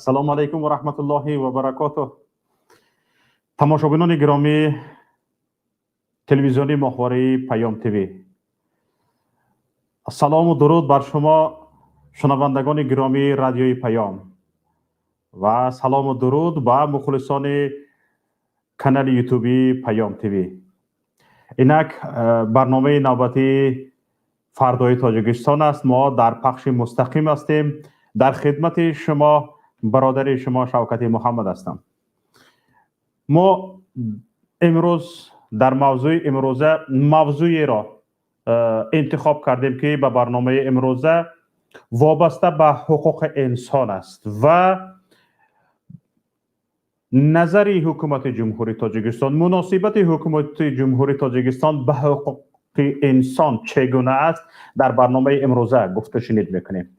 السلام علیکم و رحمت الله و برکاته. تماشابینان گرامی تلویزیونی ماهواره پیام تیوی، سلام و درود بر شما شنوندگان گرامی رادیوی پیام و سلام و درود به مخلصان کانال یوتیوبی پیام تیوی. اینک برنامه نوبتی فردای تاجیکستان است. ما در پخش مستقیم هستیم. در خدمت شما برادر شما شوکت محمد هستم. ما امروز در موضوعی را انتخاب کردیم که به برنامه امروزه وابسته به حقوق انسان است و نظری حکومت جمهوری تاجیکستان، مناسبت حکومت جمهوری تاجیکستان به حقوق انسان چگونه است در برنامه امروزه گفته شنید میکنیم.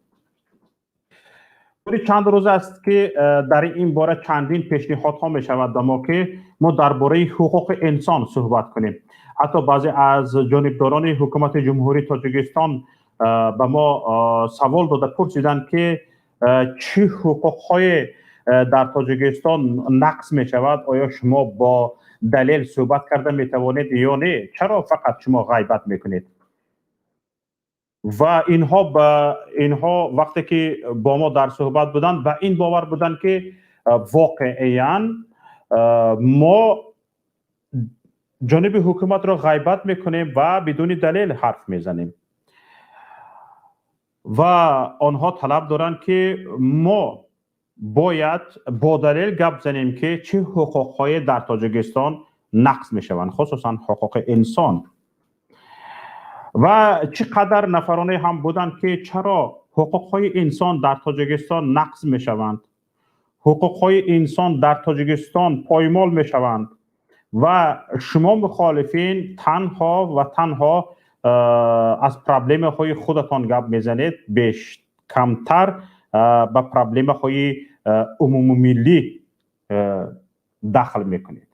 چند روز است که در این باره چندین پیشنهاد ها می شود ما که ما درباره حقوق انسان صحبت کنیم. حتی بعضی از جانبداران حکومت جمهوری تاجیکستان به ما سوال داده پرسیدند که چه حقوق های در تاجیکستان نقض می شود؟ آیا شما با دلیل صحبت کرده می توانید یا نه؟ چرا فقط شما غیبت میکنید؟ و اینها وقتی که با ما در صحبت بودند و این باور بودند که واقعا ما جانب حکومت را غیبت میکنیم و بدون دلیل حرف میزنیم و آنها طلب دارند که ما باید با دلیل گپ زنیم که چه حقوق‌های در تاجیکستان نقض میشوند، خصوصا حقوق انسان. و چقدر نفرانه هم بودند که چرا حقوق‌های انسان در تاجیکستان نقض میشوند، حقوق‌های انسان در تاجیکستان پایمال میشوند و شما مخالفین تنها از پرابلم های خودتان گپ میزنید، کمتر به پرابلم های عموم ملی دخل میکنید.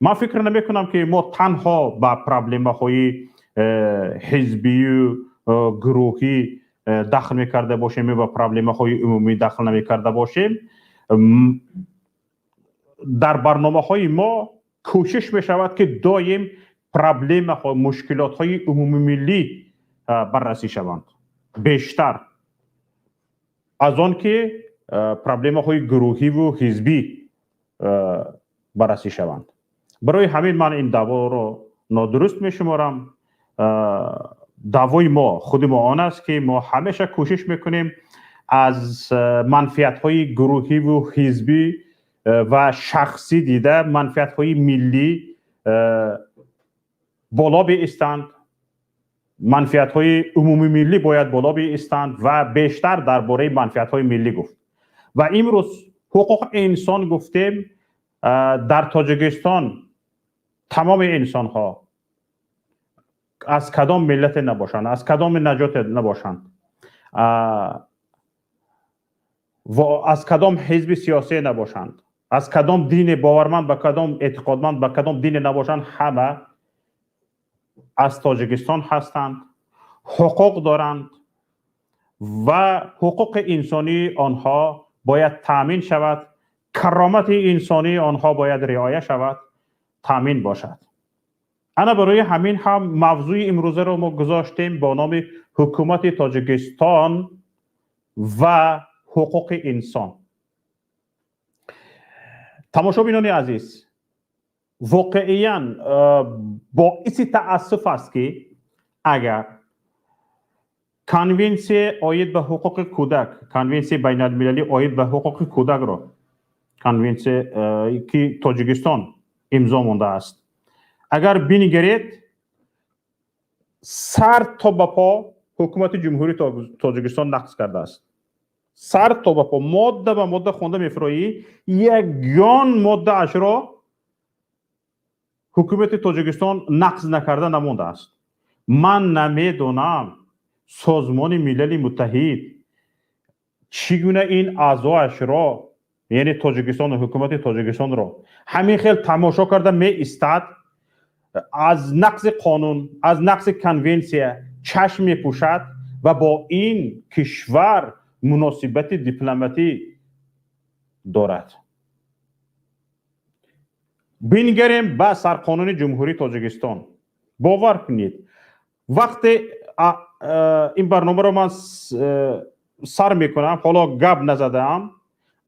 من فکر نمی کنم که ما تنها به پرابلم های حزبی و گروهی دخل میکرده باشیم و به پرابلم های عمومی دخل نمیکرده باشیم. در برنامه های ما کوشش میشود که دایم پرابلم ها، مشکلات های عمومی ملی بررسی شوند، بیشتر از آن که پرابلم های گروهی و حزبی بررسی شوند. برای همین من این دعوا رو نادرست میشمارم. دعوای ما خود ما آن است که ما همیشه کوشش میکنیم از منفعت های گروهی و حزبی و شخصی دیده منفعت های ملی بالا بیستند. منفعت های عمومی ملی باید بالا بیستند و بیشتر درباره منفعت های ملی گفت. و امروز حقوق انسان گفتیم. در تاجیکستان تمام انسان ها از کدام ملت نباشند، از کدام نژاد نباشند و از کدام حزب سیاسی نباشند، از کدام دین باورمند به کدام اعتقادمند به کدام دین نباشند، همه از تاجیکستان هستند، حقوق دارند و حقوق انسانی آنها باید تامین شود، کرامت انسانی آنها باید رعایت شود، تامین باشد. انا برای همین هم موضوع امروزه رو ما گذاشتیم با نام حکومت تاجیکستان و حقوق انسان. تماشابینان عزیز، واقعا باعث تأسف است که اگر کنونسیون آید به حقوق کودک، کنونسیون بین المللی آید به حقوق کودک را، کنونسیون که تاجیکستان امضا مانده است، اگر بینگرید سر تا به پا حکومت جمهوری تاجیکستان نقض کرده است. سر تا به پا ماده به ماده خونده میفرایی، یگان ماده اش را حکومت تاجیکستان نقض نکرده نمونده است. من نمیدونم سازمان ملل متحد چگونه این اعضاش را، یعنی تاجیکستان و حکومت تاجیکستان را همین خیلی تماشا کرده می ایستد، از نقض قانون، از نقض کنونسیون چشم می پوشد و با این کشور مناسبت دیپلماتی دارد. بنگریم به سرقانون جمهوری تاجیکستان. باور کنید وقتی این برنامه رو من سر میکنم، حالا گپ نزدم،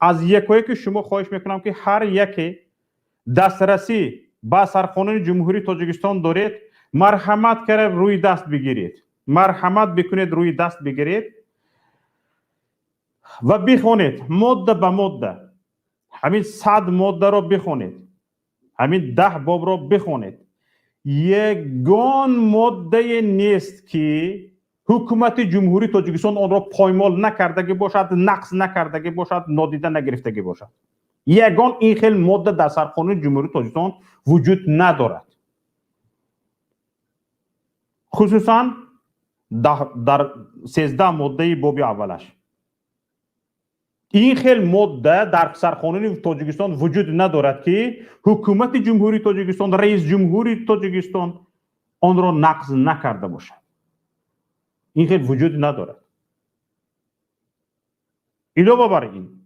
از یکی که شما خواهش میکنم که هر یکی دسترسی به سرقانون جمهوری تاجیکستان دارید، مرحمت کرده روی دست بگیرید، مرحمت بکنید روی دست بگیرید و بخونید ماده به ماده. همین 100 ماده رو بخونید، همین 10 باب رو بخونید. یگان ماده نیست که حکومت جمهوری تاجیکستان آن را پایمال نکردگی باشد، نقض نکردگی باشد، نادیده نگرفتگی باشد. یگان این خیل ماده در سرقانون جمهوری تاجیکستان وجود ندارد. خصوصا در 13 ماده باب اولش این خیل ماده در سرقانون تاجیکستان وجود ندارد که حکومت جمهوری تاجیکستان، رئیس جمهوری تاجیکستان آن را نقض نکرده باشد. این خیل وجود ندارد. علاوه بر این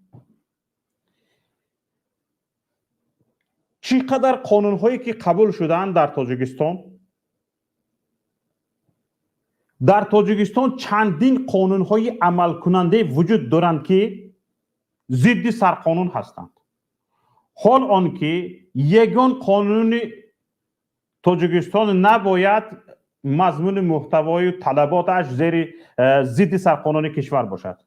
چقدر قانون هایی که قبول شدن در تاجیکستان، در تاجیکستان چندین قانون های عمل کننده وجود دارند که ضد سرقانون هستند. حال آنکه یگان قانون تاجیکستان نباید مضمون محتوای طلباتش زیر ضد سرقانون کشور باشد.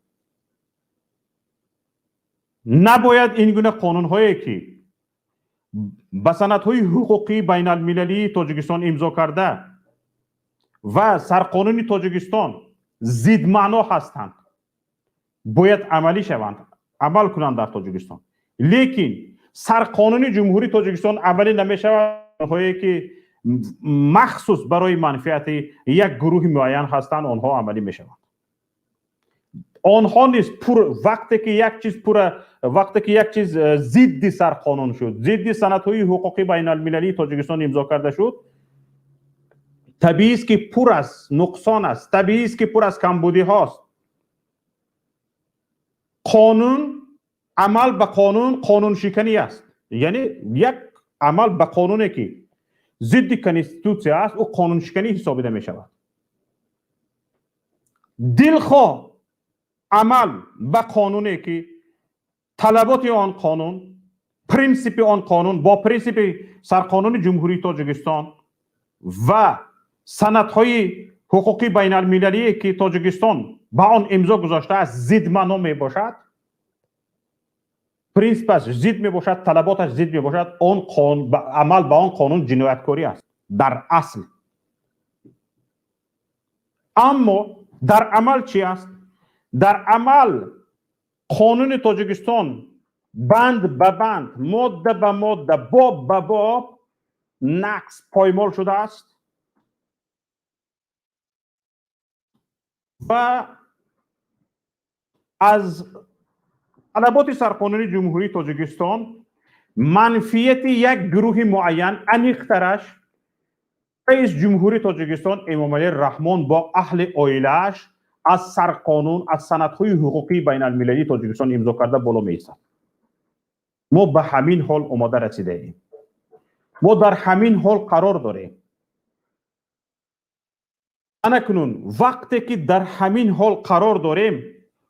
نباید این گونه قانون هایی که به سندهای حقوقی بین المللی تاجیکستان امضا کرده و سرقانون تاجیکستان ضد معنا هستند باید عملی شوند، عمل کنند در تاجیکستان. لیکن سرقانون جمهوری تاجیکستان عملی نمیشود هایی که مخصوص برای منفعت یک گروه معین هستند آنها عملی میشوند. آنها نیست وقتی که یک چیز ضد سرقانون شد، ضد سندهای حقوقی بین المللی تاجیکستان امضا کرده شد، طبیعی است که پر از نقصان است، طبیعی است که پر از کمبودی هاست. قانون، عمل به قانون، قانون شکنی است. یعنی یک عمل به قانونی که ضد کنستیتوسی است او قانون شکنی حسابیده می شود. دلخواه عمل به قانونی که طلبات آن قانون، پرینسیپ آن قانون با پرینسیپ سرقانون جمهوری تاجیکستان و سندهای حقوقی بین المللی که تاجیکستان با آن امضا گذاشته است ضد معنا می باشد، پرینسیپش ضد می باشد، طلباتش ضد می باشد، آن قانون، عمل به آن قانون جنایتکاری است در اصل. اما در عمل چی است؟ در عمل قانون تاجیکستان بند به بند، ماده به ماده، باب به باب نقض پایمال شده است و از طلبات سرقانونی جمهوری تاجیکستان منفیت یک گروه معین انیخترش رئیس جمهوری تاجیکستان امامعلی رحمان با اهل عائله‌اش از سرقانون، از سندهای حقوقی بین المللی تاجیکستان امضا کرده بالا می‌ایستند. ما به همین حال آماده رسیده ایم. ما در همین حال قرار داریم. اکنون وقتی که در همین حال قرار داریم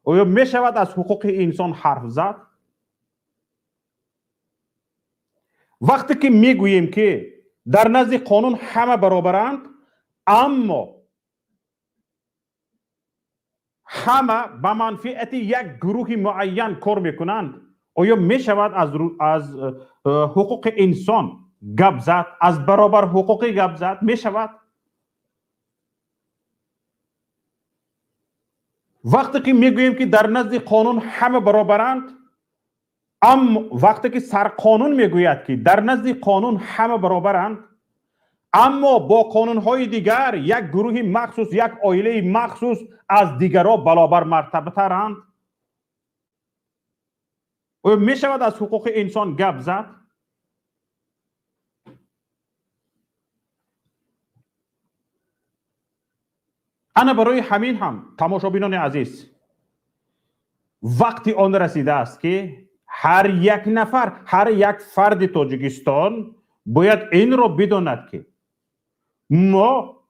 آیا می شود از حقوق انسان حرف زد؟ وقتی که می گوییم که در نزد قانون همه برابرند اما همه به منفعت یک گروه معین کار میکنند، آیا می شود از حقوق انسان گپ زد، از برابر حقوقی گپ زد؟ می شود؟ وقتی که میگوییم که در نزد قانون همه برابرند، اما وقتی که سرقانون میگوید که در نزد قانون همه برابرند اما با قانونهای دیگر یک گروه مخصوص، یک عائله مخصوص از دیگرها بالابر مرتبه ترند، و می شود از حقوق انسان گپ زد؟ انا برای همین هم تماشابینان عزیز وقتی آن رسیده است که هر یک نفر، هر یک فرد تاجیکستان باید این را بداند که ما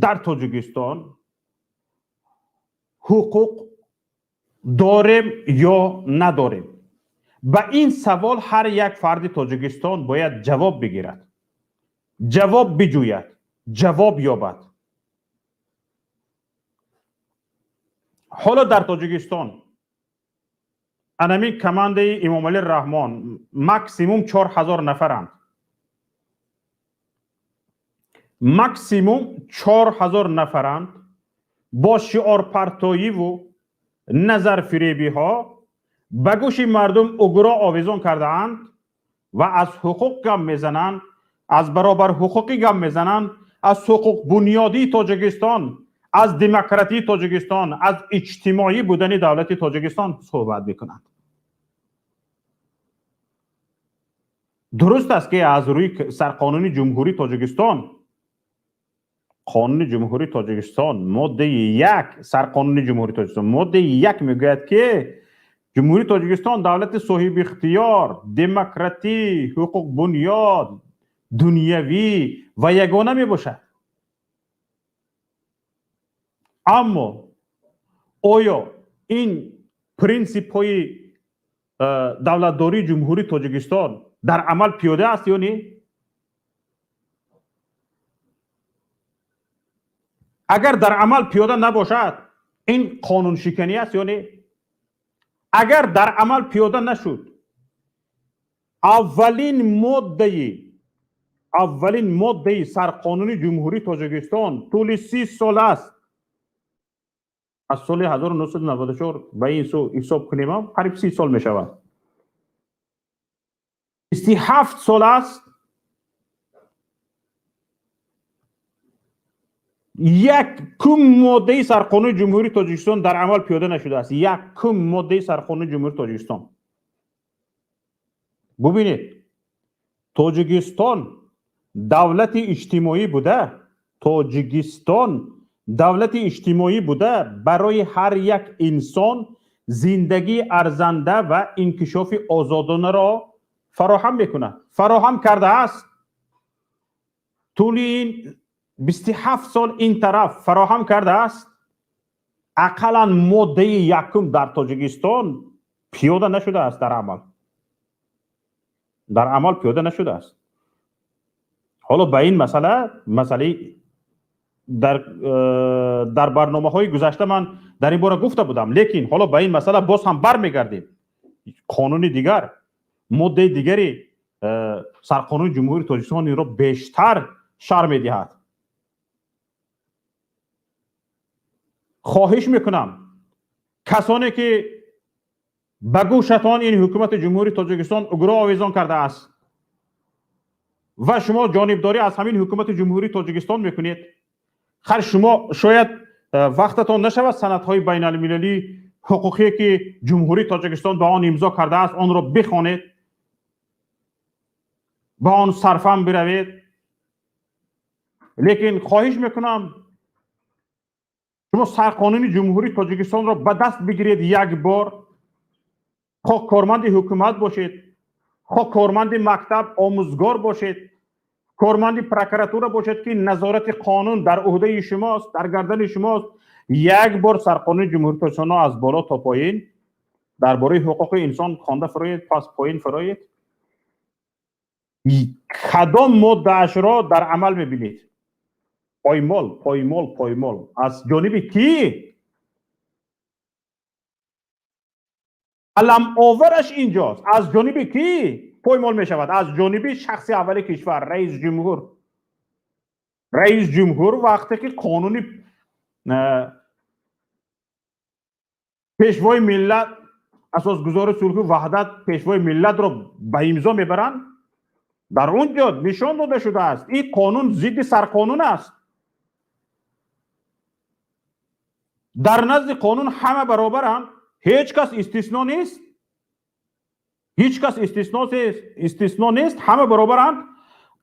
در تاجیکستان حقوق داریم یا نداریم. به این سوال هر یک فرد تاجیکستان باید جواب بگیرد، جواب بجوید، جواب یابد. حالا در تاجیکستان انمی کمانده امام علی رحمان ماکسیموم 4000 نفرند. ماکسیموم 4000 نفرند با شعار پرتایی و نظر فریبی ها به گوش مردم اگرا آویزان کرده اند و از حقوق گم میزنند، از برابر حقوقی گم میزنند، از حقوق بنیادی تاجیکستان، از دموکراسی تاجیکستان، از اجتماعی بودن دولت تاجیکستان صحبت میکنند. درست است که از روی سرقانون جمهوری تاجیکستان، قانون جمهوری تاجیکستان ماده 1 سرقانون جمهوری تاجیکستان ماده 1 میگوید که جمهوری تاجیکستان دولت صاحب اختیار، دموکراتی، حقوق بنیاد، دنیوی و یگانه می باشد. اما آیا این پرینسیپ های دولتداری جمهوری تاجیکستان در عمل پیاده است یا نه؟ اگر در عمل پیاده نباشد این قانون شکنی است یا نه؟ اگر در عمل پیاده نشد اولین ماده سرقانون جمهوری تاجیکستان طول 30 سال است، از سال 1994 به این سو حساب کنیم قریب 30 سال می شود. 27 سال است یک کم ماده سرقانون جمهوری تاجیکستان در عمل پیاده نشده است. یک کم ماده سرقانون جمهوری تاجیکستان. ببینید تاجیکستان دولت اجتماعی بوده، تاجیکستان دولت اجتماعی بوده برای هر یک انسان زندگی ارزنده و انکشاف آزادانه را فراهم میکنه، فراهم کرده است. طول این 27 سال این طرف فراهم کرده است. اقلا ماده یکم در تاجیکستان پیاده نشده است، در عمل پیاده نشده است. حالا به این مسئله در برنامه های گذشته من در این باره گفته بودم، لیکن حالا به این مسئله باز هم برمیگردیم. قانون دیگر، ماده دیگری سرقانون جمهوری تاجیکستان این را بیشتر شرح میدهد. خواهش میکنم کسانی که به گوشتان این حکومت جمهوری تاجیکستان اگرا آویزان کرده است و شما جانبداری از همین حکومت جمهوری تاجیکستان میکنید، خیر شما شاید وقتتان نشود سندهای بین المللی حقوقی که جمهوری تاجیکستان به آن امضا کرده است آن را بخوانید، به آن صرفا بروید، لیکن خواهش میکنم شما سرقانون جمهوری تاجیکستان را به دست بگیرید. یک بار خواه کارمند حکومت باشید، خواه کارمند مکتب آموزگار باشید، کارمند پروکراتور باشید که نظارت قانون در عهده شماست، در گردن شماست، یک بار سرقانون جمهوری تاجیکستان از بالا تا پایین درباره حقوق انسان خوانده فرایید، پس پایین فرایید. کدام ماده را در عمل میبینید؟ پایمال از جانب کی؟ علم آورش اینجاست. از جانب کی پایمال می شود؟ از جانب شخص اول کشور، رئیس جمهور وقتی که قانون پیشوای ملت، اساسگذار صلح و وحدت پیشوای ملت را به امضا میبرند، در اونجا نشان داده شده است این قانون ضد سرقانون است. در نزد قانون همه برابرند، هیچ کس استثنا نیست، استثنا نیست، همه برابرند.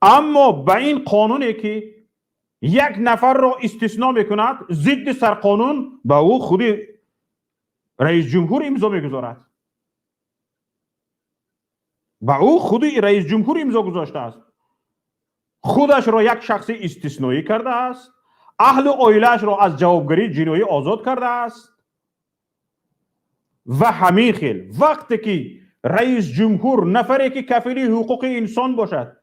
اما به این قانونی که یک نفر را استثنا میکند ضد سرقانون، به او خود رئیس جمهور امضا میگذارد. و او خود رئیس جمهور امضا گذاشته است. خودش را یک شخص استثنایی کرده است، اهل و عائله‌اش را از جوابگری جنایی آزاد کرده است. و همین خیل وقتی که رئیس جمهور نفری که کفیل حقوق انسان باشد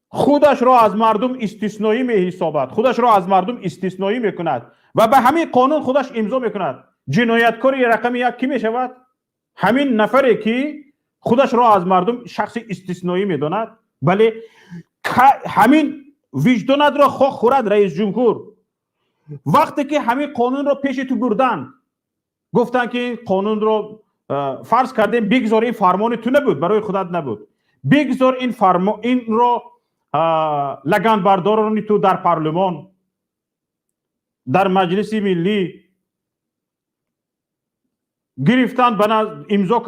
خودش را از مردم استثنایی می حسابد، خودش را از مردم استثنایی میکند و به همین قانون خودش امضا میکند، جنایتکار رقم یک کی میشود؟ همین نفری که خودش را از مردم شخص استثنایی میداند. بله، همین وجدانت را خواه خورد رئیس جمهور. وقتی که همین قانون را پیش تو بردن، گفتن که قانون را فرض کردیم بگذار این فرمان تو نبود، برای خودت نبود، بگذار این فرمان این را لگن بردارانی تو در پارلمان، در مجلس ملی گرفتن، امضا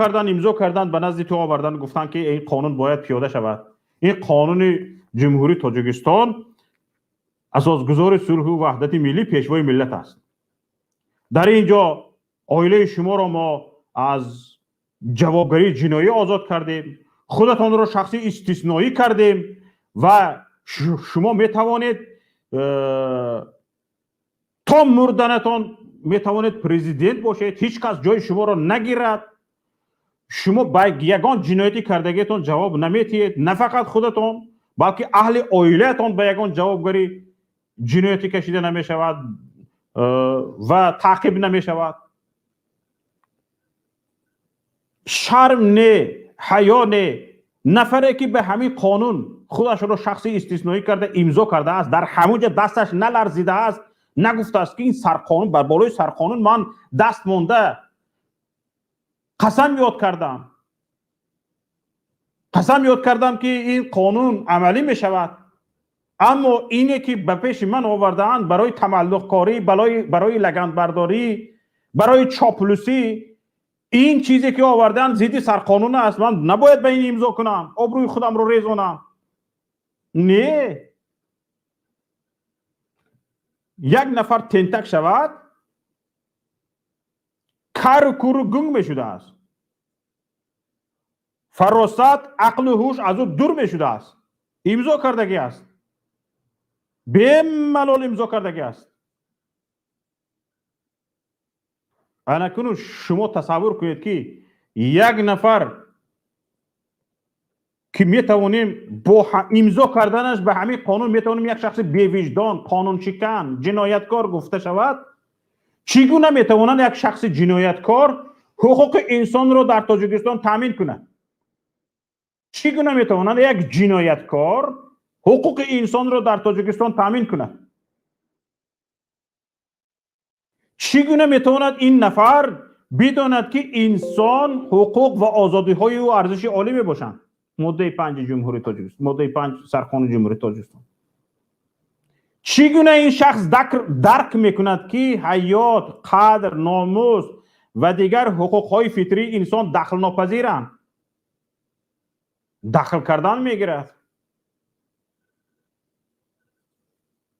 کردن به نزد تو آوردن، گفتن که این قانون باید پیاده شود. این قانون جمهوری تاجیکستان اساسگذار صلح و وحدت ملی، پیشوای ملت است. در اینجا عائله شما را ما از جوابگری جنایی آزاد کردیم، خودتان را شخصی استثنایی کردیم و شما می توانید تا مردنتان می توانید پرزیدنت باشید، هیچ کس جای شما را نگیرد. شما با یگان جنایتی کردگیتان جواب نمیتید، نه فقط خودتان بلکه اهل عائله‌تان به یگان جوابگری جنایتی کشیده نمی شود و تعقیب نمی شود. شرم نه، حیا نه. نفری که به همین قانون خودش را شخصی استثنایی کرده امضا کرده است، در همونجا دستش نلرزیده است، نگفته است که این سرقانون، بر بالای سرقانون من دست مونده، قسم یاد کردم که این قانون عملی می شود. اما اینه که به پیش من آوردن برای تملق کاری، برای لگن برداری، برای چاپلوسی، این چیزی که آوردن ضد سرقانون است، من نباید به این امضا کنم، آبروی خودم رو ریزونم. نه، یک نفر تنتک شود، کار و کور گنگ می شده است، فراست، عقل و هوش از او دور می شده است. امضا کردگی است، به ملال امضا کردگی است. اکنون شما تصور کنید که یک نفر که می توانیم با امضا کردنش به همین قانون می توانیم یک شخص بی وجدان، قانون شکن، جنایتکار گفته شود، چگونه می توانند یک شخص جنایتکار حقوق انسان را در تاجیکستان تامین کند؟ چگونه می توانند یک جنایتکار حقوق انسان را در تاجیکستان تامین کند؟ چگونه می تواند این نفر بداند که انسان حقوق و آزادی های او ارزش عالی می باشند؟ ماده 5 جمهوری تاجیکستان، ماده 5 سرقانون جمهوری تاجیکستان. چگونه این شخص درک میکند که حیات، قدر، ناموس و دیگر حقوق های فطری انسان دخل ناپذیرند؟ دخل کردن میگیرد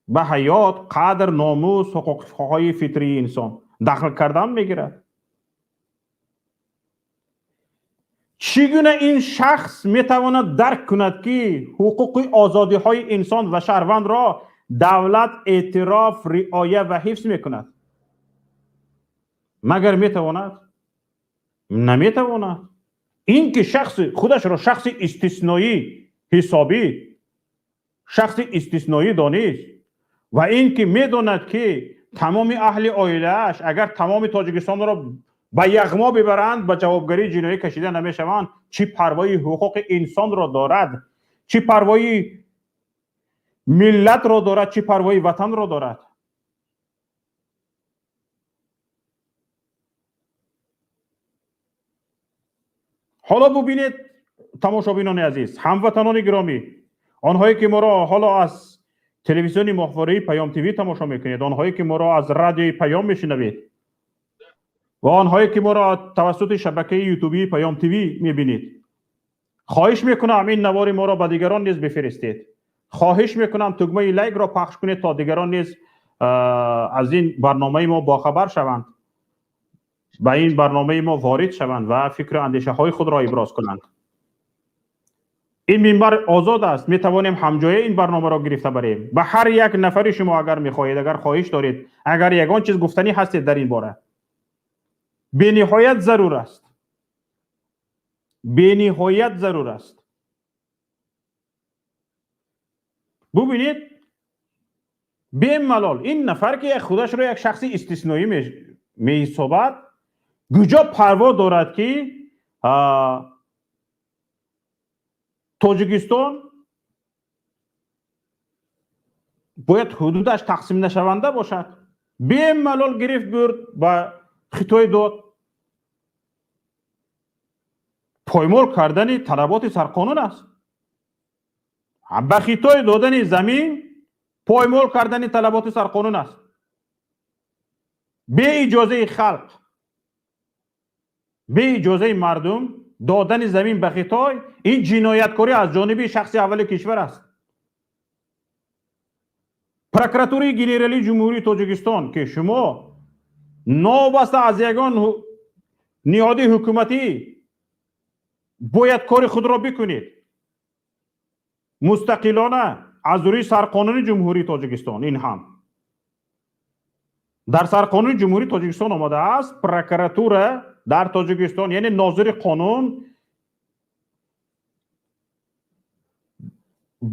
به حیات، قدر، ناموس، حقوق های فطری انسان، دخل کردن میگیرد. چگونه این شخص میتواند درک کند که حقوق آزادی های انسان و شهروند را دولت اعتراف، رعایت و حفظ میکند؟ مگر میتواند؟ نمیتواند. این که شخص خودش را شخص استثنایی حسابی، شخص استثنایی دانست و این که میداند که تمام اهل عائله‌اش اگر تمام تاجیکستان را به یغما ببرند به جوابگری جنایی کشیده نمیشوند، چی پروایی حقوق انسان را دارد، چی پروایی ملت را دارد، چی پروایی وطن را دارد؟ حالا ببینید تماشابینان عزیز، هموطنان گرامی، آنهایی که ما را حالا از تلویزیون ماهواره پیام تیوی تماشا میکنید، آنهایی که ما را از رادیوی پیام میشنوید و آنهایی که ما را توسط شبکه یوتیوبی پیام تیوی میبینید، خواهش میکنم این نوار ما را به دیگران نیز بفرستید. خواهش میکنم تگمه لایک را پخش کنید تا دیگران نیز از این برنامه ما باخبر شوند. به این برنامه ما وارد شوند و فکر و اندیشه های خود را ابراز کنند. این منبر آزاد است، می توانیم همجایی این برنامه را گرفته بریم. به هر یک نفر شما اگر میخواهید، اگر خواهش دارید، اگر یگان چیز گفتنی هستید در این باره، به نهایت ضرور است، به نهایت ضرور است. ببینید به ملال این نفر که خودش را یک شخص استثنایی می حسابد، کجا پروا دارد که تاجیکستان باید حدودش تقسیم نشونده باشد. به ملال گرفت برد و خطای داد. پایمال کردن طلبات سرقانون است. به خطای دادن زمین پایمال کردن طلبات سرقانون است. به اجازه خلق، به اجازه مردم دادن زمین به خطای، این جنایتکاری از جانب شخص اول کشور است. پروکراتوری گنرالی جمهوری تاجیکستان که شما نابسته از یگان نهاد حکومتی باید کار خود را بکنید، مستقلانه از روی سرقانون جمهوری تاجیکستان. این هم در سرقانون جمهوری تاجیکستان آمده است پروکراتور در تاجیکستان، یعنی ناظر قانون،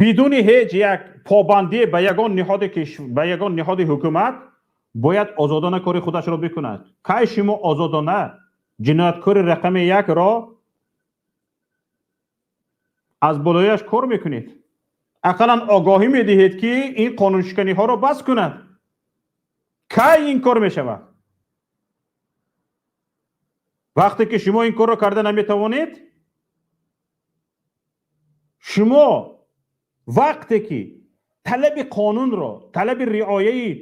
بدون هیچ یک پابندی به یگان نهاد حکومت باید آزادانه کار خودش را بکند. که شما آزادانه جنایتکار رقم یک را از بالایش کار میکنید، اقلا آگاهی میدهید که این قانون شکنی ها را بس کند. که این کار میشود؟ وقتی که شما این کار را کرده نمیتوانید، شما وقتی که طلب قانون را، طلب رعایت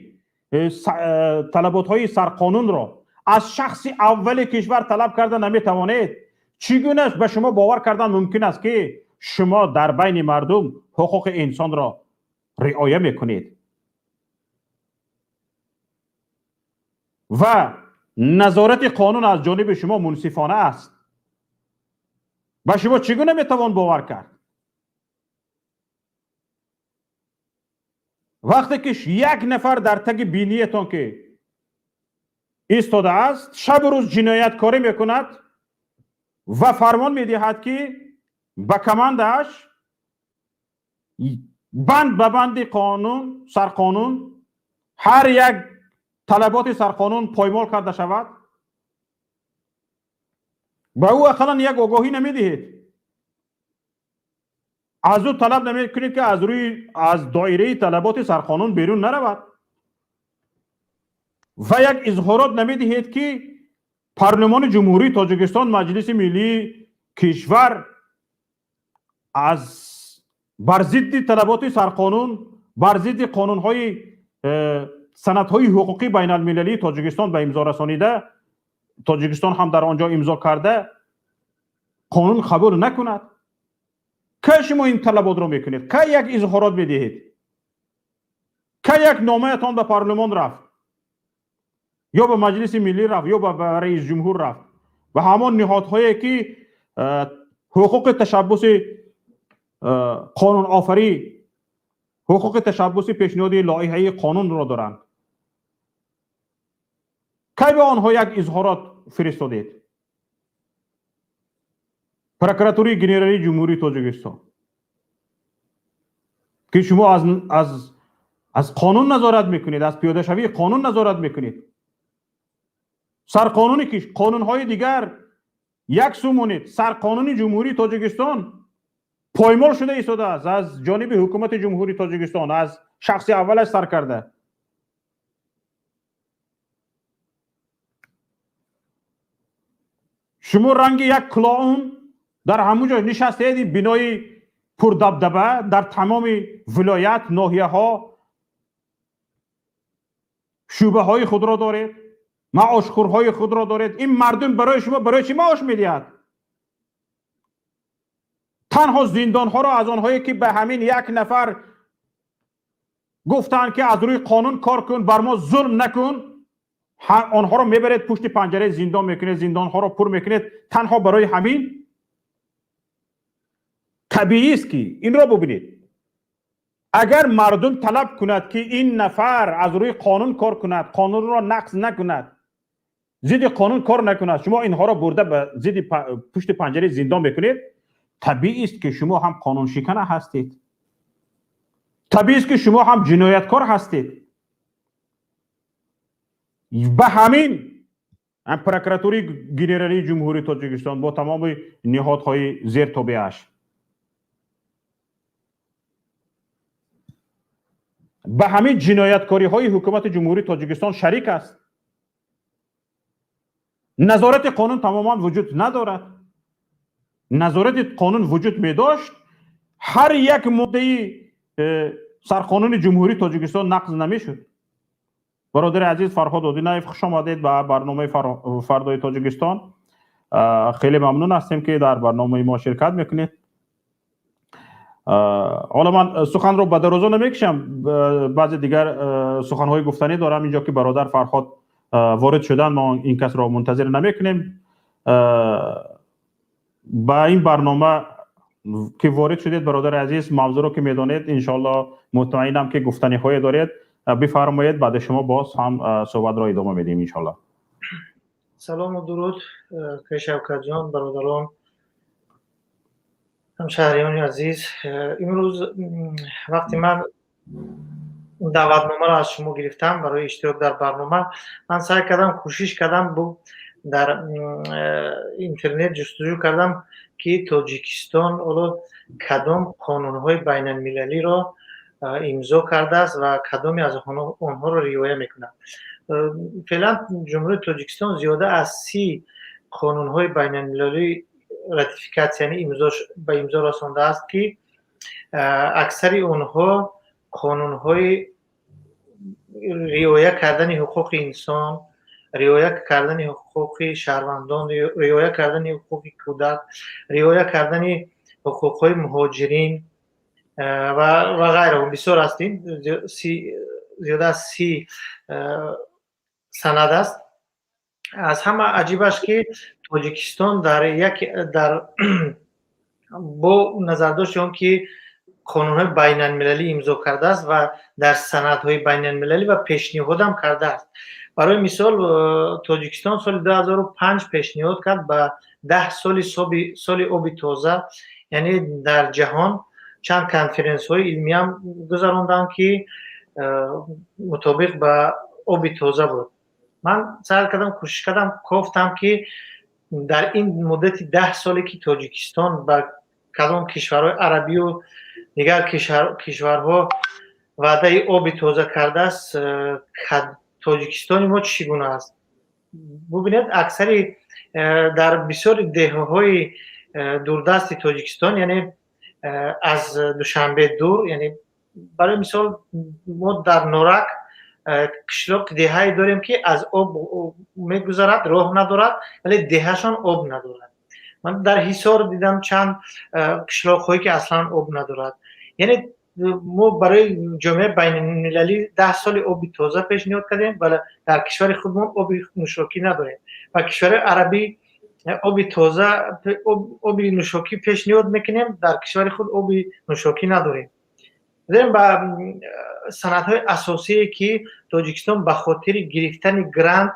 طلبات های سرقانون را از شخص اول کشور طلب کرده نمیتوانید، چگونه به شما باور کردن ممکن است که شما در بین مردم حقوق انسان را رعایت میکنید و نظارت قانون از جانب شما منصفانه است؟ به شما چگونه میتوان باور کرد؟ وقتی که یک نفر در تگ بینیتان که ایستاده است شب و روز جنایتکاری میکند و فرمان میدهد که به کماندش بند به بند قانون سرقانون هر یک طلبات سرقانون پایمال کرده شود، به او اقلا یک آگاهی نمیدهید، از او طلب نمیکنید که از دایره طلبات سرقانون بیرون نرود و یک اظهارات نمیدهید که پارلمان جمهوری تاجیکستان، مجلس ملی کشور از بر ضد طلبات سرقانون، بر ضد قانون‌های سندهای حقوقی بین المللی تاجیکستان به امضا رسانیده، تاجیکستان هم در آنجا امضا کرده، قانون قبول نکند. که شما این طلبات را میکنید؟ که یک اظهارات میدهید؟ که یک نامه تان به پارلمان رفت یا به مجلس ملی رفت یا به رئیس جمهور رفت و همان نهادهایی که حقوق تشبس قانون آفری، حقوق تشبس پیشنهادی لایحه قانون را دارند، که به آنها یک اظهارات فرستادید؟ پروکراتوری گنرالی جمهوری تاجیکستان که شما از قانون نظارت میکنید، از پیاده شوی قانون نظارت میکنید، سرقانونی که قانونهای دیگر یک سو مونید، سرقانون جمهوری تاجیکستان پایمال شده ایستاده است از جانب حکومت جمهوری تاجیکستان، از شخص اولش سر کرده. شما رنگ یک کلاون در همونجا نشسته بینای پردبدبه در تمام ولایت، ناحیه ها شعبه های خود را دارید، معاشخورهای خود را دارید. این مردم برای شما برای چی معاش میدهد؟ تنها زندان ها را از آنهایی که به همین یک نفر گفتن که از روی قانون کار کن، بر ما ظلم نکن، آنها رو میبرید پشت پنجره زندان میکنید، زندان ها رو پر میکنید تنها برای همین. طبیعی است که این را ببینید، اگر مردم طلب کند که این نفر از روی قانون کار کند، قانون را نقض نکند، ضد قانون کار نکند، شما اینها را برده به ضد پشت پنجره زندان میکنید، طبیعی است که شما هم قانون شکن هستید، طبیعی است که شما هم جنایتکار هستید. به همین پروکراتوری گنرالی جمهوری تاجیکستان با تمام نهادهای زیر تابعش به همین جنایتکاری های حکومت جمهوری تاجیکستان شریک است. نظارت قانون تماما وجود ندارد. نظارت قانون وجود می داشت، هر یک ماده سرقانون جمهوری تاجیکستان نقض نمی شد. برادر عزیز فرهاد اودینایف، خوش آمدید به برنامه فردای تاجیکستان. خیلی ممنون هستیم که در برنامه ما شرکت میکنید. حالا من سخن رو به درازا نمیکشم، بعضی دیگر سخنهای گفتنی دارم اینجا که برادر فرهاد وارد شدن، ما این کس را منتظر نمیکنیم. با این برنامه که وارد شدید برادر عزیز، موضوع رو که میدانید انشالله مطمئنم که گفتنی های دارید، بفرمایید، بعد شما باز هم صحبت را ادامه میدیم انشالله. سلام و درود شوکت جان، برادران، همشهریان عزیز. امروز وقتی من دعوتنامه را از شما گرفتم برای اشتراک در برنامه، من سعی کردم، کوشش کردم در اینترنت جستجو کردم که تاجیکستان کدام قانون‌های بین المللی را امضا کرده است و کدامی از آنها را رعایت میکنه. فعلا جمهوری تاجیکستان زیاده از 30 قانون‌های بین المللی راتیفیکاسیون یعنی به امضا رسانده است که اکثر آنها قانون‌های رعایت کردن حقوق انسان، رعایت کردن حقوق شهروندان، رعایت کردن حقوق کودک، رعایت کردن حقوق‌های مهاجرین و غیره بسیار هستیم. زیاده از 30 سند است. از همه عجیبش که تاجیکستان در با نظر داشت که قانون‌های بین المللی امضا کرده است و در سندهای بین المللی و پیشنهاد هم کرده است. برای مثال تاجیکستان سال 2005 پیشنهاد کرد به 10 سال آب تازه، یعنی در جهان چند کنفرانس های علمی هم گذراندن که مطابق به آب تازه بود. من سعی کردم، کوشش کردم، گفتم که در این مدت 10 سالی که تاجیکستان با کدام کشورهای عربی و دیگر کشورها وعده آب تازه کرده است، تاجیکستان ما چگونه است؟ ببینید اکثر در بسیار دهه‌های دوردست تاجیکستان، یعنی از دوشنبه دور، یعنی برای مثال ما در نورک کشلاق دهه‌ای داریم که از آب میگذرد، راه ندارد ولی دههشان آب ندارد. من در حصار دیدم چند کشلاق‌هایی که اصلا آب ندارد. یعنی ما برای جامعه بین المللی 10 سال آب تازه پیشنهاد کردیم ولی در کشور خودمون آب نوشاکی نداریم و کشور عربی آب تازه، آب نوشاکی پیشنهاد میکنیم، در کشور خود آب نوشاکی نداریم. دیدیم با سندهای اساسی که تاجیکستان به خاطر گرفتن گرانت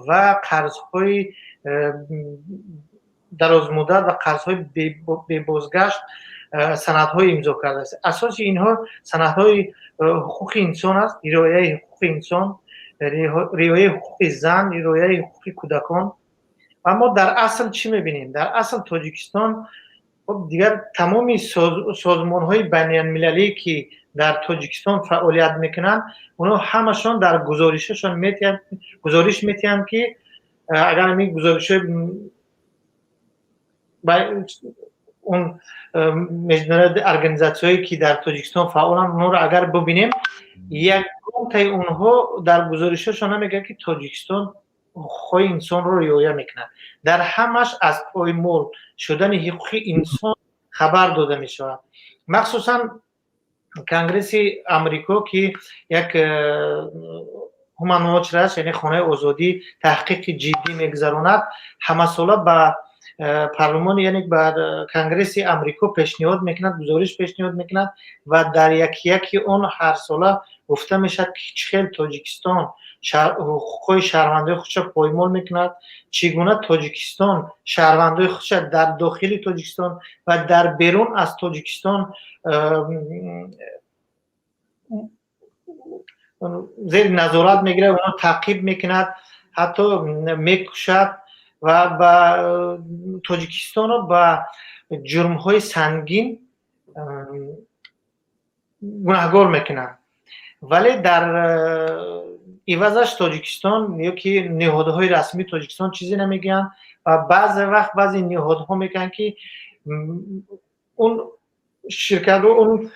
و قرضهای دراز مدت و قرضهای بی بازگشت سندهای امضا کرده است. اساس اینها سندهای حقوق انسان است، رعایت حقوق انسان، رعایت حقوق زن، رعایت حقوق کودکان. اما در اصل چی میبینیم؟ در اصل تاجیکستان دیگر تمامی سازمان‌های بین المللی که در تاجیکستان فعالیت میکنن، اونا همشون در گزارششون گزارش میتین که اگر می گزارش اون مجموعه ارگانیزاسیونی که در تاجیکستان فعالن، اونا رو اگر ببینیم، یک گروه اونها در گزارششون میگه که تاجیکستان حقوق انسان رو رعایت میکنه. در همش از پایمال شدن حقوق انسان خبر داده میشه. مخصوصا کنگره آمریکا که یک هومن واچ راست، یعنی خانه آزادی تحقیق جدی میگذراند، همه ساله به پارلمان یعنی به کنگرس امریکا پیشنهاد میکند، گزارش پیشنهاد میکند و در یکی اون هر ساله گفته میشد که چخیل تاجیکستان حقوق شهروندان خودش پایمال میکند، چگونه تاجیکستان شهروندان خودش در داخل تاجیکستان و در بیرون از تاجیکستان زیر نظارت میگیره، اونها تعقیب میکند، حتی میکشد و با تاجیکستان رو با جرم های سنگین گناهکار میکنند. ولی در عوضش تاجیکستان یا که نهادهای رسمی تاجیکستان چیزی نمیگن و بعضی وقت بعضی نهادها میگن که اون شرکت و اون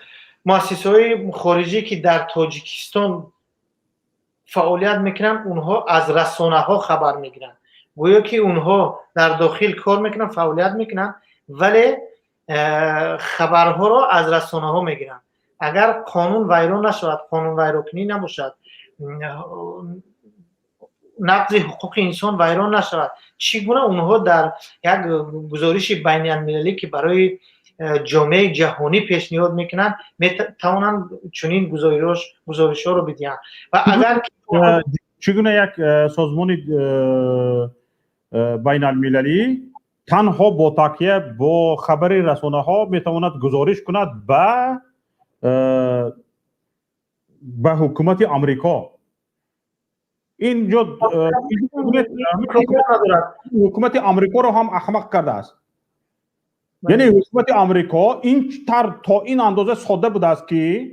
مؤسسه‌های خارجی که در تاجیکستان فعالیت میکنن اونها از رسانه ها خبر میگیرن، گویا که اونها در داخل کار میکنن، فعالیت میکنن، ولی خبرها را از رسانه ها میگیرن. اگر قانون ویران نشود، قانون ویراکنی نباشد، نقض حقوق انسان ویران نشود، چگونه اونها در یک گزارش بین المللی که برای جامعه جهانی پیشنهاد میکنن میتوانند چنین گزارش ها رو بدهند؟ و اگر چگونه یک سازمان بین المللی تنها با تکیه با خبر رسانه ها میتواند گزارش کند به حکومت آمریکا؟ اینجا حکومت آمریکا رو هم احمق کرده است. یعنی حکومت آمریکا این تا این اندازه ساده بوده است که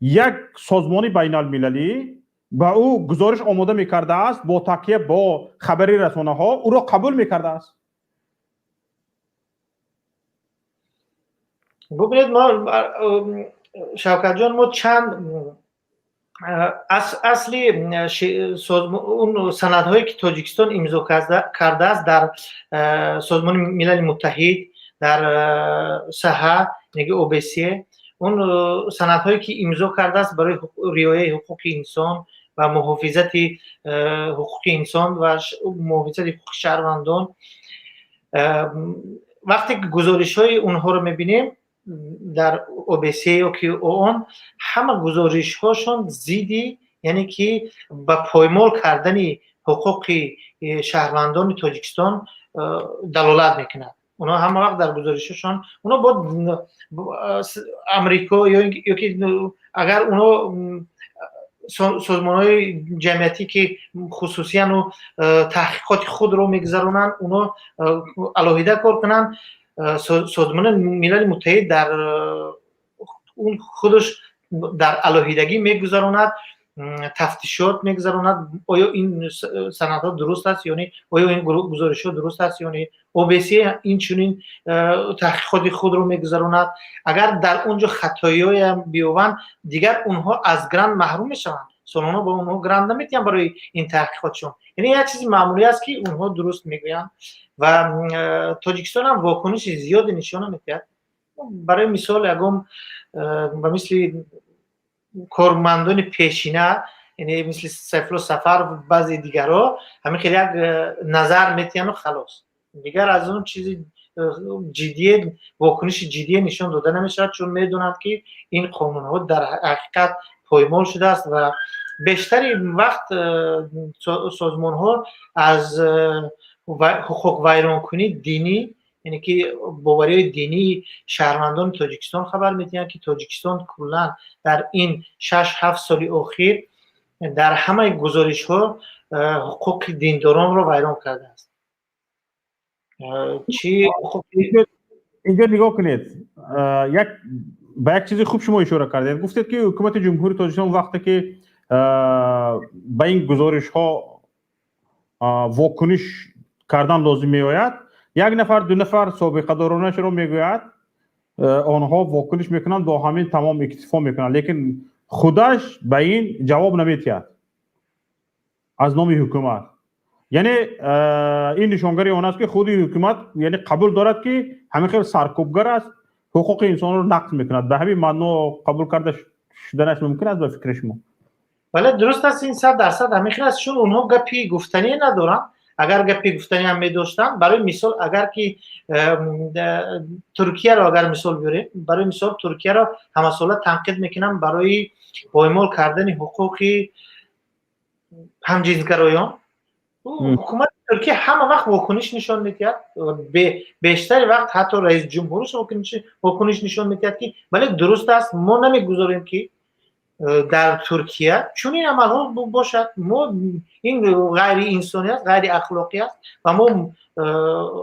یک سازمان بین المللی به او گزارش آماده میکرده است، با تکیه با خبری رسانه ها او را قبول میکرده است. ببینید ما شوکت جان، ما چند اصلی اون سندهایی که تاجیکستان امضا کرده است در سازمان ملل متحد، در سها نگه اوبسی، اون سندهایی که امضا کرده است برای رعایت حقوق انسان و محافظت حقوق انسان و محافظت حقوق شهروندان، وقتی که گزارش های اونها رو میبینیم در اوبسی یا که اون همه گزارش هاشون زیدی، یعنی که با پایمال کردن حقوق شهروندان تاجیکستان دلالت میکنند. اونا همه وقت در گزارششون اونا با امریکا یا که اگر اونا سازمان‌های جمعیتی که خصوصیاً تحقیقات خود رو میگذرونن، اونا علاوه کار کنن، سازمان ملل متحد در اون خودش در علاوه‌دگی میگذراند، تفتیشات میگذراند آیا این سندها درست است یا نه، آیا این گزارش‌ها درست است یا نه. اوبسی این چنین تحقیقات خود رو میگذراند. اگر در اونجا خطایی هم بیاوند دیگر اونها از گرند محروم میشوند، سالانه با اونها گرند نمیتونن برای این تحقیقاتشون. یعنی یک چیز معمولی است که اونها درست میگویند و تاجیکستان هم واکنش زیادی نشان میده. برای مثال اگم به مثل کارمندان پیشینه، یعنی مثل سیفلو سفر و بعضی دیگرها، همین خیلی یک نظر میتونن و خلاص، دیگر از اون چیزی جدی واکنش جدی نشان داده نمیشه، چون میدونند که این قانون ها در حقیقت پایمال شده است و بیشتری وقت سازمان ها از حقوق ویرانکنی دینی، یعنی که باوری دینی شهروندان تاجیکستان خبر میدن که تاجیکستان کلا در این 6-7 سال اخیر در همه گزارش ها حقوق دینداران را ویران کرده است. چی اینجا نگاه کنید، به یک چیز خوب شما اشاره کردید، گفتید که حکومت جمهوری تاجیکستان وقتی که به این گزارش ها واکنش کردن لازم می آید، یک نفر دو نفر سابقه دارانش رو میگوید، آنها واکنش میکنند، با همین تمام اکتفا میکنند، لیکن خودش به این جواب نمیدهد از نام حکومت. یعنی این نشانگری آن است که خود حکومت یعنی قبول دارد که همین خیلی سرکوبگر است، حقوق انسان رو نقض میکند. به همین معنا قبول کرده شدنش ممکن است به فکر شما؟ ولی درست است این 100% همیشه است، چون اونها گپی گفتنی ندارن. اگر گپی گفتنی هم می‌داشتن، برای مثال اگر که ترکیه را اگر مثال بیاریم، برای مثال ترکیه را همه ساله تنقید میکنن برای پایمال کردن حقوق همجنسگرایان. حکومت ترکیه همه وقت واکنش نشان میدهد، بیشتر وقت حتی رئیس جمهورش واکنش نشان میدهد که ولی درست است ما نمیگذاریم که در ترکیه چون این عمل ها باشد. ما این غیر انسانی است، غیر اخلاقی است و ما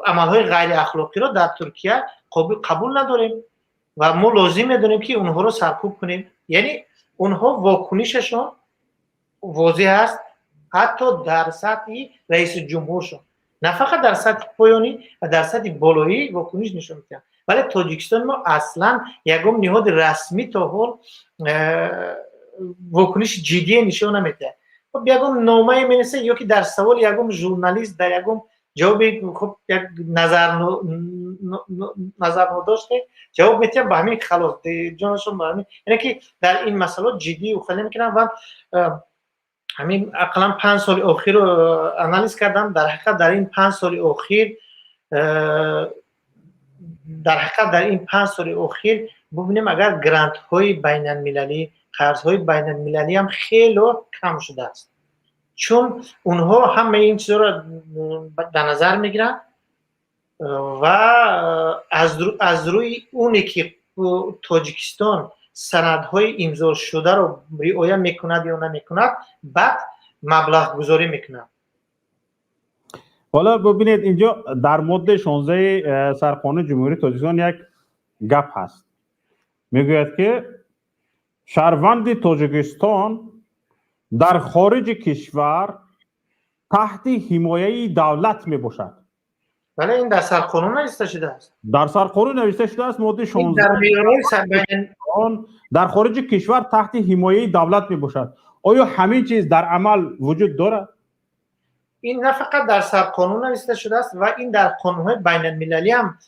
عمل های غیر اخلاقی را در ترکیه قبول نداریم و ما لازم میدونیم که اونها رو سرکوب کنیم. یعنی اونها واکنششون واضح است، حتی در سطح رئیس جمهورشون، نه فقط در سطح پایانی و در سطح بالایی واکنش نشون میدن. ولی تاجیکستان ما اصلا یگم نهاد رسمی تا حال واکنش جدی نشون نمیده. خب یگم نامه می‌نویسه یا که در سوال یگم ژورنالیست در یگم جواب خب یک نظر نداشته جواب میتیم با همین خلاص جانشون با همین، یعنی که در این مسئله جدی و خیلی میکنن و همین اقلا 5 سال اخیر رو انالیز کردم. در حقیقت در این 5 سال اخیر ببینیم اگر گرانت های بین المللی، قرض های بین المللی هم خیلی کم شده است، چون اونها همه این چیزا رو در نظر میگیرن و از روی اونی که تاجیکستان سندهای امضا شده رو رعایت میکند یا نمیکند بعد مبلغ گذاری میکند. حالا ببینید اینجا در ماده 16 سرقانون جمهوری تاجیکستان یک گپ هست، میگوید که شهروند تاجیکستان در خارج کشور تحت حمایه دولت می باشد. ولی این در سرقانون نوشته شده است. در سرقانون نوشته شده است ماده 16 در خارج کشور تحت حمایه دولت می باشد. آیا همین چیز در عمل وجود دارد؟ این نه فقط در سرقانون نوشته شده است و این در قانون‌های بین المللی هم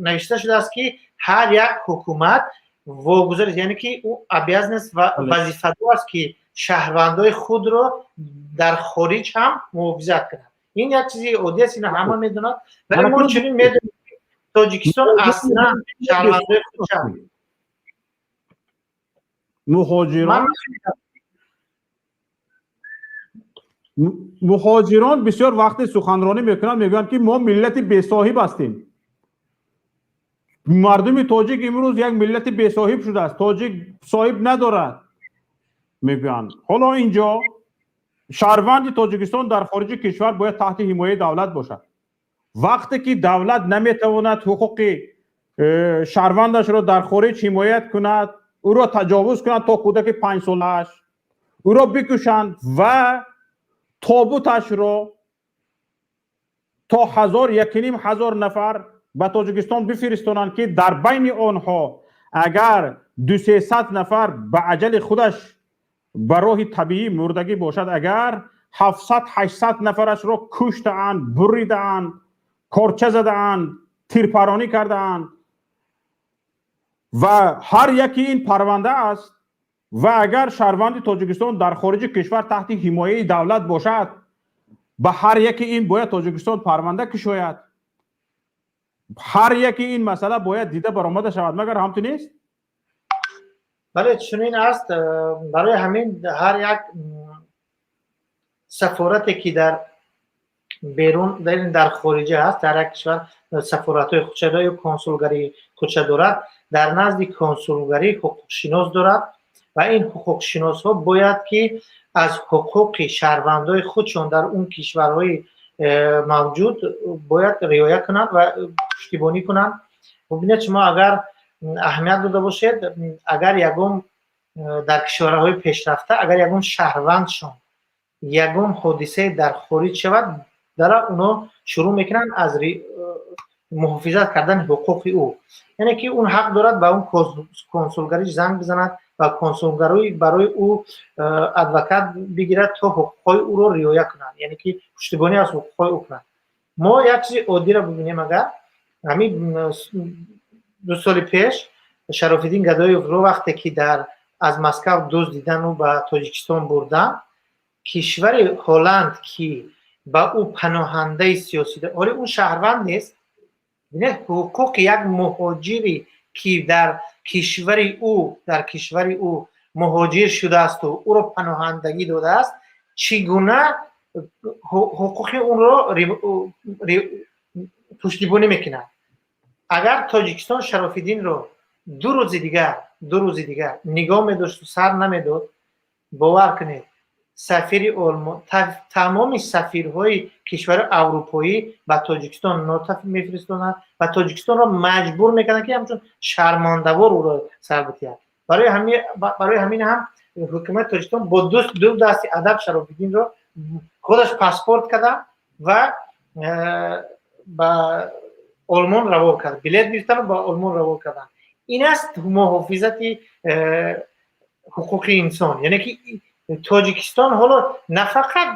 نوشته شده است که هر یک حکومت واگذار، یعنی که او ابیاز نیست و وظیفه است که شهروندای خود رو در خارج هم محافظت کنند. این یک چیزی عادی است، اینا همه میدونن. ولی ما چنین میدونیم تاجیکستان اصلا شهروندای خودش مهاجران بسیار وقت سخنرانی میکنن، میگن که ما ملت بی‌صاحب هستیم. مردم تاجیک امروز یک ملت بی‌صاحب شده است، تاجیک صاحب ندارد میگن. حالا اینجا شهروند تاجیکستان در خارج کشور باید تحت حمایه دولت باشد. وقتی که دولت نمیتواند حقوق شهروندش را در خارج حمایت کند، او را تجاوز کند تا کودک 5 سالش، او را بکشند و تابوتش را تا 1,500 نفر به تاجیکستان بفرستانند که در بین آنها اگر 200-300 نفر به اجل خودش به راه طبیعی مردگی باشد، اگر 700-800 نفرش را کشتند، بریدند، کارچه زدند، تیرپرانی کردند و هر یکی این پرونده است. و اگر شهروند تاجیکستان در خارج کشور تحت حمایه دولت باشد، به هر یکی این باید تاجیکستان پرونده کشاید. هر یکی این مسئله باید دیده برآمده شود، مگر همچنین نیست؟ بله چنین است. برای همین هر یک سفارتی که در بیرون در خارجه هست، در یک کشور سفارت‌های خودش دارد یا کنسولگری خودش دارد، در نزد کنسولگری حقوق شناس دارد و این حقوق شناس ها باید که از حقوق شهروندای خودشون در اون کشورهای موجود باید رعایت کنند و پشتیبانی کنند. ببینید شما اگر اهمیت داده باشید، اگر یگم در کشورهای پیشرفته اگر یگم شهروندشون یگم حادثه در خارج شود، در اونا شروع میکنن از محافظت کردن حقوق او، یعنی که اون حق دارد به اون کنسولگری زنگ بزند و کنسولگری برای او ادوکات بگیرد تا حقوقهای او رو رعایت کنند، یعنی که پشتیبانی از حقوقهای او کنند. ما یک چیز عادی را ببینیم، اگر همین 2 سال پیش شراف‌الدین گدایف رو وقتی که در از مسکو دزدیدن و به تاجیکستان بردن. کشور هلند که با او پناهنده سیاسی داره، ولی اون شهروند نیست. نه حقوق یک مهاجری که در کشور او مهاجر شده است و او را پناهندگی داده است، چگونه حقوق اون را پشتیبانی میکنه؟ اگر تاجیکستان شرف الدین رو دو روز دیگر نگاه می‌داشت و سر نمیداد، باور کنید سفیر آلمان، تمام سفیرهای کشور اروپایی به تاجیکستان نوت میفرستادند و تاجیکستان را مجبور میکنند که همچون شرمانده‌وار او را سر بتیند. برای همین هم حکومت تاجیکستان با دو دست ادب شرف الدین را خودش پاسپورت کرده و با آلمان روان کرد، بلیط گرفتن و با آلمان روان کردن. این است محافظت حقوق انسان. یعنی که تاجیکستان حالا نه فقط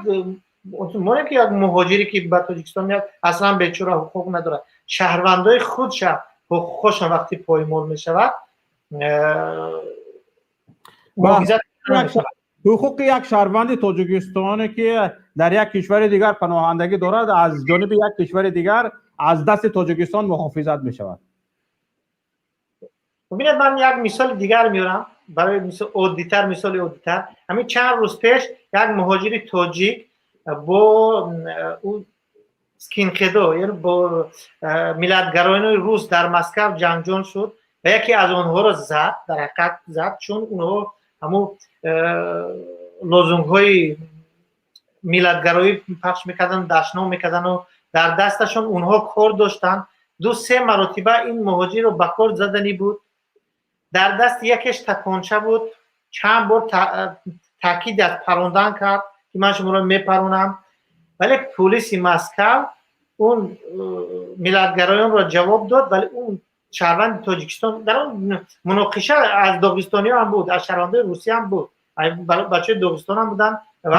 ما که یک مهاجری که به تاجیکستان میاد اصلا بیچاره حقوق نداره، شهروندای خودش حقوقش وقتی پایمال میشود محافظت حقوق یک شهروند تاجیکستان که در یک کشور دیگر پناهندگی دارد از جانب یک کشور دیگر از دست تاجیکستان محافظت می شود. ببینید من یک مثال دیگر میارم برای مثال عادی‌تر. همین چند روز پیش یک مهاجر تاجیک با سکینخدو یعنی با ملیت‌گرایان روس در مسکو جنگجوی شد و یکی از اونها را در حقیقت زد، چون اونها همون لوزونگ‌های ملیت‌گرایی پخش میکردن، دشنام میکردن و در دستشون اونها کار داشتن. 2-3 مرتبه این مهاجر رو به کار زدنی بود. در دست یکش تپانچه بود، چند بار تاکید از پروندن کرد که من شما رو میپرونم، ولی پلیس مسکو اون ملیت‌گرایان را جواب داد. ولی اون شهروند تاجیکستان در اون مناقشه از داغستانی هم بود، از شهروندان روسی هم بود، بچه داغستان هم بودن و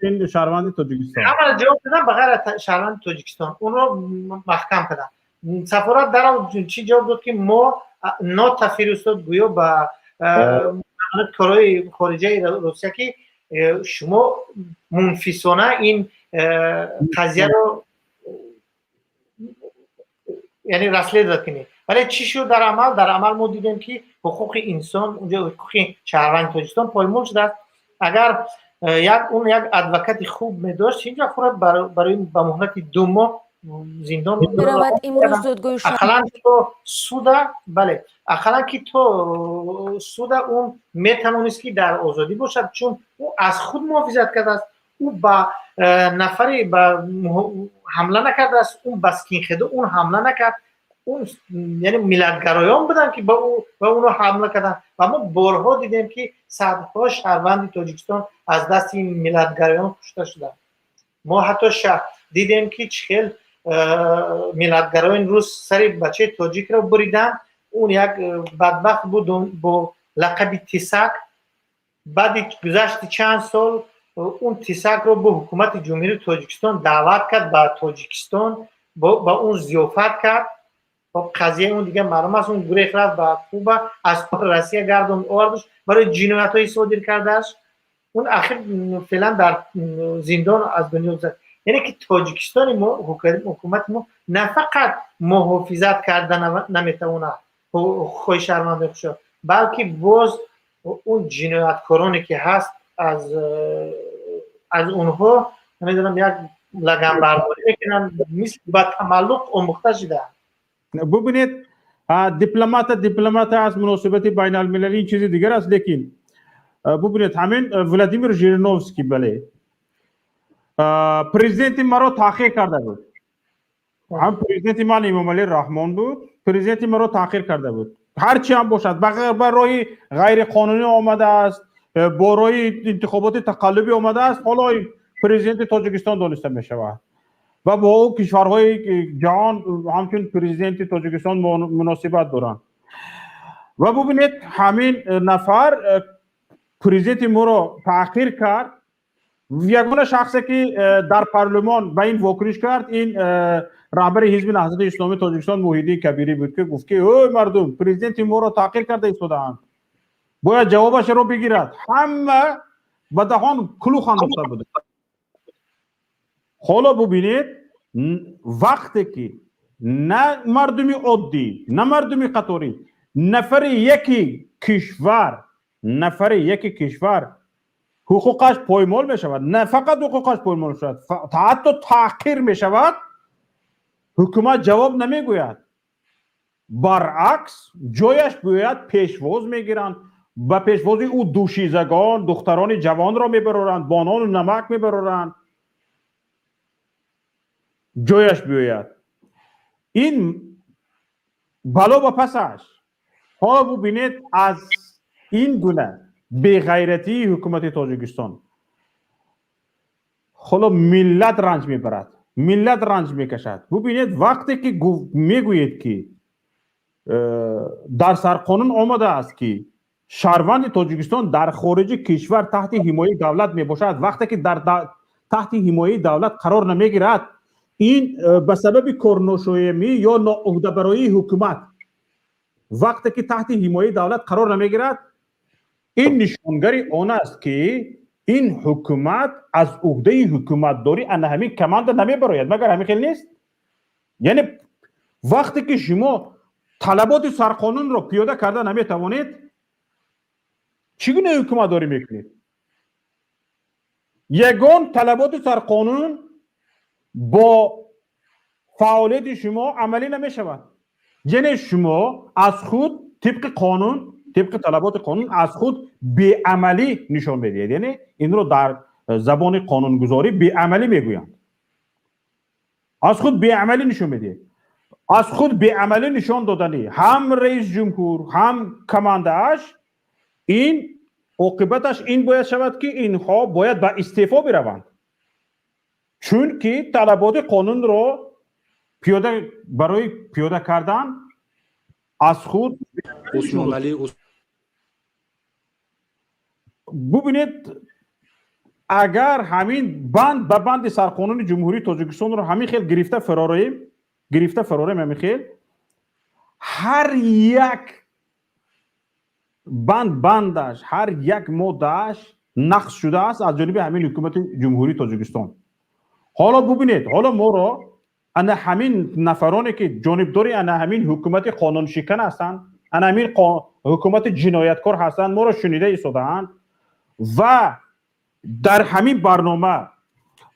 این شهروند تاجیکستان همه جواب دادن بغیر شهروند تاجیکستان. اون رو محکم کردن. سفارت در چی جواب داد که ما نوت فرستاد گویا به کارهای خارجه روسیه که شما منفیسانه این قضیه رو یعنی رسلیت کنید. ولی چی شد در عمل ما دیدیم که حقوق انسان اونجا، حقوق شهروند تاجیکستان پایمال شده. اگر یک ادوکات خوب می‌داشت اینجا خود برای به مهلت 2 ماه زندان برود. امروز دادگاه اقلا تو سود اون میتوانست که در آزادی باشد، چون او از خود محافظت کرده است. او با نفری حمله نکرده است، اون بسکینخدو اون حمله نکرد. اون یعنی ملیت‌گرایان بودن که با اونو حمله کردن و ما بارها دیدیم که صدها شهروند تاجیکستان از دست این ملیت‌گرایان کشته شدند. ما حتی دیدیم که چهل ملیت‌گرایان روس سر بچه تاجیک را بریدن. اون یک بدبخت بود با لقب تیسک. بعد گذشت چند سال اون تیسک را به حکومت جمهوری تاجیکستان دعوت کرد، به تاجیکستان با اون ضیافت کرد. خب قضیه اون دیگه معلوم است، اون گریخ رفت به کوبا، از روسیه گردون آوردش برای جنایت‌های صادر کردهش. اون اخیر فعلا در زندان از دنیا گذشت. یعنی که تاجیکستان ما، حکومت ما نه فقط محافظت کردن نمیتونه خوی شرمنده بشه، بلکه باز اون جنایتکارانی که هست از اونها نمیدونم یک لگن برداری میکنن، مثل به تملق آموخته شده. ببینید دیپلمات از مناسبت بین المللی این چیزی دیگر است، لیکن ببینید همین ولادیمیر ژیرینوفسکی بله پرزیدنت ما رو تاخیر کرده بود. هم پرزیدنت ما امام علی رحمان بود، پرزیدنت ما رو تاخیر کرده بود. هرچی هم باشد بر روی غیر قانونی آمده است، با روی انتخابات تقلبی آمده است، حالا پرزیدنت تاجیکستان دانسته می شود و با او کشورهای جهان همچون پرزیدنت تاجیکستان مناسبت دارند. و ببینید همین نفر پرزیدنت ما رو تاخیر کرد. یگانه شخصی که در پارلمان به این واکنش کرد این رهبر حزب نهضت اسلامی تاجیکستان موحدی کبیری بود که گفت که اوه مردم پرزیدنت ما رو تاخیر کرده ایستادند. باید جوابش رو بگیرد. همه به دهان کلوخ انداخته بوده. حالا ببینید وقتی که نه مردمی عادی نه مردمی قطاری نفر یکی کشور حقوقش پایمال می شود، نه فقط حقوقش پایمال می شود، حتی تحقیر می شود، حکومت جواب نمی گوید. برعکس جایش باید پیشواز می گیرند، با پیشوازی او دوشیزگان دختران جوان را می برارند، بانان و نمک می برارند، جایش بیاید. این بلا و پسش. حالا ببینید از این گونه بی‌غیرتی حکومت تاجیکستان حالا ملت رنج میبرد، ملت رنج میکشد. ببینید وقتی که میگویید که در سرقانون آمده است که شهروند تاجیکستان در خارج کشور تحت حمایه دولت میباشد، وقتی که در تحت حمایه دولت قرار نمیگیرد، این به سبب کارناشایمی یا ناعهده‌برایی حکومت وقتی که تحت حمایه دولت قرار نمیگیرد، این نشانگری آن است که این حکومت از عهده حکومت داری ان همین کماند نمیبراید. مگر همین خیلی نیست؟ یعنی وقتی که شما طلبات سرقانون رو پیاده کرده نمیتوانید، چگونه حکومت داری میکنید؟ یگان طلبات سرقانون با فعالیت شما عملی نمیشود. یعنی شما از خود طبق قانون، طبق طلبات قانون از خود بی‌عملی نشان میدید. یعنی این رو در زبان قانونگذاری بی‌عملی میگویند. از خود بی‌عملی نشان میدید. از خود بی‌عملی نشان دادنی هم رئیس جمهور هم کمانده‌اش، این عاقبتش این باید شود که اینها باید به استعفا بروند، چون که طلبات قانون رو برای پیاده کردن از خود ببینید. اگر همین بند به بند سرقانون جمهوری تاجیکستان رو همین خیل گرفته فراریم همین خیل، هر یک بندش، هر یک مادهش نقض شده است از جانب همین حکومت جمهوری تاجیکستان. حالا ببینید، حالا ما رو انا همین نفرانی که جانبداری انا همین حکومت قانون شکن هستند، انا همین حکومت جنایتکار هستند، ما رو شنیده ایستادند و در همین برنامه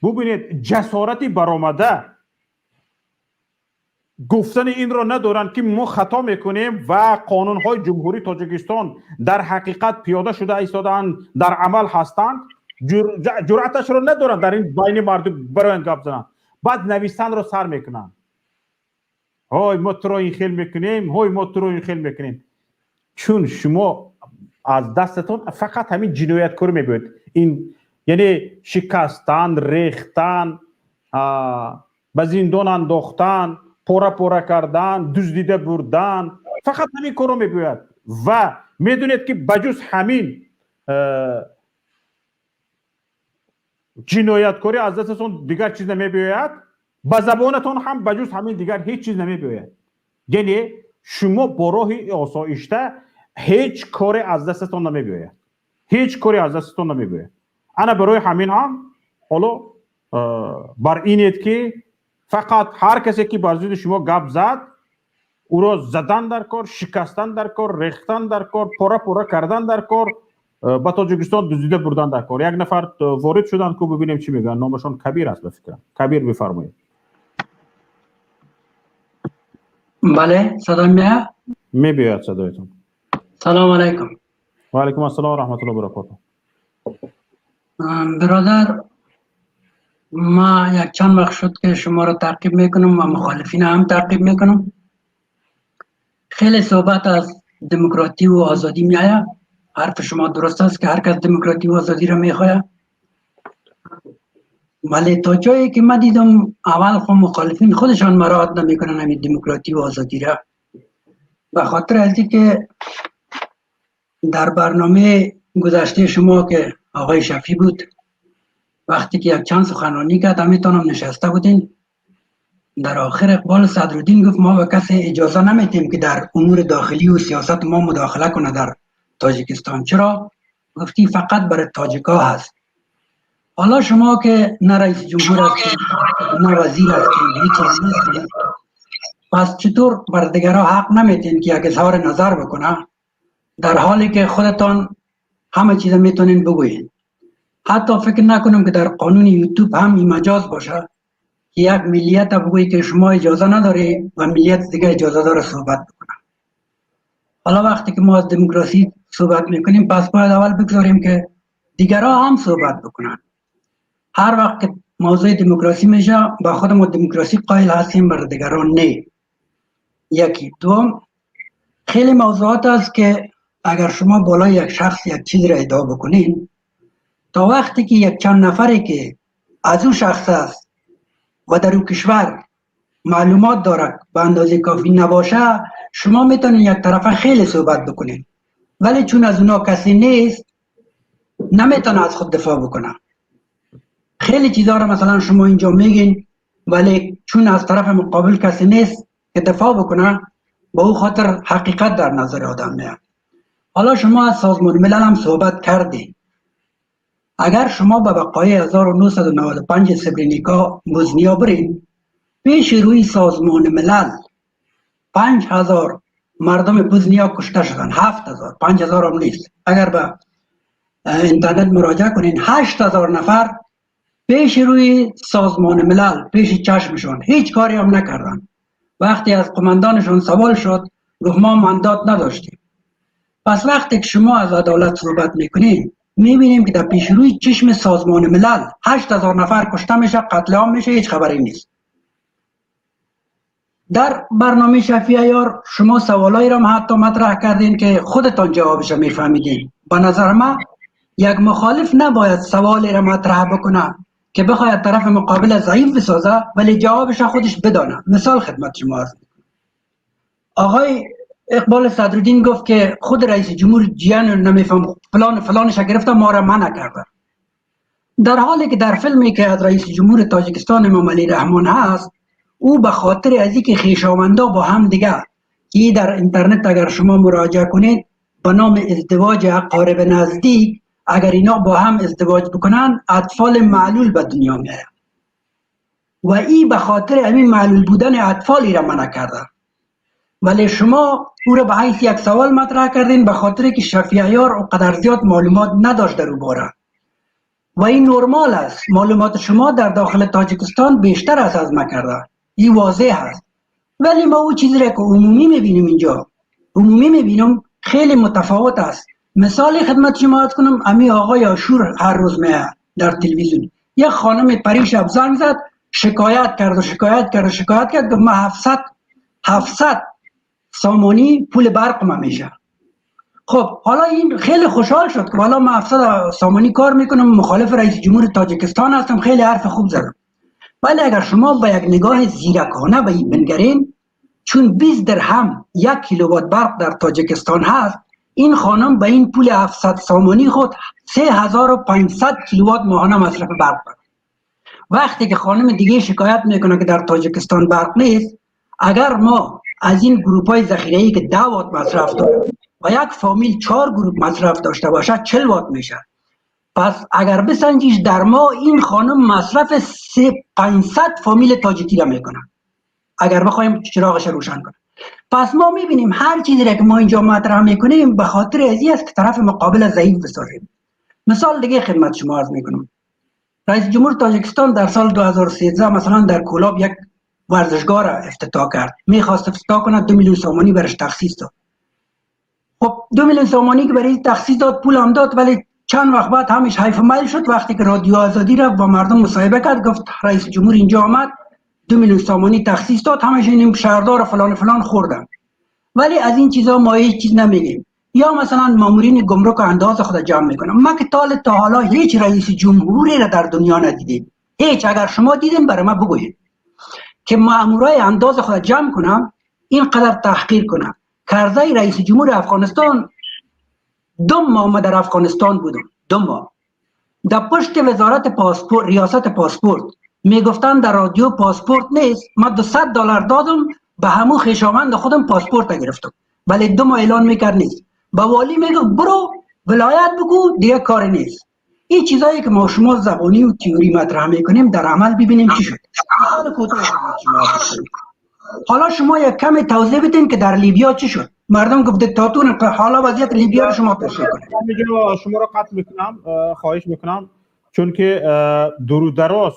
ببینید جسارتی برآمده گفتن این را ندارند که ما خطا میکنیم و قانونهای جمهوری تاجیکستان در حقیقت پیاده شده ایستادند، در عمل هستند. جرأتش را ندارند در این بین مردم برای گپ زنند. بعد نویسن رو سر میکنن، های ما تو رو این خیل میکنیم، های ما تو رو این خیل میکنیم. چون شما از دستتون فقط همین جنایتکاری میگوید، این یعنی شکستن، ریختن، به زندان انداختن، پاره کردن، دزدیده بردن، فقط همین کارو میگوید و میدونید که بجز همین جنایتکاری از دستتون دیگر چیز نمیباید، به زبانتون هم بجز همین دیگر هیچ چیز نمیباید. یعنی شما با راه آسایشته هیچ کاری از دستتون نمیباید، هیچ کاری از دستتون نمیباید. انا برای همین هم حالا بر اینید که فقط هر کسی که بر ضد شما گپ زد او را زدن در کار، شکستن در کار، ریختن در کار، پاره کردن در کار، با تاجیکستان دزدیده بردن در کار. یک نفر وارد شدن که ببینیم چی میگن، نامشون کبیر است بفکرم. کبیر بفرمایید. بله صدا میاد؟ میبیاد صدایتون. سلام علیکم. و علیکم السلام و رحمت الله و برکاته. برادر، ما یک چند وقت شد که شما رو تعقیب میکنم و مخالفین هم تعقیب میکنم. خیلی صحبت از دموکراسی و آزادی میآید. حرف شما درست است که هر کس دموکراسی و آزادی رو میخواد، ولی تا جایی که من دیدم اول خود مخالفین خودشان مراعات نمیکنن همین دموکراسی و آزادی را. به خاطر ازی که در برنامه گذشته شما که آقای شفی بود، وقتی که یک چند سخنرانی کرد همیتونم نشسته بودین، در آخر اقبال صدرالدین گفت ما به کسی اجازه نمیتیم که در امور داخلی و سیاست ما مداخله کنه در تاجیکستان. چرا؟ گفتی فقط برای تاجیکا هست. حالا شما که نه رئیس جمهور هستید نه وزیر هستید، هیچ چیز نیستید، پس چطور بر دیگرها حق نمیتین که یک اظهار نظر بکنه در حالی که خودتان همه چیز میتونین بگویین؟ حتی فکر نکنم که در قانون یوتیوب هم این مجاز باشه که یک ملیت بگویی که شما اجازه نداری و ملیت دیگه اجازه داره صحبت بکنه. حالا وقتی که ما از دموکراسی صحبت میکنیم، پس باید اول بگذاریم که دیگرها هم صحبت بکنن. هر وقت که موضوع دموکراسی میشه با خودمون دموکراسی قائل هستیم، بر دیگران نه. یکی. دوم، خیلی موضوعات است که اگر شما بالای یک شخص یک چیز را ادعا بکنین، تا وقتی که یک چند نفری که از اون شخص است و در اون کشور معلومات داره به اندازه کافی نباشه، شما میتونین یک طرفه خیلی صحبت بکنین، ولی چون از اونا کسی نیست نمیتونه از خود دفاع بکنه. خیلی چیزا رو مثلا شما اینجا میگین، ولی چون از طرف مقابل کسی نیست که دفاع بکنه، با او خاطر حقیقت در نظر آدم میاد. حالا شما از سازمان ملل هم صحبت کردین. اگر شما به بقای 1995 سربرینیکا بوسنیا برین، پیش روی سازمان ملل 5000 مردم بوسنیا کشته شدن. 7000، 5000 هم نیست. اگر به اینترنت مراجعه کنین، 8000 نفر پیش روی سازمان ملل پیش چشمشون هیچ کاری هم نکردن. وقتی از قماندانشون سوال شد، گفت ما مندات نداشتیم. پس وقتی که شما از عدالت صحبت میکنین، میبینیم که در پیش روی چشم سازمان ملل 8000 نفر کشته میشه، قتل عام میشه، هیچ خبری نیست. در برنامه شفیع عیار شما سوالایی را حتی مطرح کردین که خودتان جوابش میفهمیدین. به نظر من یک مخالف نباید سوالی را مطرح بکنه که بخواید طرف مقابل ضعیف بسازه ولی جوابش خودش بدانه. مثال خدمت شما عرض میکنم. آقای اقبال صدرالدین گفت که خود رئیس جمهور جیان نمیفهم فلانش گرفته، ما را منع کرده، در حالی که در فیلمی که از رئیس جمهور تاجیکستان امام علی رحمان هست، او به خاطر از اینکه خویشاوندا با هم دیگه که در اینترنت اگر شما مراجعه کنید به نام ازدواج اقارب نزدیک، اگر اینا با هم ازدواج بکنن اطفال معلول به دنیا میارن و این به خاطر همین معلول بودن اطفالی را منع کرده. ولی شما او را به حیث یک سوال مطرح کردین به خاطر که شفیع عیار اونقدر زیاد معلومات نداشت در اون باره و این نرمال است. معلومات شما در داخل تاجیکستان بیشتر است از ما کرده، این واضح است. ولی ما او چیزی را که عمومی میبینیم اینجا، عمومی میبینیم خیلی متفاوت است. مثال خدمت شما عرض کنم، امی آقای عاشور هر روز میاد در تلویزیون، یک خانم پریشب زنگ زد، شکایت کرد گفت ما 700 سامانی پول برق ما میشه. خب حالا این خیلی خوشحال شد که حالا ما 700 سامانی کار میکنم، مخالف رئیس جمهور تاجیکستان هستم، خیلی حرف خوب زدم. ولی اگر شما با یک نگاه زیرکانه به این بنگرین، چون 20 درهم 1 کیلووات برق در تاجیکستان هست، این خانم به این پول 700 سامانی خود 3500 کیلووات ماهانه مصرف برق داره. وقتی که خانم دیگه شکایت میکنه که در تاجیکستان برق نیست، اگر ما از این گروپ های ذخیره‌ای که 10 وات مصرف داره و یک فامیل 4 گروپ مصرف داشته باشه 40 وات میشه. پس اگر بسنجیش در ما این خانم مصرف 500 فامیل تاجیکی را میکنه اگر بخوایم چراغش روشن کنیم. پس ما میبینیم هر چیزی را که ما اینجا مطرح میکنیم به خاطر ازی است که طرف مقابل ضعیف بسازیم. مثال دیگه خدمت شما عرض میکنم. رئیس جمهور تاجیکستان در سال 2013 مثلا در کولاب یک ورزشگاه را افتتاح کرد، میخواست افتتاح کنه، 2 میلیون سامانی برش تخصیص داد. خب 2 میلیون سامانی که برای تخصیص داد، پول هم داد، ولی چند وقت بعد همش حیف میل شد. وقتی که رادیو آزادی را با مردم مصاحبه کرد، گفت رئیس جمهور اینجا آمد 2 میلیون سامانی تخصیص داد، همش این شهردار فلان خوردن. ولی از این چیزا ما هیچ چیز نمیگیم. یا مثلا مامورین گمرک انداز خود جمع میکنن. ما که تا حالا هیچ رئیس جمهوری را در دنیا ندیدیم، هیچ. اگر شما دیدین برای ما بگویید که مامورای انداز خود جمع کنم، اینقدر تحقیر کنم. کرزی رئیس جمهور افغانستان 2 ماه در افغانستان بودم، 2 ماه. در پشت وزارت پاسپورت، ریاست پاسپورت میگفتن در رادیو پاسپورت نیست. ما $200 دادم به همون خویشاوند خودم پاسپورت گرفتم، ولی 2 ماه اعلان میکرد نیست. با والی میگه برو ولایت بگو دیگه کار نیست. این چیزایی که ما شما زبانی و تئوری مطرح میکنیم در عمل ببینیم چی شد. حالا کوتاه حالا شما یک کمی توضیح بدین که در لیبیا چی شد. مردم گفت دیکتاتور، حالا وضعیت لیبیا رو شما توصیف کنید. شما را قطع میکنم، خواهش میکنم، چون که درو دراز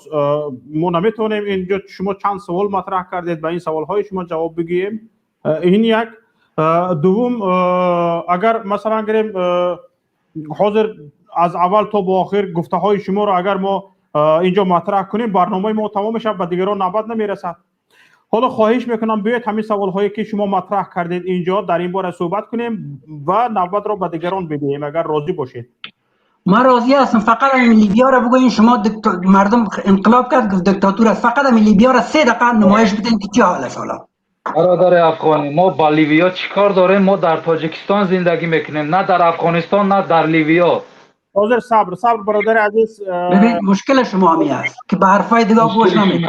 ما نمیتونیم اینجا شما چند سوال مطرح کردید به این سوال های شما جواب بگیم. این یک. دوم، اگر مثلا گریم حاضر از اول تا با آخر گفته های شما رو اگر ما اینجا مطرح کنیم برنامه ما تمام شد و دیگران نوبت نمیرسد. حالا خواهش میکنم بیاید همین سوال هایی که شما مطرح کردید اینجا در این باره صحبت کنیم و نوبت رو به دیگران بدهیم اگر راضی باشید. ما راضی هستم. فقط این لیبیا رو بگوین شما مردم انقلاب کرد گفت دیکتاتور است. فقط این لیبیا رو 3 دقیقه نمایش بدین که چه حال است. حالا برادر افغانی، ما با لیبیا چیکار داریم؟ ما در تاجیکستان زندگی میکنیم، نه در افغانستان نه در لیبیا. حاضر صبر برادر عزیز. ببین مشکل شما می است که به حرفای دیگه گوش نمیدید.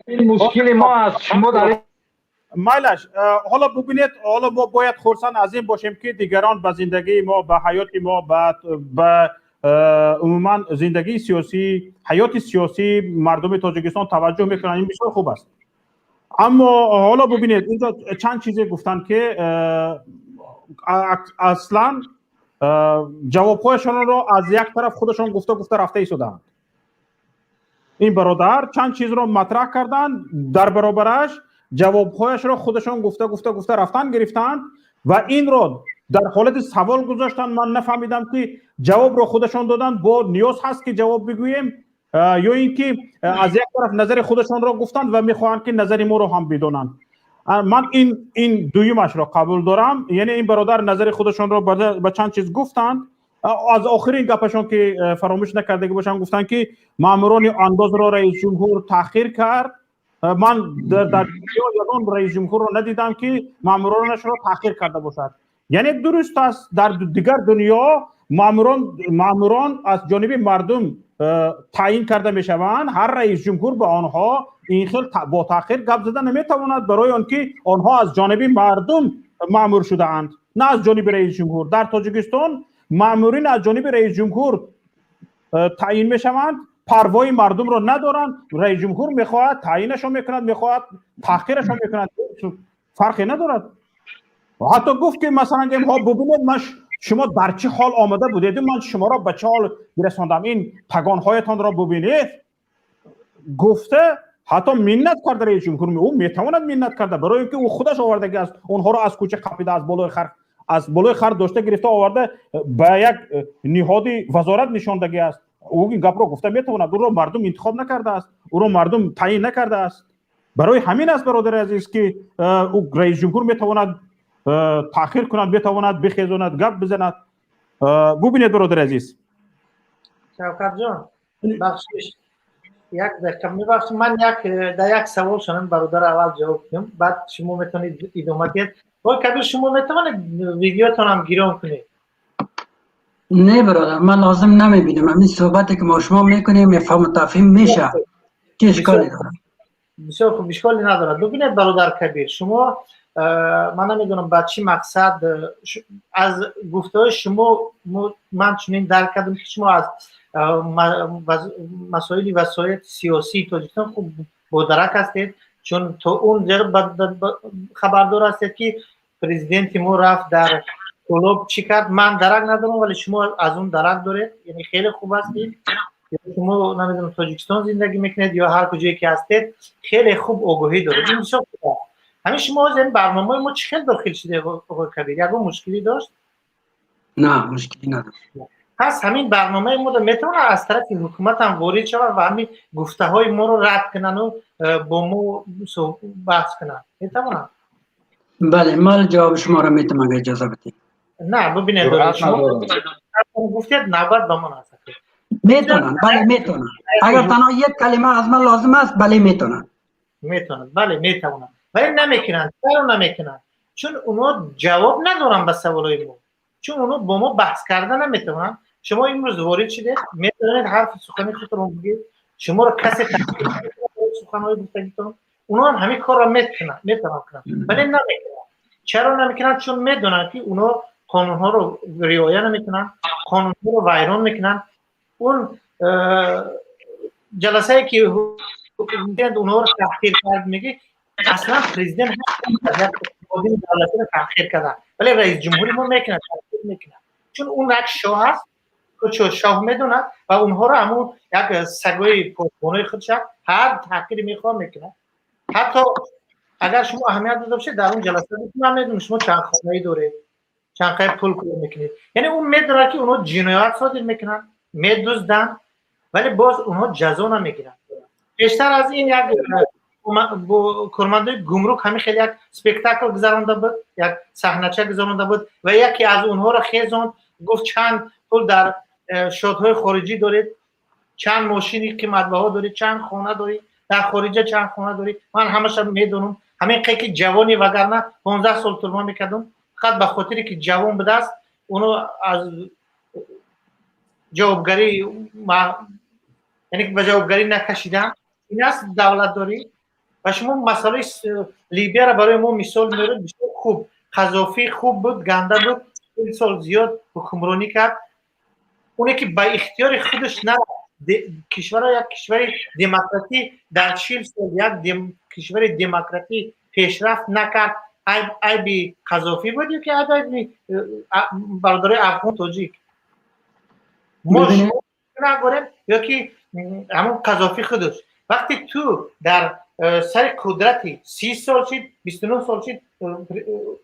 این مشکل ما است. شما در مایلش حالا ببینید، حالا ما باید خرسند از این باشیم که دیگران به زندگی ما، به حیات ما، به عموما زندگی سیاسی، حیات سیاسی مردم تاجیکستان توجه میکنن. این بسیار خوب است. اما حالا ببینید اینجا چند چیزی گفتن که اصلا جوابهایشان رو از یک طرف خودشان گفته رفته ایستادند. این برادر چند چیز رو مطرح کردن، در برابرش جوابهایش رو خودشان گفته رفتن گرفتن و این رو در حالت سوال گذاشتن. من نفهمیدم که جواب رو خودشان دادن با نیاز هست که جواب بگوییم یا اینکه از یک طرف نظر خودشان رو گفتن و میخواهند که نظر ما رو هم بدونن. من این دویمش رو قبول دارم. یعنی این برادر نظر خودشان رو به چند چیز گفتن. از آخرین گپشون که فراموش نکرده باشم گفتن که ماموران انداز را رئیس جمهور تاخیر کرد. من در یادم رئیس جمهور رو ندیدم که مامورانش رو تاخیر کرده باشد. یعنی درست است در دیگر دنیا ماموران از جانب مردم تعیین کرده میشوند. هر رئیس جمهور به آنها این خیلی با تاخیر گپ زدن نمیتواند برای آنکه آنها از جانب مردم مامور شده اند، نه از جانب رئیس جمهور. در تاجیکستان مامورین از جانب رئیس جمهور تعیین میشوند، پروای مردم رو ندارند. رئیس جمهور میخواهد تعیینشون میکند، میخواهد تاخیرشون میکند، فرقی ندارد. حتی گفت که مثلا ها ببینید من شما در چه حال آمده بودید، من شما را به چه حال برساندم، این تگانهایتان را ببینید. گفته حتی منت کرده رئیس جمهور. او میتواند منت کرده برای اینکه او خودش آوردگی است اونها را از کوچه قپیده، از بالای خر داشته گرفته آورده به یک نهادی وزارت نشاندگی است. او این گپ را گفته میتواند. او را مردم انتخاب نکرده است، او را مردم تعیین نکرده است. برای همین است برادر عزیز که او رئیس جمهور میتواند تاخیر کند، میتواند بخیزاند، گپ بزند. ببینید برادر عزیز. شوکت جان بخشش یک دقیقه میبخشید، من یک سوال شدم برادر اول جواب بدم، بعد شما میتونید ادامه دهید. وای کبیر شما میتونید ویدیوتون هم گیران کنید؟ نه برادر، من لازم نمیبینم. همین صحبتی که ما شما میکنیم میفهم و تفهیم میشه، چه اشکالی داره؟ بسیار خوب، اشکالی نداره. ببینید برادر کبیر، شما من نمیدونم با چی مقصد از گفته شما من چنین درک کردم که شما از مسائل وسایل سیاسی تاجیکستان خوب بودرک هستید، چون تو اون خبردار هستید که پرزیدنت ما رفت در کلوب چی کرد. من درک ندارم ولی شما از اون درک دارید، یعنی خیلی خوب هستید. شما نمیدونم تاجیکستان زندگی میکنید یا هر کجایی که هستید خیلی خوب آگاهی دارید. این بسیار خوبه. همین شما از این برنامه ما چه داخل شده آقای کبیر؟ یک مشکلی داشت؟ نه مشکلی نداشت. پس همین برنامه ما رو میتونه از طرف حکومت هم وارد شود و همین گفته های ما رو رد کنن و با ما بحث کنن، میتونن؟ بله، من جواب شما رو میتونم اگه اجازه بدید. نه ببینید شما گفتید نوبت به من هست. میتونن، بله میتونن. اگر تنها یک کلمه از من لازم است بله میتونن. بله میتونن ولی نمیکنن. چرا نمیکنن؟ چون اونا جواب ندارن به سوالای ما، چون اونا با ما بحث کردن نمیتونن. شما امروز وارد شدید میتونید حرف سخنی خودتون رو بگید، شما رو کسی تحقیق نمیکنه سخنهای گفتگیتون. اونا هم همین کار رو میتونن ولی نمیکنن. چرا نمیکنن؟ چون میدونن که اونا قانون ها رو رعایت نمیکنن، قانون ها رو ویران میکنن. اون جلسه که اونها رو تحقیر کرد میگه اصلا پرزیدنت هم جلسه رو تحقیر کردن، ولی رئیس جمهوری ما میکنه تحقیر میکنه، چون اون یک شاه است که شاه میدونه و اونها رو همون یک سگوی پرخونه خودش هر تحقیری میخواه میکنه. حتی اگر شما اهمیت داده باشید در اون جلسه من میدونم شما چند خانه‌ای دارید، چند قیب پول کار میکنید، یعنی اون میدونه که اونها جنایت صادر میکنن، میدزدن، ولی باز اونها جزا نمیگیرن. بیشتر از این یک کارمندای گمرک همین خیلی یک اسپکتاکل گذرانده بود، یک صحنه‌چه گذرانده بود و یکی از اونها رو خیزوند گفت چند پول در شادهای خارجی دارید، چند ماشینی که مطبعه دارید، چند خانه دارید در خارج، چند خانه دارید. من همش میدونم همین که جوانی وگرنه 15 سال طول میکردم، فقط به خاطری که جوان بوده است اونو از جوابگری یعنی که به جوابگری نکشیدن. این است دولت داری. و شما مسئله لیبیا را برای ما مثال میارید، بسیار خوب. قذافی خوب بود، گنده بود، 20 سال زیاد حکمرانی کرد. اونی که به اختیار خودش نه کشور یک کشور دموکراتی در 40 سال یک کشور دموکراتی پیشرفت نکرد، ای بی قذافی بود که ای بی برادر افغان تاجیک. ما شما نگاریم یا که همون قذافی خودش وقتی تو در سر قدرتی 30 سال شد، 29 سال شد،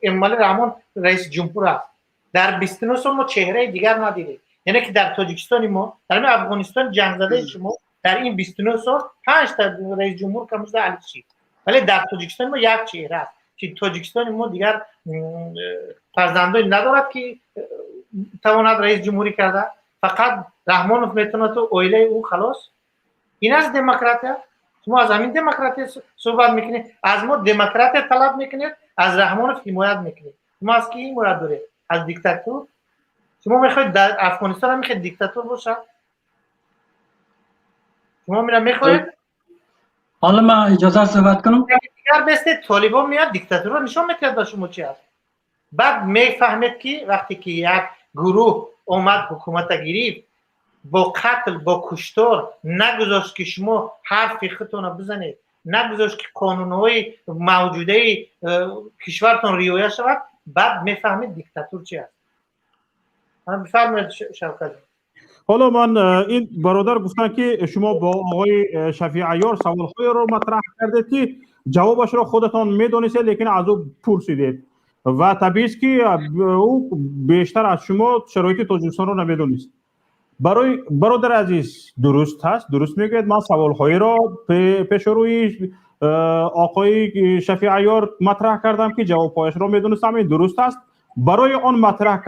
امال رحمان رئیس جمهور است، در 29 سال ما چهره دیگر ندیدیم. یعنی که در تاجیکستان ما، در افغانستان جنگ زده شما در این 29 سال 5 تا رئیس جمهور کم شده علی شید، ولی در تاجیکستان ما یک چهره است که تاجیکستان ما دیگر فرزندانی ندارد که تواند رئیس جمهوری کرده، فقط رحمانوف میتونه تو اویله او خلاص. این از دموکراتی. شما از همین دموکراتی صحبت میکنید، از ما دموکراتی طلب میکنید، از رحمانوف حمایت میکنید. شما از کی حمایت دارید؟ از دیکتاتور؟ شما میخواید در افغانستان هم میخواید دیکتاتور باشه؟ شما میخواید؟ حالا ما اجازه صحبت کنم. دیگر بسته طالبان میاد دیکتاتور رو نشون میتید به شما چی هست. بعد میفهمید که وقتی که یک گروه اومد حکومت گرفت با قتل با کشتار، نگذاشت که شما حرف خودتون بزنید، نگذاشت که قانونهای موجوده کشورتون رعایت شود، بعد میفهمید دیکتاتور چی است. بفرمایید شوکت. حالا من این برادر گفتن که شما با آقای شفیع عیار سوال‌های رو مطرح کردید که جوابش رو خودتان میدونید لیکن از او پرسیدید و طبیعی است که او بیشتر از شما شرایط تاجیکستان رو نمیدونید. برای برادر عزیز درست هست، درست میگید. من سوال‌های را پیش روی آقای شفیع عیار مطرح کردم که جوابش رو میدونستم، این درست است. برای آن مطرح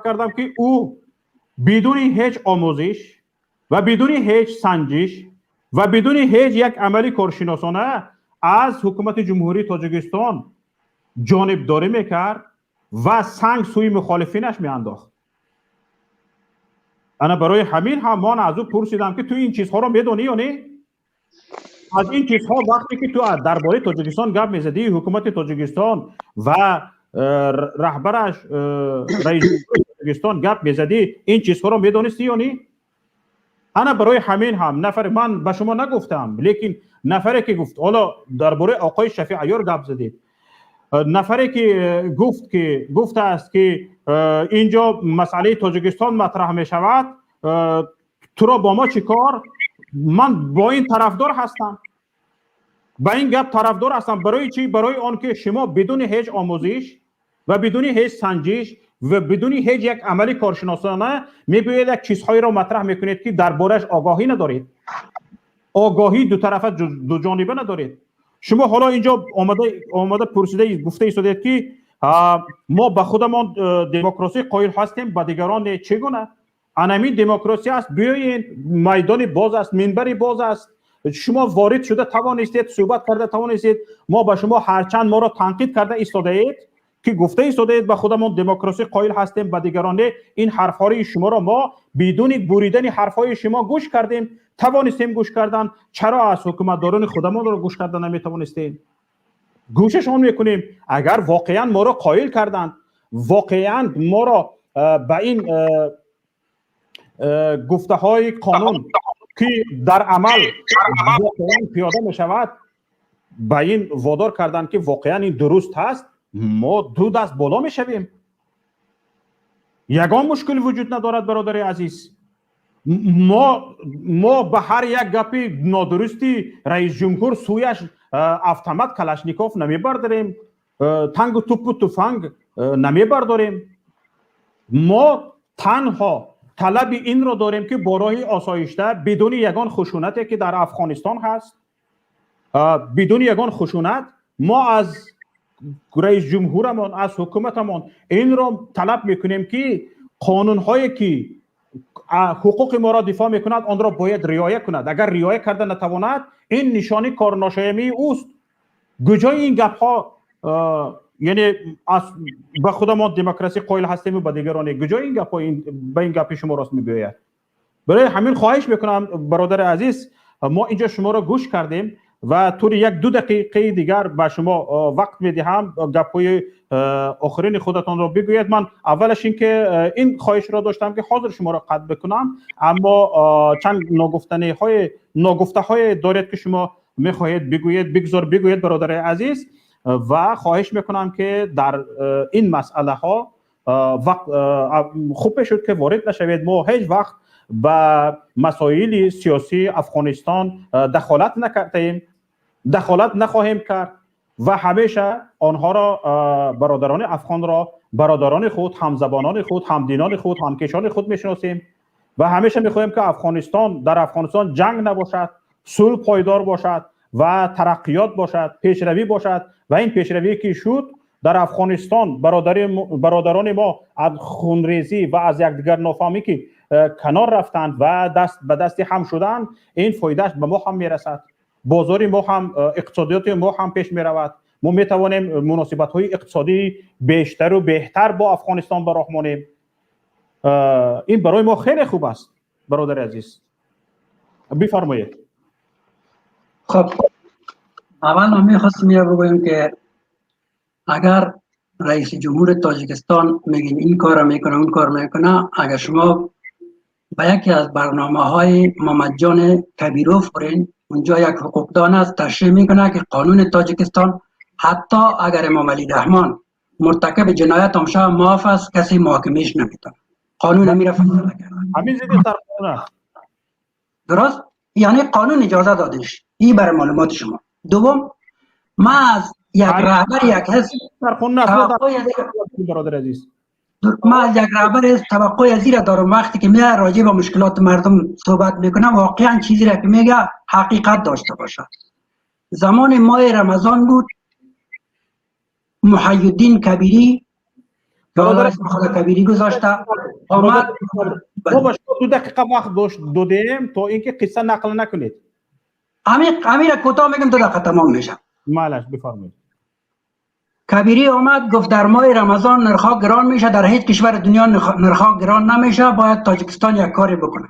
کردم که او بدون هیچ آموزش و بدون هیچ سنجش و بدون هیچ یک عملی کارشناسانه از حکومت جمهوری تاجیکستان جانبداری میکرد و سنگ سوی مخالفینش میانداخت. انا برای همین هم من از او پرسیدم که تو این چیزها رو میدونی یا نه؟ از این چیزها وقتی که تو درباره تاجیکستان گپ میزدی، حکومت تاجیکستان و رهبرش رئیس تاجیکستان گپ میزدی، این چیزها رو میدونستی یا نه؟ انا برای همین هم نفر من به شما نگفتم، لیکن نفری که گفت، حالا درباره آقای شفیع عیار گپ زدید، نفری که گفته است که اینجا مسئله تاجیکستان مطرح می شود، تو را با ما چی کار؟ من با این طرفدار هستم، با این گپ طرفدار هستم. برای چی؟ برای آنکه شما بدون هیچ آموزش و بدون هیچ سنجش و بدون هیچ یک عملی کارشناسانه میگویید یک چیزهایی را مطرح میکنید که دربارش آگاهی ندارید، آگاهی دو طرفه دو جانبه ندارید. شما حالا اینجا آمده پرسیده گفته ایستادید که ما به خودمان دموکراسی قائل هستیم، به دیگران چگونه؟ انمی دموکراسی است، بیاین، میدان باز است، منبر باز است، شما وارد شده توانستید صحبت کرده توانستید. ما به شما هرچند ما را تنقید کرده ایستاده اید که گفته ایستاده اید به خودمان دموکراسی قائل هستیم، به دیگران این حرف‌های شما را ما بدون بریدن حرف‌های شما گوش کردیم، توانستیم گوش کردن. چرا از حکومتداران خودمان را گوش کردن نمیتوانستیم؟ گوششان میکنیم. اگر واقعا ما را قایل کردند، واقعا ما را به این گفته های قانون که در عمل واقعا پیاده می شود به این وادار کردن که واقعا این درست هست، ما دو دست بالا می شویم. یگان مشکل وجود ندارد برادر عزیز. ما به هر یک گپی نادرستی رئیس جمهور سویش автомат کلاشنیکوف نمی برداریم، تنگ و توپ و تفنگ نمی برداریم. ما تنها طلب این رو داریم که با راه آسایشته بدون یگان خشونتی که در افغانستان هست، بدون یگان خشونت ما از رئیس جمهورمان، از حکومتمان این رو طلب میکنیم که قانونهایی که حقوق ما را دفاع میکند آن را باید رعایت کند. اگر رعایت کرده نتواند این نشانی کارناشایمی اوست. کجای این گپ ها یعنی به خود ما دموکراسی قائل هستیم و به دیگران کجای این گپ ها به این گپ شما راست میگوید؟ برای همین خواهش میکنم برادر عزیز، ما اینجا شما را گوش کردیم و طور یک دو دقیقه دیگر به شما وقت میدهم گپ‌های آخرین خودتان را بگوید. من اولش این که این خواهش را داشتم که حاضر شما را قطع بکنم، اما چند ناگفته های دارید که شما میخواهید بگوید، بگوید برادر عزیز، و خواهش میکنم که در این مسئله ها وقت خوب شد که وارد نشوید. ما هیچ وقت به مسائل سیاسی افغانستان دخالت نکردیم، دخالت نخواهیم کرد و همیشه آنها را، برادران افغان را، برادران خود، همزبانان خود، همدینان خود، همکشان خود میشناسیم و همیشه میخواهیم که در افغانستان جنگ نباشد، صلح پایدار باشد و ترقیات باشد، پیشروی باشد. و این پیشروی که شد در افغانستان برادران ما از خونریزی و از یکدیگر نافهمی که کنار رفتند و دست به دست هم شدند، این فایدهش به ما هم میرسد. بازار ما هم، اقتصادیات ما هم پیش میرود. ما میتوانیم مناسبت های اقتصادی بیشتر و بهتر با افغانستان براهمانیم. این برای ما خیلی خوب است برادر عزیز. بفرمایید. خب اول ما میخواستیم یا بگویم که اگر رئیس جمهور تاجیکستان میگین این کار میکنه اون کار میکنه، اگر شما به یکی از برنامه‌های محمد جان کبیروف برین، اونجا یک حقوقدان است تشریح میکنه که قانون تاجیکستان حتی اگر امام علی رحمان مرتکب جنایت هم شود معاف است، کسی محاکمهش نمیتونه. قانون میره فیصله کرده. همین زیادی در قانون درست؟ یعنی قانون اجازه دادش. این برای معلومات شما. دوم، ما از یک رهبر یک حزب در قانون برادر عزیز، ما از یک رهبر توقع از زیر دارم وقتی که میاد راجع به مشکلات مردم صحبت میکنم واقعا چیزی را که میگه حقیقت داشته باشه. زمان ماه رمضان بود، محی الدین کبیری برادر خدا کبیری گذاشته آمد. ما باش 2 دقیقه وقت دادیم تا اینکه قصه نقل نکنید. امیر کوتاه میگم 2 دقیقه تمام میشه. معلش بفرمایید. کبیری آمد گفت در ماه رمضان نرخ‌ها گران میشه، در هیچ کشور دنیا نرخ‌ها گران نمیشه، باید تاجیکستان یک کاری بکنه.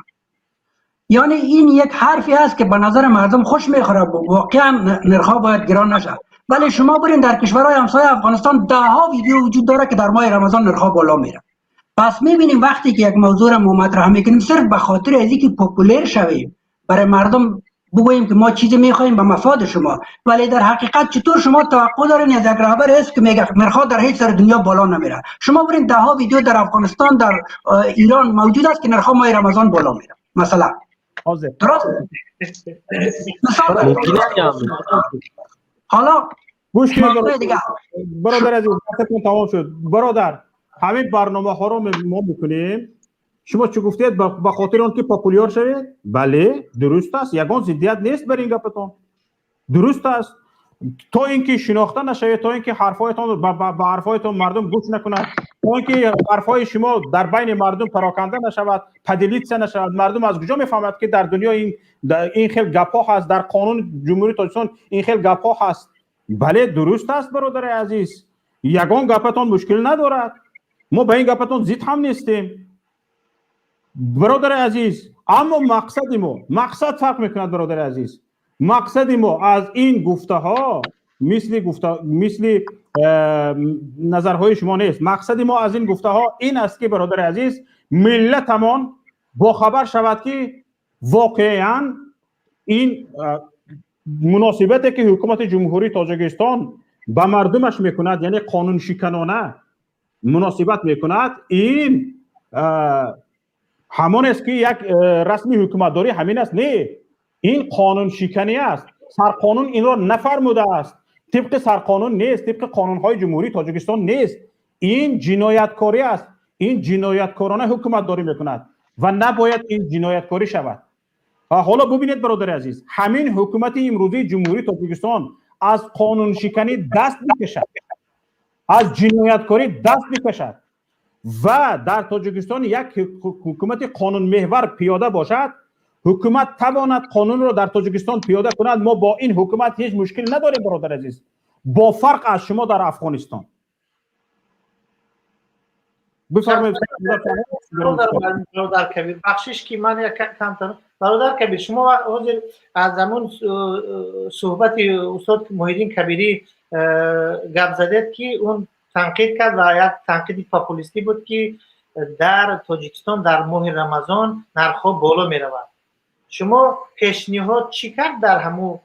یعنی این یک حرفی است که به نظر مردم خوش میخوره، واقعا نرخ‌ها باید گران نشه. ولی شما برین در کشورهای همسایه افغانستان ده‌ها ویدیو وجود داره که در ماه رمضان نرخ‌ها بالا میره. پس میبینیم وقتی که یک موضوع را مطرح میکنیم صرف به خاطر از اینکه پاپولر شویم، برای مردم بگوییم که ما چیزی میخوایم به مفاد شما، ولی در حقیقت چطور شما توقع دارین از یک رهبر است که میگه نرخ‌ها در هیچ سر دنیا بالا نمیره؟ شما برین ده‌ها ویدیو در افغانستان، در ایران موجود است که نرخ‌ها ماه رمضان بالا میره. مثلا درست؟ حالا گوش کنید برادر عزیز، وقتتون تمام شد. برادر همین برنامه ها رو ما میکنیم. شما چه گفتید؟ به خاطر اون که پاپولار شوید؟ بله درست است، یگان ضدیت نیست بر این گپتون، درست است. تا اینکه شناخته نشوید، تا اینکه حرفایتون به حرفایتون مردم گوش نکنند، تا اینکه حرفای شما در بین مردم پراکنده نشود، پدیلیت نشود، مردم از کجا میفهمد که در دنیا این خیلی گپا هست، در قانون جمهوری تاجیکستان این خیلی گپا هست؟ بله درست است برادر عزیز، یگان گپتون مشکل ندارد، ما به این گپتون ضد هم نیستیم برادر عزیز. اما مقصد فرق میکند برادر عزیز. مقصد ما از این گفته ها مثل نظرهای شما نیست. مقصد ما از این گفته ها این است که برادر عزیز ملتمان با خبر شود که واقعا این مناسبتی که حکومت جمهوری تاجیکستان به مردمش میکند، یعنی قانون شکنانه مناسبت میکند، این همان است که یک رسمی حکومتداری همین است؟ نه، این قانون شکنی است. سرقانون این را نفرموده است، طبق سرقانون نیست، طبق قانونهای جمهوری تاجیکستان نیست. این جنایتکاری است. این جنایتکارانه حکومتداری میکند و نباید این جنایتکاری شود. حالا ببینید برادر عزیز، همین حکومت امروزی جمهوری تاجیکستان از قانون شکنی دست میکشد، از جنایتکاری دست میکشد و در تاجیکستان یک حکومت قانون محور پیاده باشد، حکومت تواند قانون را در تاجیکستان پیاده کند. ما با این حکومت هیچ مشکل نداریم برادر عزیز، با فرق از شما در افغانستان. بفرمایید برادر کبیر. بخشش که من یک کم برادر کبیر، شما از زمان صحبت استاد محیدین کبیری گپ زدید که اون تنقید کرد و یک تنقید پاپولیستی بود که در تاجیکستان در ماه رمضان نرخ‌ها بالا می‌رود. شما پیشنهاد چی کرد در همون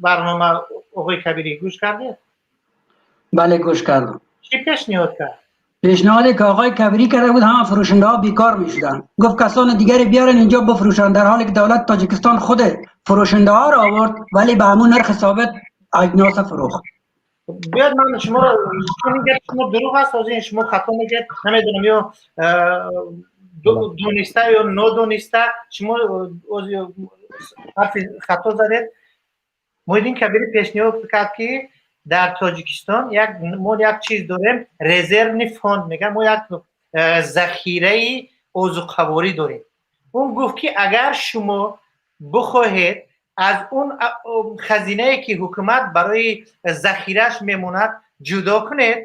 برنامه آقای کبیری؟ گوش کردید؟ بله گوش کردم. چی پیشنهاد کرد؟ پیشنهادی که آقای کبیری کرده بود همه فروشنده ها بیکار میشدن، گفت کسان دیگری بیارن اینجا بفروشن، در حالی که دولت تاجیکستان خود فروشنده ها را آورد ولی به همون نرخ ثابت اجناس فروخت. بیاد من شما را میگم شما دروغ هست، از این شما خطا میگید، نمیدونم یا دونسته یا نادونسته شما حرف خطا زدید. محیدین کبیری پیشنهاد کرد که در تاجیکستان ما یک چیز داریم، رزرو فاند، میگم ما یک ذخیره عضوخواری داریم. اون گفت که اگر شما بخواهید از اون خزینه‌ای که حکومت برای ذخیرهش میموند جدا کنید،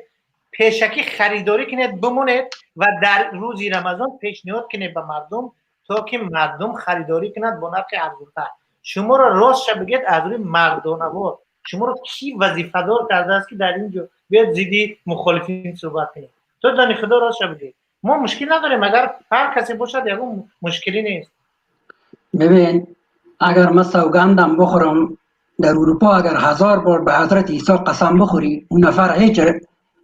پیشکی خریداری کنید بمونید و در روز رمضان پیشنهاد کنید به مردم تا که مردم خریداری کنند با نرخ ارزان‌تر. شما را راستش بگید از روی مردانه‌وار شما رو کی وظیفه دار کرده است که در اینجا بیاد زیدی مخالفین صحبت کنید؟ تو دانی خدا راستش بگید. ما مشکل نداریم، اگر هر کسی باشد یه مشکلی نیست. ببین اگر من سوگندم بخورم در اروپا اگر 1000 بار به حضرت عیسی قسم بخوری اون نفر هیچ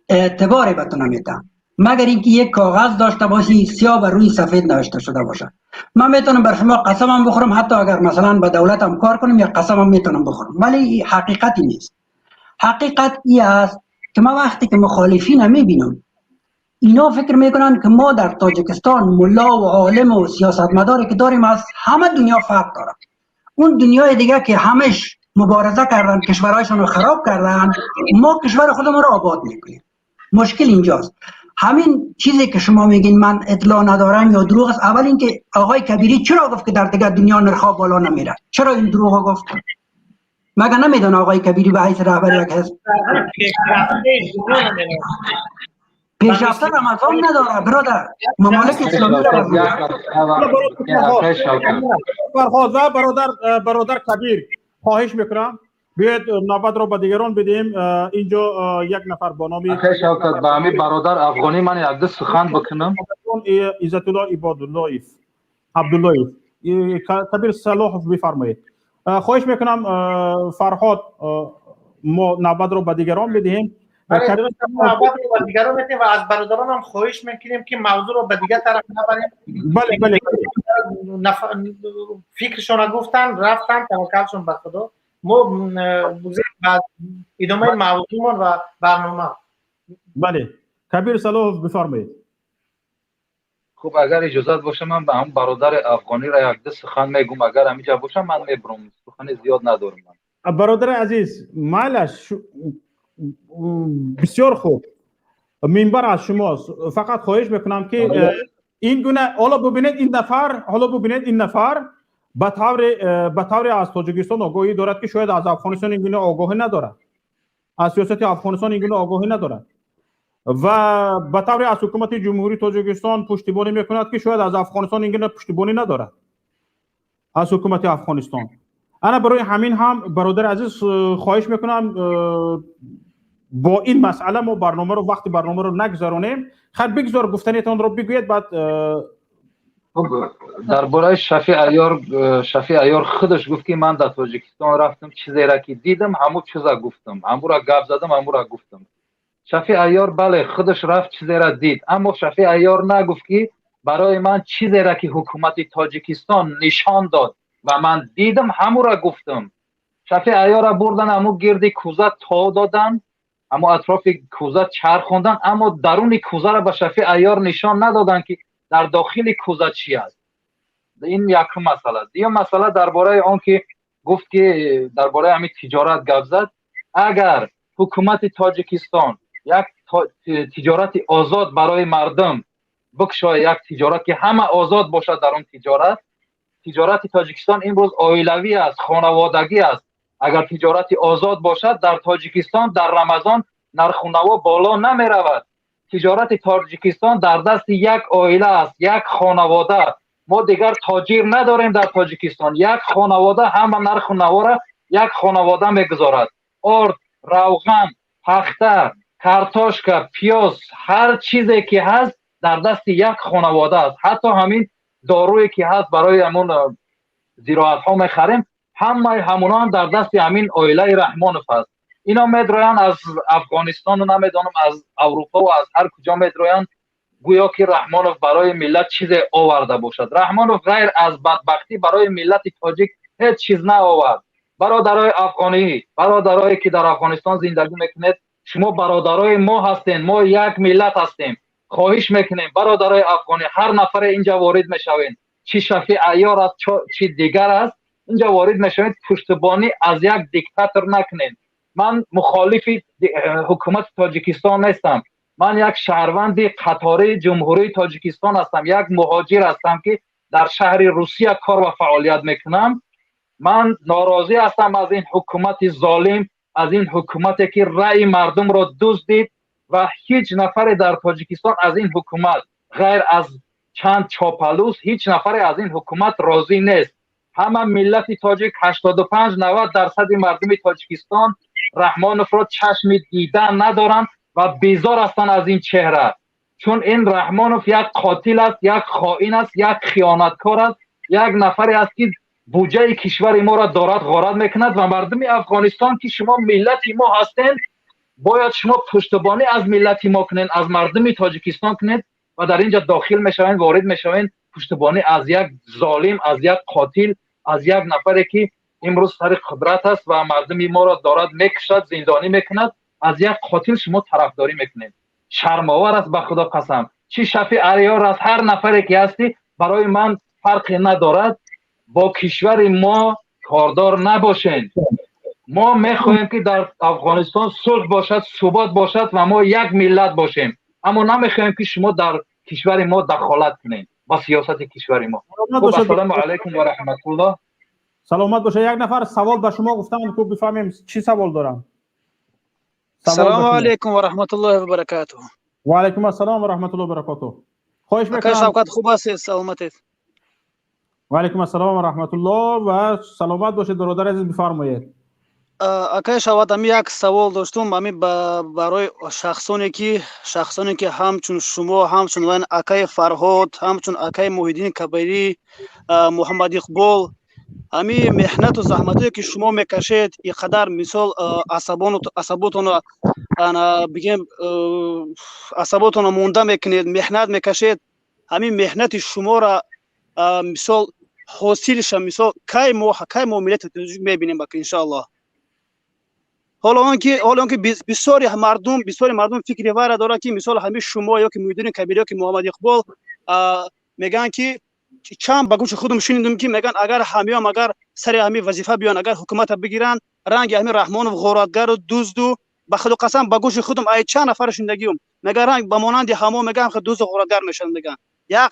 اعتباری به تو نمیده مگر اینکه یک کاغذ داشته باشی سیاه بر روی سفید نوشته شده باشه. من میتونم بر شما قسمم بخورم، حتی اگر مثلا به دولتم کار کنم یا قسمم میتونم بخورم، ولی حقیقتی نیست. حقیقت این است که من وقتی که مخالفین میبینم اینا فکر میکنن که ما در تاجیکستان ملا و عالم و سیاستمداری که داریم از همه دنیا فرق داره. اون دنیای دیگه که همش مبارزه کردن کشورهایشون رو خراب کردن، ما کشور خودمون رو آباد میکنیم. مشکل اینجاست. همین چیزی که شما میگین من اطلاع ندارم یا دروغ است. اول اینکه آقای کبیری چرا گفت که در دیگه دنیا نرخ‌ها بالا نمیره؟ چرا این دروغ گفت؟ مگر نمیدونه آقای کبیری به حیث رهبر یک حزب پیشرفته رمضان نداره برادر؟ ممالک اسلامی فرخوازه برادر کبیر خواهش میکنم بیاید نوبت رو به دیگران بدیم. اینجا یک نفر با نام شوکت به همین برادر افغانی من یک دو سخن بکنم. عزت الله عبادالله عبدالله کبیر صلاح بفرمایید. خواهش میکنم فرهاد ما نوبت رو به دیگران بدیم. بله درست، نوبت رو به دیگران بدیم و از برادران هم خواهش میکنیم که موضوع رو به دیگر طرف نبریم. بله فکرشون گفتن رفتن، توکلشون به خدا. ما بعد ادامه موضوعمون و برنامه. بله کبیر صلاح بفرمایید. خب اگر اجازت باشه من به هم برادر افغانی را یک دو سخن میگم، اگر همینجا باشه من میبرم، سخن زیاد ندارم. برادر عزیز مالش بسیار خوب، منبر از شماست. فقط خواهش میکنم که این گونه حالا ببینید این نفر به طور از تاجیکستان آگاهی دارد که شاید از افغانستان این گونه آگاهی ندارد، از سیاست افغانستان این گونه آگاهی ندارد و به طور از حکومت جمهوری تاجیکستان پشتیبانی میکند که شاید از افغانستان این گونه پشتیبانی ندارد از حکومت افغانستان. انا برای همین هم برادر عزیز خواهش میکنم با این مسئله ما برنامه رو نگذرونیم. خیر بگذار گفتنیتون رو بگویید بعد درباره شفیع عیار خودش گفت که من در تاجیکستان رفتم چیزی را که دیدم همون چیزا گفتم، همون را گپ زدم، همون را گفتم. شفیع عیار بله خودش رفت چیزی را دید، اما شفیع عیار نگفت که برای من چیزی را که حکومت تاجیکستان نشان داد و من دیدم همون را گفتم. شفیع عیار را بردن همون گرد کوزه تا دادن، اما اطراف کوزه چرخوندن، اما درون کوزه را به شفیع عیار نشان ندادن که در داخل کوزه چی است. این یک مسئله. دیگه مسئله درباره آن که گفت که درباره همین تجارت گپ زد. اگر حکومت تاجیکستان یک تجارت آزاد برای مردم بکشای، یک تجارت که همه آزاد باشد در اون تجارت تاجیکستان امروز عائلوی است، خانوادگی است. اگر تجارت آزاد باشد در تاجیکستان در رمضان نرخ بالا نمی رود. تجارت تاجیکستان در دست یک عائله است، یک خانواده. ما دیگر تاجر نداریم در تاجیکستان. یک خانواده همه نرخ را یک خانواده میگذارد. آرد، روغن، پخته، کارتوشکا، پیاز، هر چیزی که هست در دست یک خانواده است. حتی همین دارویی که هست برای همون زراعت ها میخریم همونا هم در دست همین عائله رحمانوف است. اینا میدروین از افغانستان و نمیدونم از اروپا و از هر کجا میدروین گویا که رحمانوف برای ملت چیز آورده باشد. رحمانوف غیر از بدبختی برای ملت تاجیک هیچ چیز نآورد. برادرای افغانی، برادرایی که در افغانستان زندگی میکنید، شما برادرای ما هستین، ما یک ملت هستیم. خواهش میکنیم برادرای افغانی هر نفر اینجا وارد میشوین، چی شفیع عیار است چی دیگر است، اینجا وارد میشوین، پشتیبانی از یک دیکتاتور نکنین. من مخالف حکومت تاجیکستان نیستم. من یک شهروند قطاری جمهوری تاجیکستان هستم، یک مهاجر هستم که در شهر روسیه کار و فعالیت میکنم. من ناراضی هستم از این حکومت ظالم، از این حکومتی که رأی مردم را دزدید و هیچ نفر در تاجیکستان از این حکومت غیر از چند چاپلوس هیچ نفر از این حکومت راضی نیست. همه ملت تاجیک 85-90% مردم تاجیکستان رحمانوف را چشم دیدن ندارند و بیزار هستند از این چهره، چون این رحمانوف یک قاتل است، یک خائن است، یک خیانتکار است، یک نفری است که بودجه کشور ما را دارد غارت میکند و مردم افغانستان که شما ملت ما هستین باید شما پشتیبانی از ملت ما کنین، از مردم تاجیکستان کنید و در اینجا داخل میشوین، وارد میشوین، پشتیبانی از یک ظالم، از یک قاتل، از یک نفری که امروز سر قدرت است و مردم ما را دارد میکشد، زندانی میکند، از یک قاتل شما طرفداری میکنید. شرم‌آور است به خدا قسم. چی شفیع عیار است، هر نفری که هستی برای من فرقی ندارد. با کشور ما کاردار نباشین. ما میخواهیم که در افغانستان صلح باشد، ثبات باشد و ما یک ملت باشیم، اما نمیخواهیم که شما در کشور ما دخالت کنین با سیاست کشور ما. السلام علیکم و رحمت الله. سلامت باشه. یک نفر سوال به شما گفتم که بفهمیم چی سوال دارم. السلام علیکم و رحمت الله و برکاته. و علیکم السلام و رحمت الله و برکاته. خواهش میکنم. شوکت خوب هستید؟ سلامتید؟ و علیکم السلام و رحمت الله و سلامت باشید برادر عزیز، بفرمایید. اکای شواد امی یک سوال داشتم امی برای شخصانی که همچون شما، همچون من اکای فرهاد، همچون اکای محیدین کبیری، محمد اقبال، امی محنت و زحمتی که شما میکشید اینقدر مثال عصباتون بگیم عصباتون مونده میکنید، محنت میکشید، همین محنت شما را مثال حاصلش مثال کی ما ملت میبینیم ان شاء الله. حالا آنکه بسیاری مردم فکری واره داره که مثال همین شما یا که محیدین کبیری یا که محمد اقبال میگن که چند بگوش خودم شنیدم که میگن اگر همیام اگر سر همین وظیفه بیان، اگر حکومت بگیرن، رنگ همین رحمانوف غارتگر و دزد و بخدا قسم بگوش خودم ای چند نفر شنیدگیم میگن رنگ به مانند همه میگن که دزد و غارتگر میشن. میگن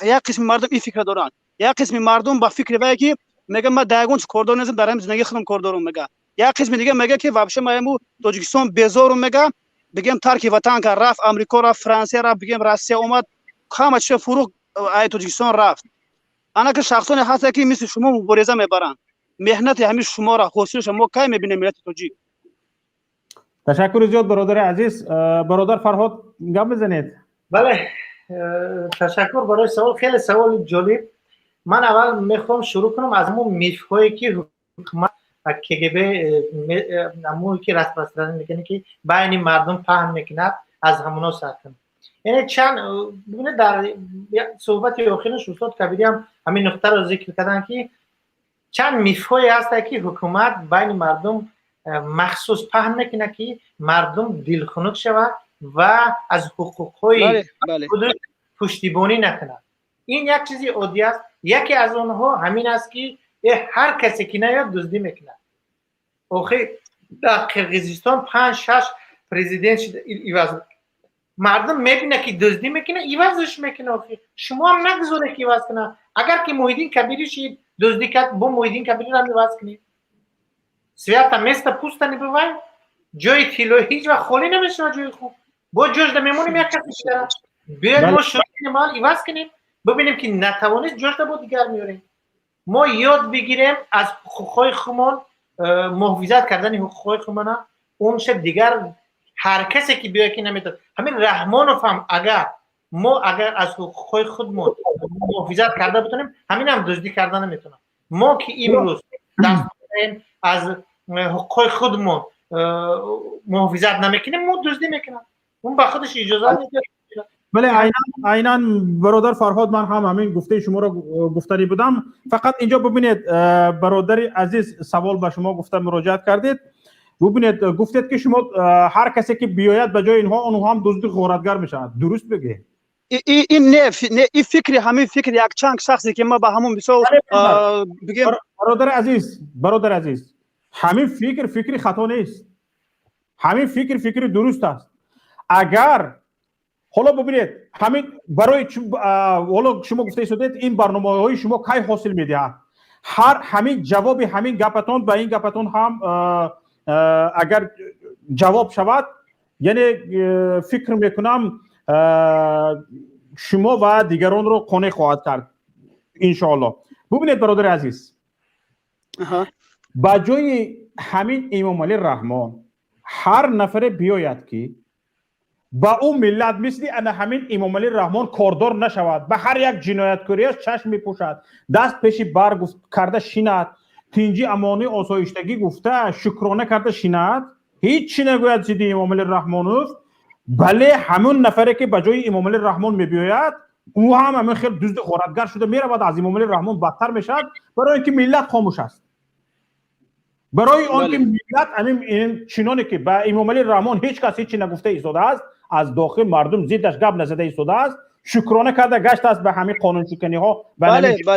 یک قسم مردم این فکر دارن، یک قسم مردم با فکر وای که میگن ما دایگون کاردار نیستم، دارم زندگی خودم کاردارم. میگه یک قسم دیگه میگه که واپس ما تاجیکستان بیزارم، میگه بگم ترک وطن که رفت، امریکا رفت، فرانسه رفت، بگم روسیه اومد، همه چی فروغ ای تاجیکستان رفت. انا که شخصانی هست که مثل شما مبارزه میبرن، مهنت همین شما را حاصلش ما کی میبینیم ملت تاجیک؟ تشکر زیاد برادر عزیز. برادر فرهاد گپ بزنید. بله، تشکر برای سوال. خیلی سوال جالب. من اول میخوام شروع کنم از همون میف هایی که حکومت KGB همون که رسم میکنه که بین مردم پهن میکنه، از همونا ساختن. یعنی چند ببینید در صحبت آخرش استاد کبیری هم همین نقطه رو ذکر کردن که چند میف هایی هست که حکومت بین مردم مخصوص پهن میکنه که مردم دلخنک شود و از حقوقهای خود پشتیبانی نکنه. این یک چیزی عادی است. یکی از اونها همین است که هر کسی که نیاد دزدی میکنه. آخه در قرقیزستان 5-6 پرزیدنت شده ایواز مردم میبینه که دزدی میکنه ایوازش میکنه. آخه شما هم نگذاره که ایواز کنه. اگر که محیدین کبیری شید دزدی کرد با محیدین کبیری رو هم ایواز کنید. سویتا میسته پوسته نبوای جای تیلو هیچ و خالی نمیشه. جای خوب با جوش دمیمونیم یک کسی شده بیاید ما شروع مال ایواز کنیم ببینیم که نتوانید جوش با دیگر میاریم. ما یاد بگیریم از حقوقهای خودمون، محافظت کردن حقوقهای خودمون. اون شب دیگر هر کسی که بیاد که نمیتونه همین رحمانوف هم اگر از حقوقهای خودمون محافظت کرده بتونیم همین هم دزدی کردن نمیتونه. ما که امروز دست از حقوقهای خودمون محافظت نمیکنیم ما دزدی میکنیم. اون با خودش اجازه نمیده. بله عیناً برادر فرهاد من هم همین گفته شما رو گفتنی بودم. فقط اینجا ببینید برادر عزیز سوال به شما گفته مراجعت کردید. ببینید گفتید که شما هر کسی که بیاید به جای اونها هم دزد غارتگر میشن. درست بگه این نه این فکری همین فکر یک چند شخصی که ما به همون مثال بگیم برادر عزیز همین فکری خطا نیست. همین فکری درست است. اگر حالا ببینید همین برای حالا شما گفته شدید این برنامه‌های شما کی حاصل می‌دهد. همین جواب همین گپتون به این گپتون هم اگر جواب شود یعنی فکر میکنم شما و دیگران رو قانع خواهد کرد انشاءالله. ببینید برادر عزیز با جای همین امام علی رحمان هر نفر بیاید که با اون ملت مثل ان همین امام علی رحمان کاردار نشود به هر یک جنایتکاریش چشم میپوشد دست پیش بر کرده شیند تینجی امانی آسایشتگی گفته شکرانه کرده شیند هیچ چی نگوید زید امام علی رحمانوف. بله همون نفره که به جای امام علی رحمان میبیاید او هم همین خیلی دزد غارتگر شده میره بعد از امام علی رحمان بدتر میشد برای اینکه ملت خاموش است. برای آنکه ملت همین چنانی که به امام علی رحمان هیچ کسی چی نگفته ایستاده است از داخل مردم زیدش گپ نزده ایستاده است شکرانه کرده گشت است به همین قانون شکنی ها. بله یک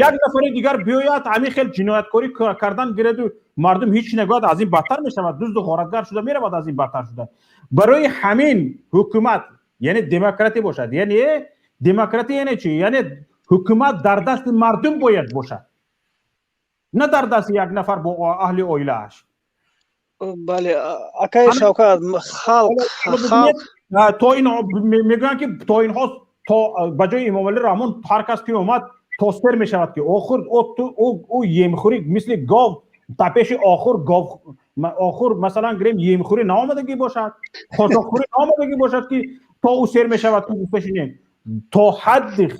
نفر دیگر بیاید همین خیلی جنایتکاری کردن گیرد و مردم هیچ نگوید از این بدتر میشود دزد و غارتگر شده میره بعد از این بدتر شده. برای همین حکومت یعنی دموکراتی باشد. یعنی دموکراتی یعنی چی؟ یعنی حکومت در دست مردم باید باشد نه در دست یک نفر با اهل اویله اش. بله اکای شوکت خلق تا این میگن که تا اینها تا بجای امام علی رحمان هر کس که اومد توستر میشود که آخر او یمخوری مثل گاو تپش آخر مثلا گریم یمخوری نامدگی باشد خاصخوری نامدگی باشد که تا او سر میشود که بشینیم تا حد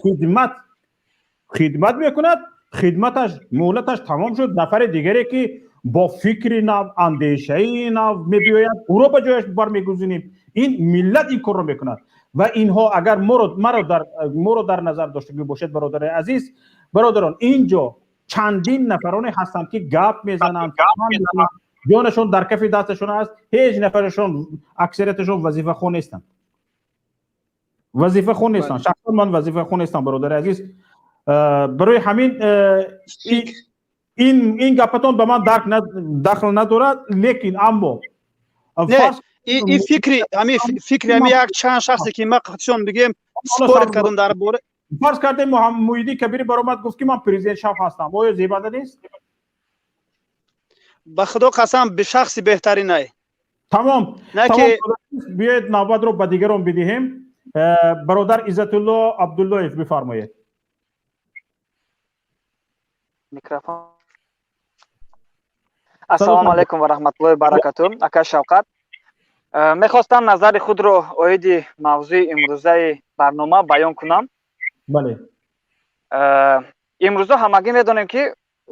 خدمت میکند خدمتش مهلتش تمام شد نفر دیگری که با فکری نو اندیشه‌ای نو میبیاید او را به جایش برمیگزینیم. این ملت این کار رو میکند و اینها اگر ما رو در نظر داشته باشید برادر عزیز برادران اینجا چندین نفرانی هستند که گپ میزنند جانشون در کف دستشون است هیچ نفرشون اکثریتشون وظیفه خون نیستند شخصا من وظیفه خون نیستم برادر عزیز. برای همین این گپتون به من دخل ندارد لیکن اما این فکری همین یک چند شخصی که ما قطعشون بگیم سپورت کردم در باره فرض کرده محمدی کبیری برآمد گفت که من پرزیدنت شاف هستم آیا زیبنده نیست؟ به خدا قسم به شخصی بهتری نه. تمام بیاید نوبت رو به دیگران بدهیم. برادر عزت الله عبدالله بفرمایید. میکروفون ассалому алайкум ва раҳматуллоҳи ва баракатуҳ. Ака Шавқат, мехостам назари худро оиди мавзӯи имрӯзаи барнома баён кунам. бале имрӯза ҳамагӣ медонем, ки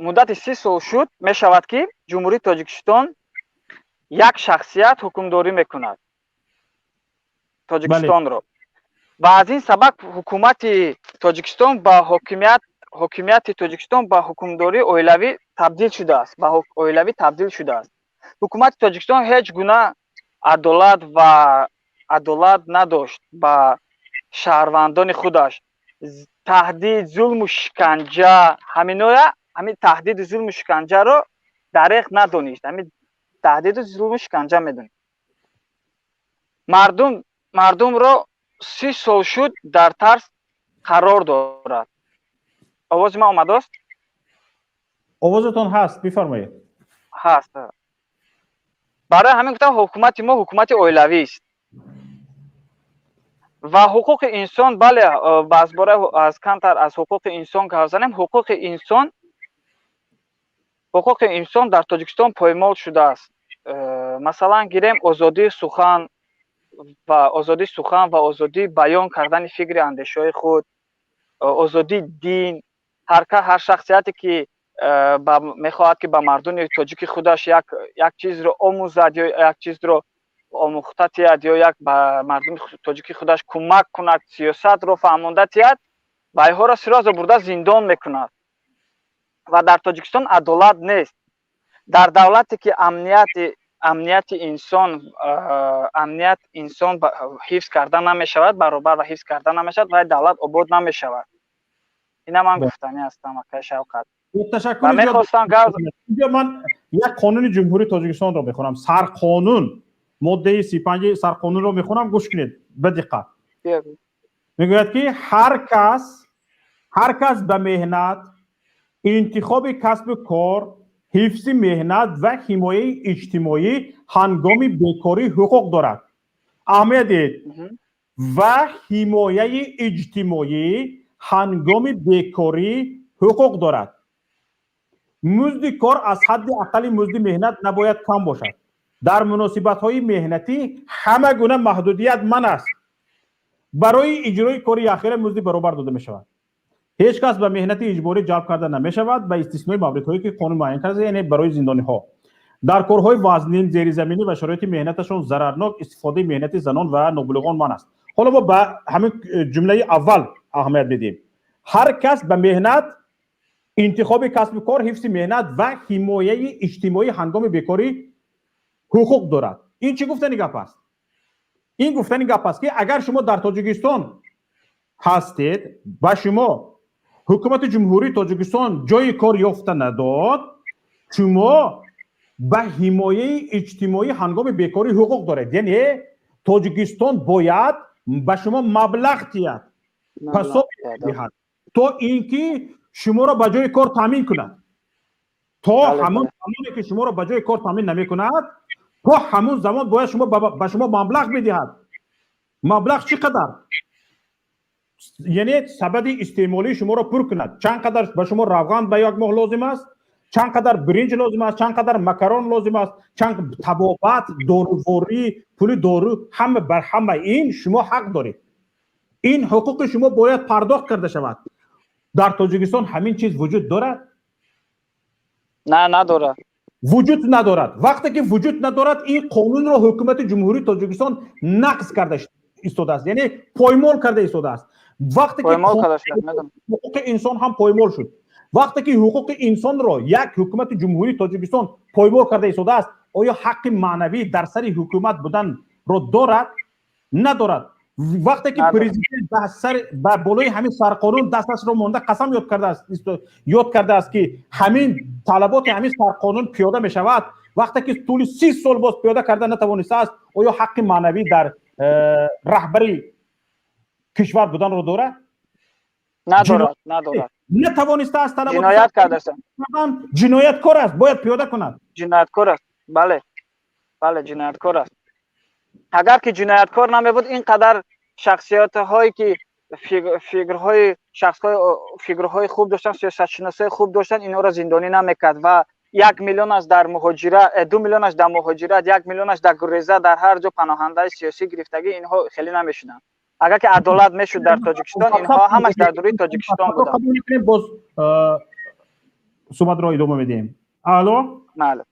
муддати 30 сол шуд мешавад, ки ҷумҳурии Тоҷикистон як шахсият ҳукмдорӣ мекунад Тоҷикистонро. ва аз ин сабаб ҳукумати Тоҷикистон ба ҳокимияти Тоҷикистон ба ҳукмдории оилавӣ табдил шудааст, ба оилавӣ табдил шудааст. ҳукумати Тоҷикистон ҳеҷ гуна адолат надошт ба шаҳрвандони худаш. таҳдид, зулму шиканҷа, ҳамин таҳдиду зулму шиканҷаро дареғ надонист. ҳамин таҳдиду зулму шиканҷа медонид. мардумро 30 сол шуд дар тарс қарор дорад. овози ман омадааст? овозатон ҳаст, бифармоед. ҳаст. барои ҳамин гуфтам ҳукумати мо ҳукумати оилавист. ва ҳуқуқи инсон, бале, аз камтар аз ҳуқуқи инсон ҳарф занем. ҳуқуқи инсон дар Тоҷикистон поймол шудааст. масалан гирем озодии сухан ва озодии баён кардани фикри андешаҳои худ, озодии дин. ҳар шахсияте ки мехоҳад ки ба мардуми тоҷики худаш як чизро омӯзад ё як чизро омӯхта тиҳад ё як ба мардуми тоҷики худаш кӯмак кунад, сиёсатро фаҳмонда тиҳад, вайҳоро сиразо бурда зиндон мекунад. ва дар Тоҷикистон адолат нест. дар давлате ки амнияти инсон ҳифз карда намешавад, баробар ва ҳифз карда намешавад, вай давлат обод намешавад. ина ман гуфтанӣ ҳастам, акай Шавқат. ташаккур. ман як қонуни ҷумҳурии Тоҷикистонро мехонам. Сарқонун, моддаи 35 сарқонунро мехонам, гӯш кунед ба диққат. мегӯяд ки ҳар кас ба меҳнат, интихоби касбу кор, ҳифзи меҳнат ва ҳимояи иҷтимоӣ ҳангоми бекорӣ ҳуқуқ дорад. аҳамият диҳед. ва ҳимояи иҷтимоӣ ҳангоми бекорӣ ҳуқуқ дорад. музди кор аз ҳадди аққали музди меҳнат набояд кам бошад. дар муносибатҳои меҳнатӣ ҳама гуна маҳдудият ман аст. барои иҷрои кори ахира музди баробар дода мешавад. ҳеҷ кас ба меҳнати иҷборӣ ҷалб карда намешавад ба истиснои мавридҳое ки қонун муайян карда, яъне барои зиндониҳо. дар корҳои вазнин, зеризаминӣ ва шароити меҳнаташон зарарнок истифодаи меҳнати занон ва нобулуғон ман аст. ҳоло мо ба ҳамин ҷумлаи аввал аҳамият медиҳем. ҳар кас ба меҳнат, интихоби касбу кор, ҳифзи меҳнат ва ҳимояи иҷтимоӣ ҳангоми бекорӣ ҳуқуқ дорад. ин чӣ гуфтани гап аст? ин гуфтани гап аст ки агар шумо дар Тоҷикистон ҳастед, ба шумо ҳукумати ҷумҳурии Тоҷикистон ҷойи кор ёфта надод, шумо ба ҳимояи иҷтимоӣ ҳангоми бекорӣ ҳуқуқ доред. яъне Тоҷикистон бояд ба шумо маблағ диҳад, пасоби диҳад, то ин ки шуморо ба ҷои кор таъмин кунад. то ҳамон замоне ки шуморо ба ҷои кор таъмин намекунад, то ҳамон замон бояд ба шумо маблағ бидиҳад. маблағ чӣ қадар? яъне сабади истеъмолии шуморо пур кунад. чанд қадар ба шумо равған ба як моҳ лозим аст, чанд қадар биринҷ лозим аст, чанд қадар макарон лозим аст, чанд табобат, доруворӣ, пули дору, ҳама бар ҳама ин шумо ҳақ доред. ин ҳуқуқи шумо бояд пардохт карда шавад. дар Тоҷикистон ҳамин чиз вуҷуд дорад? نه نداره. وجود ندارد. وقتی که وجود ندارد این قانون را حکومت جمهوری تاجیکستان نقض کرده ایستاده است، یعنی پایمال کرده ایستاده است. وقتی که حقوق انسان هم پایمال شد، وقتی که حقوق انسان را یک حکومت جمهوری تاجیکستان پایمال کرده ایستاده است، آیا حق معنوی در سر حکومت بودن را دارد؟ ندارد. وقتی که پرزیدنت با بالای همین سرقانون دستش رو مونده قسم یاد کرده است که همین طلبات همین سرقانون پیاده می شود، وقتی که طول 30 سال باز پیاده کرده نتوانسته است، آیا حق معنوی در رهبری کشور بودن رو داره؟ ندارد. نتوانسته است. طلبات جنایت کرده است. جنایتکار است، باید پیاده کند. جنایتکار است. بله جنایتکار است. اگر که جنایتکار نمی بود اینقدر شخصیت هایی که فیگرهای خوب داشتن، سیاستشناسای خوب داشتن، اینا را زندانی نمیکرد و 1 میلیونش در مهاجرت، 2 میلیونش در مهاجرت، 1 میلیونش در گریزه، در هر جا پناهنده سیاسی گرفتگی، اینها خیلی نمیشدن. اگر که عدالت میشد در تاجیکستان، اینها همش در دوره تاجیکستان بودن. قبول میکنیم باز صحبت را ادامه میدیم. الو بله.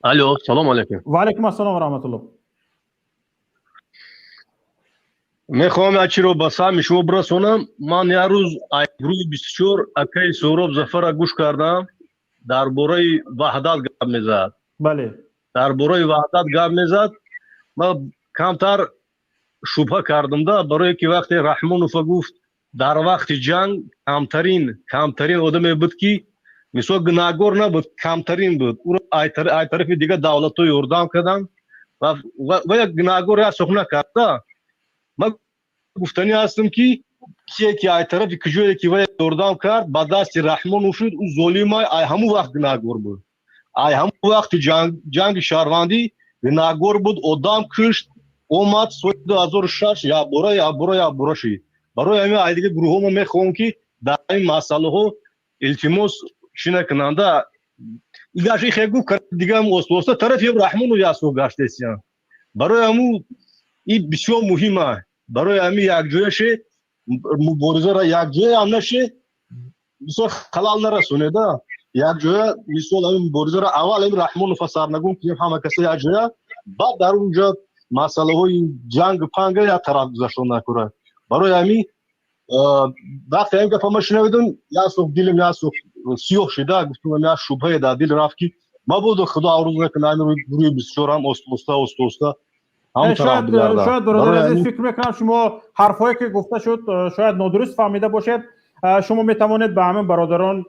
الو سلام علیکم. و علیکم السلام و رحمت الله. میخوام اچی رو به سهم شما برسونم. من یه روز روز 24 اکای سهراب ظفر گوش کردم درباره وحدت گپ میزد. بله درباره وحدت گپ میزد. من کمتر شبهه کردم ده، برای که وقتی رحمانوف گفت در وقت جنگ کمترین آدمی بود که مثلا گناهگار نبود، کمترین بود. او ای طرف دیگه دولت های اردام کردن و یک گناهگار یا سخنه کرده. من گفتنی هستم که کسی که ای طرف کجایی که وی اردام کرد با دست رحمانوف شد، او ظالم ای همون وقت گناهگار بود. ای همون وقت جنگ شهروندی گناهگار بود، اردام کشت، اومد سال 2006 یا برای شد. برای همین ای دیگه گروه ما میخوام که در این مسئله ها التماس شنه کننده ایگاشی خیلی کرد دیگه هم واسه طرف رحمانو یاسو گشتیسیان. برای همون این بسیار مهمه. برای همین یک جایش مبارزه را یک جای هم نشه، مثلا خلال نرسونه ده. یک جای مثلا این مبارزه را اول این رحمانو فسر نگون که همه کسی یک جای، بعد در اونجا مسئله های جنگ پنگه یا طرف گذاشتن نکنه. برای همین وقتی این گفت ما شنیدم یاسو دیلم یاسو سیاه شده، گفتم من شبهه در دل رفت که ما بود خدا عروض نکنه این روی 24 هم استا هم طرف بگردم. شاید برادر عزیز فکر میکنم شما حرفایی که گفته شد شاید نادرست فهمیده باشید. شما میتوانید به همین برادران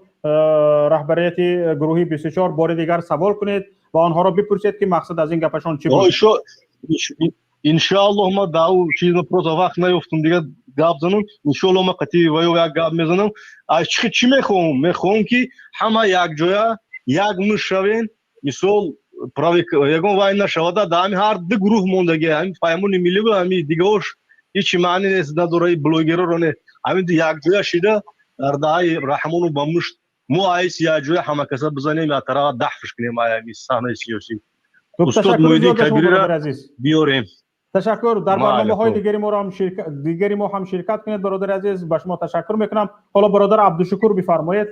رهبریت گروهی 24 بار دیگر سوال کنید و آنها را بپرسید که مقصد از این گپشان چی بود. انشاءالله ما داو چیز پروسا وقت نیفتم دیگه گپ زنم. انشاءالله ما قطعی و یک گپ میزنم. چی میخوام که همه یک جای یک مشوین مثال یگان وای نشوده در همین هر دو گروه موندگی همین پیامون ملی و همین دیگه‌اش هیچ معنی نیست. نداره بلوگرا رو نه همین یک جای شده در دای رحمانو با مشت مو ایس یک جای همه کسا بزنیم یا طرف دحفش کنیم همین صحنه سیاسی. استاد محیدین کبیری را بیاریم. تشکر. در برنامه‌های دیگری ما هم شرکت کنید برادر عزیز. به شما تشکر میکنم. حالا برادر عبدالشکور بفرمایید.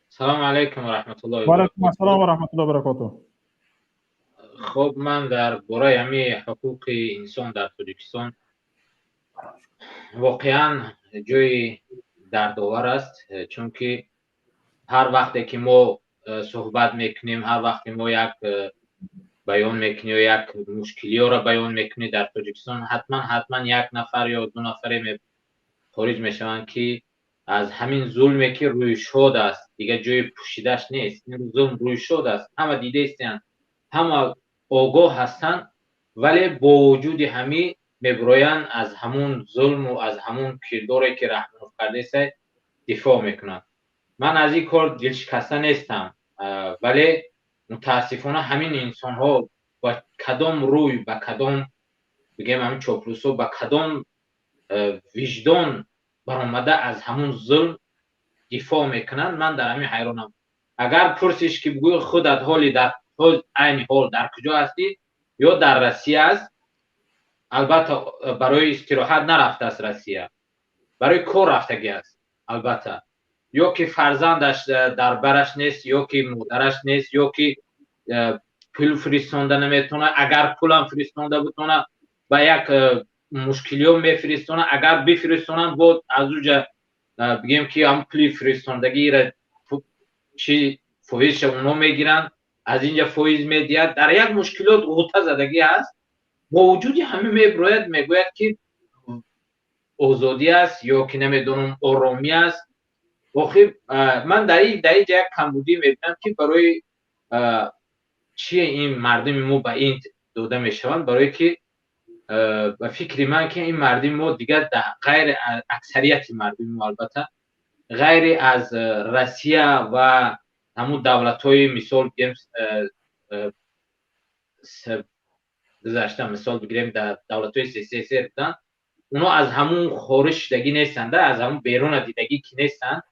سلام علیکم و رحمت الله و علیکم السلام و رحمت الله و برکاته. خب من در برای همه حقوق انسان در تاجیکستان واقعا جای دردآور است، چون که هر وقتی که ما صحبت میکنیم، هر وقتی ما یک بیان میکنیم یا یک مشکلی را بیان میکنیم در تاجیکستان، حتما یک نفر یا دو نفر خارج میشوند که از همین ظلمی که روی شد است، دیگه جای پوشیدش نیست. این ظلم روی شد است، همه دیده استن، همه آگاه هستند، ولی با وجود همین میبروین از همون ظلم و از همون کرداری که رحمانوف کرده است دفاع میکنند. من از این کار دلشکسته نیستم، ولی متاسفانه همین انسان ها با کدام روی، با کدام بگیم همین چاپلوسا، با کدام وجدان برآمده از همون ظلم دفاع میکنن. من در همین حیرانم. اگر پرسیش که بگوی خودت حالی در عین حال در کجا هستی، یا در روسیه است، البته برای استراحت نرفته است روسیه، برای کار رفتگی است البته، یا که فرزندش در برش نیست، یا که مادرش نیست، یا که پول فرستانده نمیتونه. اگر پولم فرستانده بتونه با یک مشکلیو میفرستونه، اگر بفرستونن بود از اونجا بگیم که هم پول فرستاندگی را چی فویزش اونا میگیرن، از اینجا فویز میدید. در یک مشکلات غوطه زدگی هست. با وجود همه میگوید که آزادی است یا که نمیدونم آرامی است. واقعی من در اینجا یک کمبودی میبینم که برای چی این مردم ما به این داده میشوند، برای که به فکر من که این مردم ما دیگر غیر اکثریت مردم ما، البته غیر از روسیه و همون دولت های مثال بگیم گذشته مثال بگیریم در دولت های سیاسی بودن، اونا از همون خارج شدگی نیستند، از همون بیرون دیدگی که نیستند،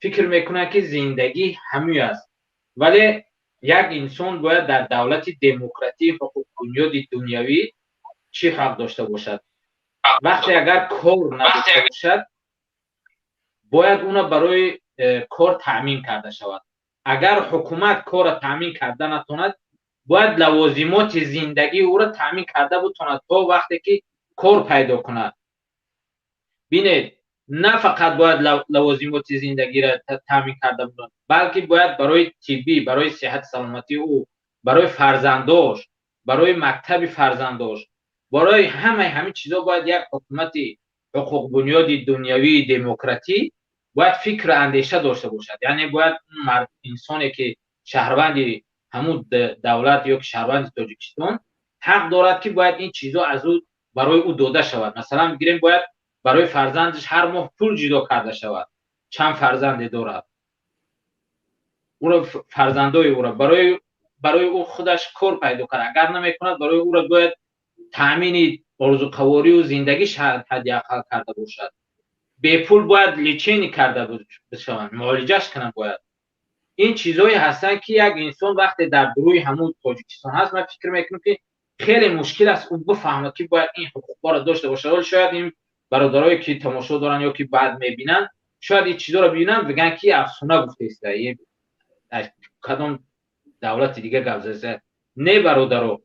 فکر میکنن که زندگی همین است. ولی یک انسان باید در دولت دموکراتی حقوق بنیاد دنیوی چی حق داشته باشد؟ وقتی اگر کار نداشته باشد باید اونا برای کار تامین کرده شود. اگر حکومت کار تامین کرده نتواند باید لوازمات زندگی او را تامین کرده بتواند تا وقتی که کار پیدا کند. بینید نه فقط باید لوازمات زندگی را تامین کرده باشد، بلکه باید برای طبی، برای صحت سلامتی او، برای فرزنداش، برای مکتب فرزنداش، برای همه چیزا باید یک حکومت حقوق بنیاد دنیوی دموکراتی باید فکر اندیشه داشته باشد. یعنی باید انسانی که شهروند همون دولت یا که شهروند تاجیکستان حق دارد که باید این چیزا از او برای او داده شود. مثلا میگیم باید برای فرزندش هر ماه پول جدا کرده شود. چند فرزند دارد، او را فرزندای او را برای او خودش کار پیدا کنه، اگر نمیکند برای او را باید تامین آرزوقواری و زندگیش حداقل کرده باشد. به پول باید لیچینی کرده بشوند، معالجهش کنن. باید این چیزایی هستن که یک انسان وقتی در گروه همون تاجیکستان هست، من فکر میکنم که خیلی مشکل است او بفهمد که باید این حقوق را داشته باشه. ولی شاید این برادرایی که تماشا دارن یا که بعد میبینن شاید این چیزا رو ببینن بگن که افسانه گفته است، یه کدام دولت دیگه گفته. نه برادرو،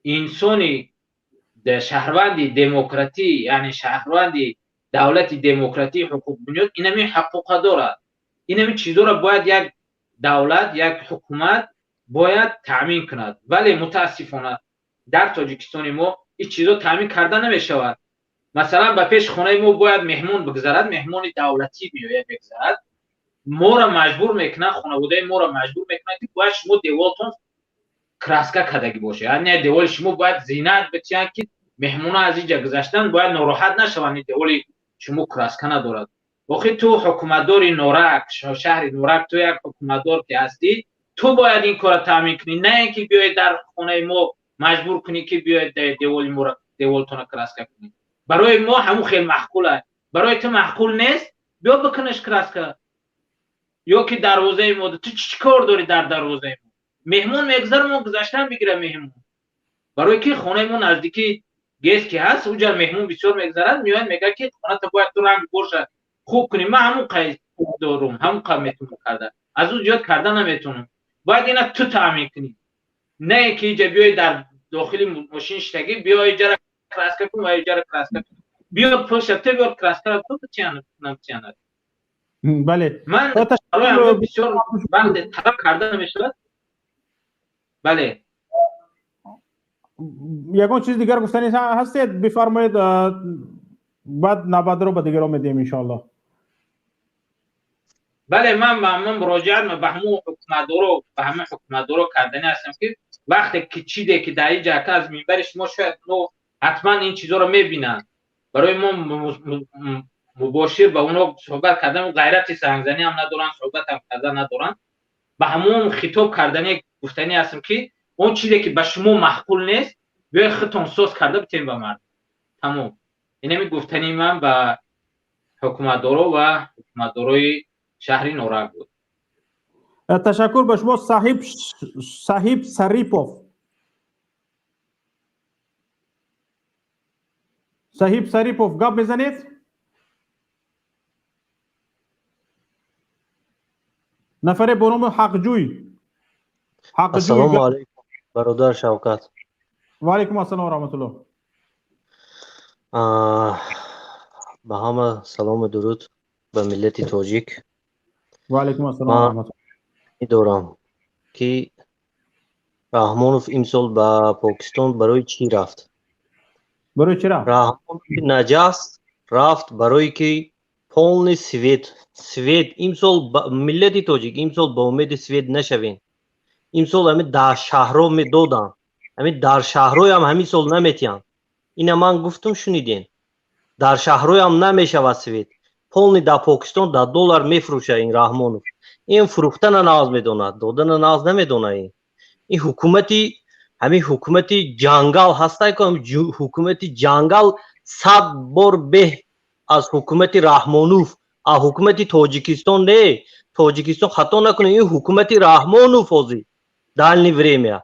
انسانی شهروندی دموکراتی، یعنی شهروندی دولت دموکراتی حقوق بنیاد اینمی حقوق دارد. اینمی چیزا را باید یک دولت، یک حکومت باید تامین کند. ولی متاسفانه در تاجیکستان ما این چیزا تامین کرده نمیشود. مثلا به پیش خانه ما باید مهمون بگذرد، مهمون دولتی میآید بگذرد، ما را مجبور میکنه، خانواده ما را مجبور میکنه که باید شما دیوالتون کراسکا کدگی باشه. یعنی دیوال شما باید زینت بچین که مهمونا از اینجا گذشتن باید ناراحت نشوند، دیوال شما کراسکا ندارد. واقعی تو حکومتدار نورک، شهر نورک، تو یک حکومتدار که هستی، تو باید این کار تامین کنی، نه اینکه بیاید در خانه ما مجبور کنی که بیاید دیوال ما را دیوالتون کراسکا کنی. برای ما همون خیلی معقوله، برای تو معقول نیست، بیا بکنش کراسکا. یا که دروازه ما، تو چی کار داری در دروازه ما؟ مهمون میگذره ما گذاشتن بگیره مهمون. برای که خانه ما نزدیکی گیس که هست اونجا مهمون بسیار میگذرد، میاد میگه که خانه تو باید تو رنگ برشه خوب کنی. من همون قید دارم، همون کار میتونم کرده، از اون زیاد کرده نمیتونم. باید اینا تو تامین کنی، نه اینکه اینجا بیای در داخل ماشین شتگی بیای جره کراسکا کن و جره کراسکا کن. بیا پشت تو بیار کراسکا تو نمیتونی. بله من برای بسیار وقت طلب کرده نمیشود. بله یکون چیز دیگر گفتنی هستید بفرمایید، بعد نبرد رو به دیگران میدیم ان شاء الله. بله من مراجعه به همون حکومتدارو کردنی هستم که وقتی که چیزی که در اینجا از منبر شما شاید حتما این چیزا رو میبینن، برای ما مباشر با اونا صحبت کردن، غیرت سنگزنی هم ندارن، صحبت هم کردن ندارن، به همون خطاب کردنی گفتنی هستم که اون چیزی که به شما معقول نیست بیای خودتون سوز کرده بتین به مرد. تمام. اینمی گفتنی من به حکومتدارو و حکومتداروی شهری نورک بود. تشکر به شما صاحب سریپوف. صاحب سریپوف گپ بزنید. نفر به نام حقجوی. السلام علیکم برادر شوکت. و علیکم السلام و رحمت الله. به همه سلام و درود به ملت تاجیک. و علیکم السلام و رحمت الله. می‌دارم که رحمانوف امسال به پاکستان برای چی رفت؟ برای چی رفت؟ رحمانوف نجست رفت برای که پولنی سوید امسال ملت تاجیک امسال با امید سوید نشوین. امسال همین در شهرها میدادن، همین در شهرهای هم همین سال نمیتین. اینا من گفتم شنیدین، در شهرهای هم نمیشود سوید. پولنی در پاکستان در دلار میفروشه این رحمانوف. این فروختن ناز میدوند، دادن ناز نمیدونه. این حکومتی همین حکومتی جنگل هسته که حکومتی جنگل 100 بار به از حکومت رحمانوف از حکومت تاجیکستان نه تاجیکستان خطا نکنه این حکومت رحمانوف ازی دالنی время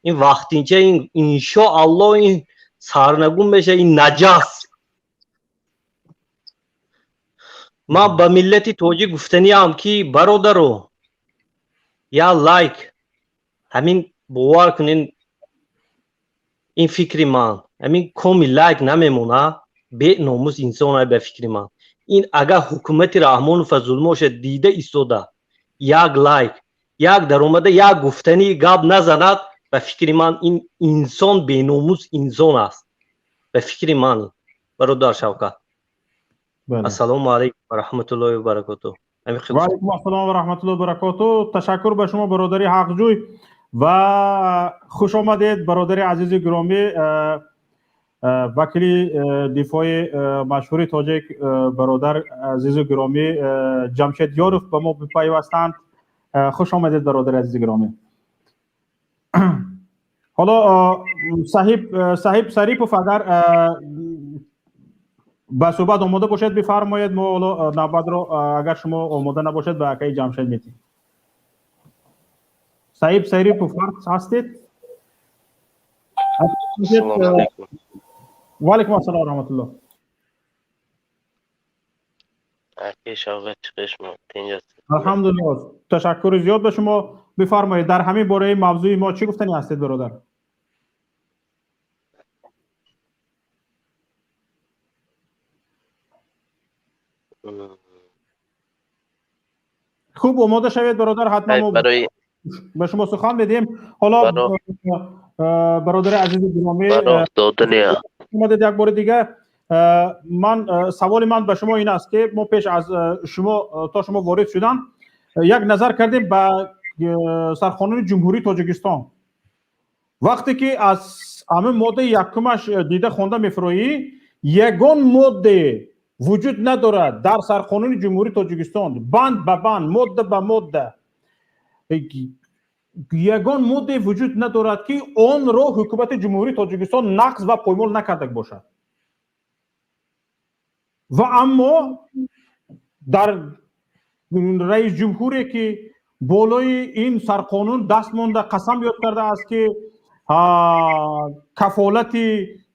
این وقتینچه این انشاءالله این سرنگون بشه این نجس ما با ملت توجی گفتنی هم که برادرو یا لایک همین باور کنین این فکری من همین کمی لایک نمیمونه به ناموس انسان های به فکری من این اگر حکومت رحمان و ظلموش دیده ایستاده یک لایک یک در اومده یک گفتنی گاب نزند به فکری من این انسان به ناموس انسان است به فکری من برادر شوکت السلام علیکم و رحمت الله و برکاته. و علیکم السلام و رحمت الله و برکاته. تشکر به شما برادری حقجوی و خوش آمدید برادر عزیز گرامی وکیل دفاع مشهور تاجیک برادر عزیز گرامی جمشید یاروف به ما بپیوستند. خوش آمدید برادر عزیز گرامی. حالا صاحب سریپوف اگر با صحبت آماده باشید بفرمایید. ما حالا نوبت رو اگر شما آماده نباشید به اکای جمشید میتیم. صاحب سریپوف هستید؟ السلام علیکم. و علیکم السلام و رحمت الله. اکی شاوقت چشم تینجاست. الحمدلله. تشکر زیاد به شما. بفرمایید در همین باره موضوع ما چی گفتنی هستید برادر؟ خوب آماده شوید برادر. حتما ما به شما سخن بدیم. حالا برادر عزیز گرامی اومدید یک بار دیگه. سوال من به شما این است که ما پیش از شما تا شما وارد شدن یک نظر کردیم به سرخانه جمهوری تاجیکستان. وقتی که از همه ماده یکمش دیده خونده میفرویی یگان ماده وجود ندارد در سرقانون جمهوری تاجیکستان بند به بند ماده به ماده یگان ماده وجود ندارد که آن را حکومت جمهوری تاجیکستان نقض و پایمال نکرده باشد و اما در رئیس جمهوری که بالای این سرقانون دست مانده قسم یاد کرده است که کفالت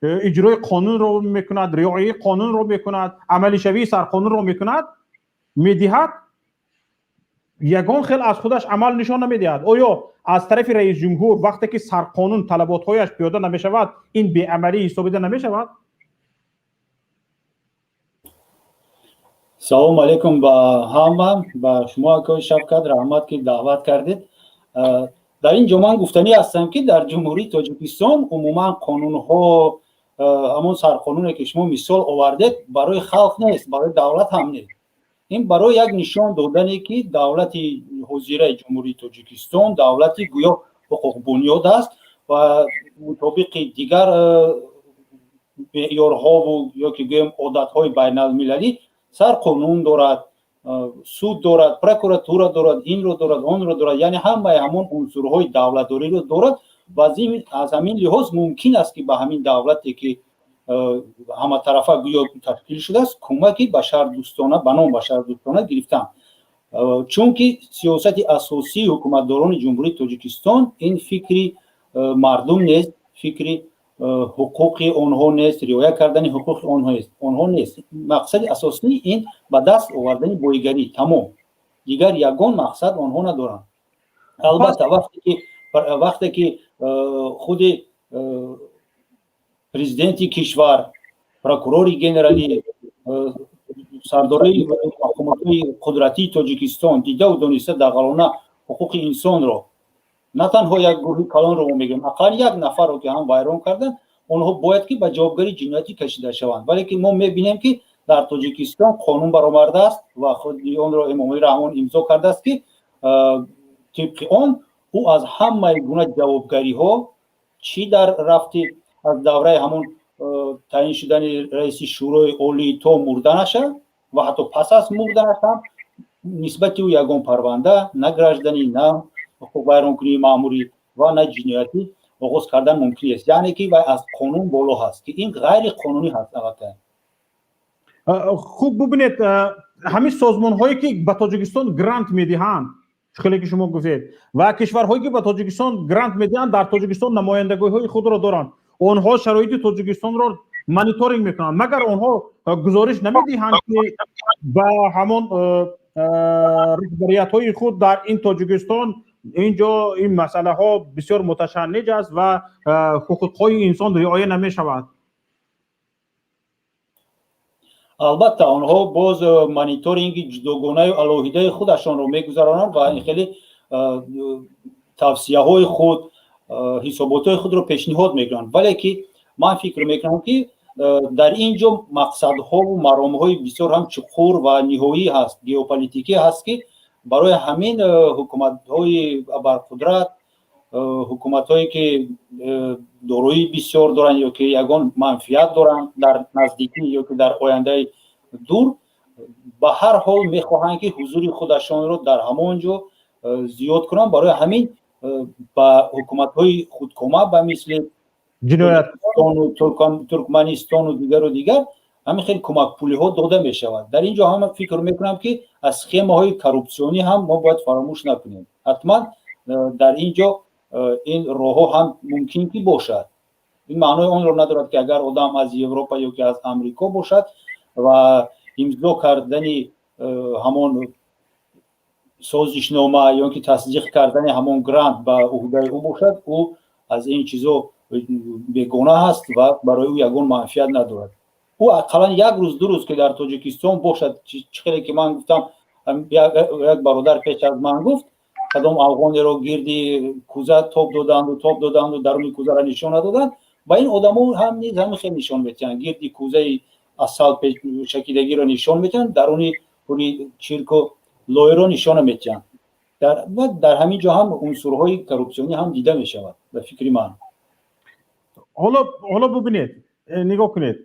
اجرای قانون رو میکند رعایت قانون رو میکند عملی شوی سرقانون رو میکند میدهد یگان خیلی از خودش عمل نشان نمیدهد. آیا از طرف رئیس جمهور وقتی که سرقانون طلبات‌هایش پیاده نمیشود این بی‌عملی حسابیده نمیشود؟ سلام علیکم با همه با شما که شفقت رحمت که دعوت کردید. در این جمعه گفتنی هستم که در جمهوری تاجیکستان عموما قانون ها همون سرقانونی که شما مثال آوردید برای خلق نیست برای دولت هم نیست. این برای یک نشان دادنی که دولت حضوری جمهوری تاجیکستان دولتی گویا حقوق بنیاد است و مطابق دیگر معیارها و یا که گویم عادت‌های بین‌المللی سرقانون دارد سود دارد پروکراتورا دارد این رو دارد آن رو دارد یعنی همون عنصرهای دولتداری رو دارد و از همین لحاظ ممکن است که به همین دولتی که همه طرفه گویا تشکیل شده است کمکی بشردوستانه به نام بشردوستانه گرفتن چون که سیاست اساسی حکومتداران جمهوری تاجیکستان این فکری مردم نیست فکری حقوق آنها نیست رعایت کردن حقوق آنها نیست مقصد اساسی این به دست آوردن بایگری تمام دیگر یگان مقصد آنها ندارند. البته وقتی که خود پرزیدنتی کشور پروکوروری گنرالی سرداری حکومتی قدرتی تاجیکستان دیده و دانسته در قانون حقوق انسان را نه تنها یک گروه کلان رو میگم اقل یک نفر رو که هم ویران کردن اونها باید که به جوابگری جنایتی کشیده شوند ولی که ما میبینیم که در تاجیکستان قانون برآورده است و خود آن را امام رحمان امضا کرده است که طبق آن او از همه گونه جوابگری ها چی در رفتی از دوره همون تعیین شدن رئیس شورای عالی تا مردنش و حتی پس از مردنش هم نسبت او یگان پرونده نه گرجدنی نه ویرانکنی معمولی و نه جنایتی آغاز کردن ممکن است، یعنی که از قانون بالا هست که این غیر قانونی هست. خوب ببینید همین سازمان هایی که به تاجیکستان گرانت میدهند، خیلی که شما گفتید، و کشورهایی که به تاجیکستان گرانت میدهند در تاجیکستان نمایندگی های خود را دارند، اونها شرایط تاجیکستان را مانیتورینگ میکنند، مگر اونها گزارش نمیدهند که به همون رهبریت های خود در این تاجیکستان اینجا این مسئله ها بسیار متشنج است و حقوق های انسان رعایت نمی شود؟ البته آنها باز مانیتورینگ جداگانه و علاهیده خودشان رو میگذرانند و این خیلی توصیه های خود، حسابات های خود رو پیشنهاد میکنند، ولی که من فکر میکنم که در اینجا مقصدها و مرامهای بسیار هم چخور و نهایی هست، گئوپلیتیکی هست که برای همین حکومت های برقدرت، حکومت هایی که دارایی بسیار دارن یا که یگان منفیت دارن در نزدیکی یا که در آینده دور، به هر حال میخواهند که حضور خودشان رو در همانجا زیاد کنن. برای همین با حکومت های خودکامه به مثل جنایتکاران و ترکمنستان و دیگر همین خیلی کمک پولی ها داده می شود. در اینجا هم فکر میکنم که از خیمه های کروپسیونی هم ما باید فراموش نکنیم. حتما در اینجا این راه ها هم ممکن که باشد. این معنای اون رو ندارد که اگر آدم از اروپا یا که از امریکا باشد و امضا کردن همون سازشنامه یا که تصدیق کردن همون گرانت به عهده او باشد، او از این چیزا بیگانه هست و برای او یگان منفیت ندارد. او اقلا یک روز دو روز که در تاجیکستان باشد، چقدر که من گفتم یک برادر پیش از من گفت کدام افغانی رو گردی کوزه توپ دادند و درون کوزه را نشان ندادند، با این آدما هم نیز هم خیلی نشان میدن، گردی کوزه اصل شکیدگی رو نشان میدن، درون پوری چیرک و لوی رو نشان میدن. در همین جا هم عنصرهای کروپسیونی هم دیده میشود به فکر من. حالا ببینید، نگاه کنید،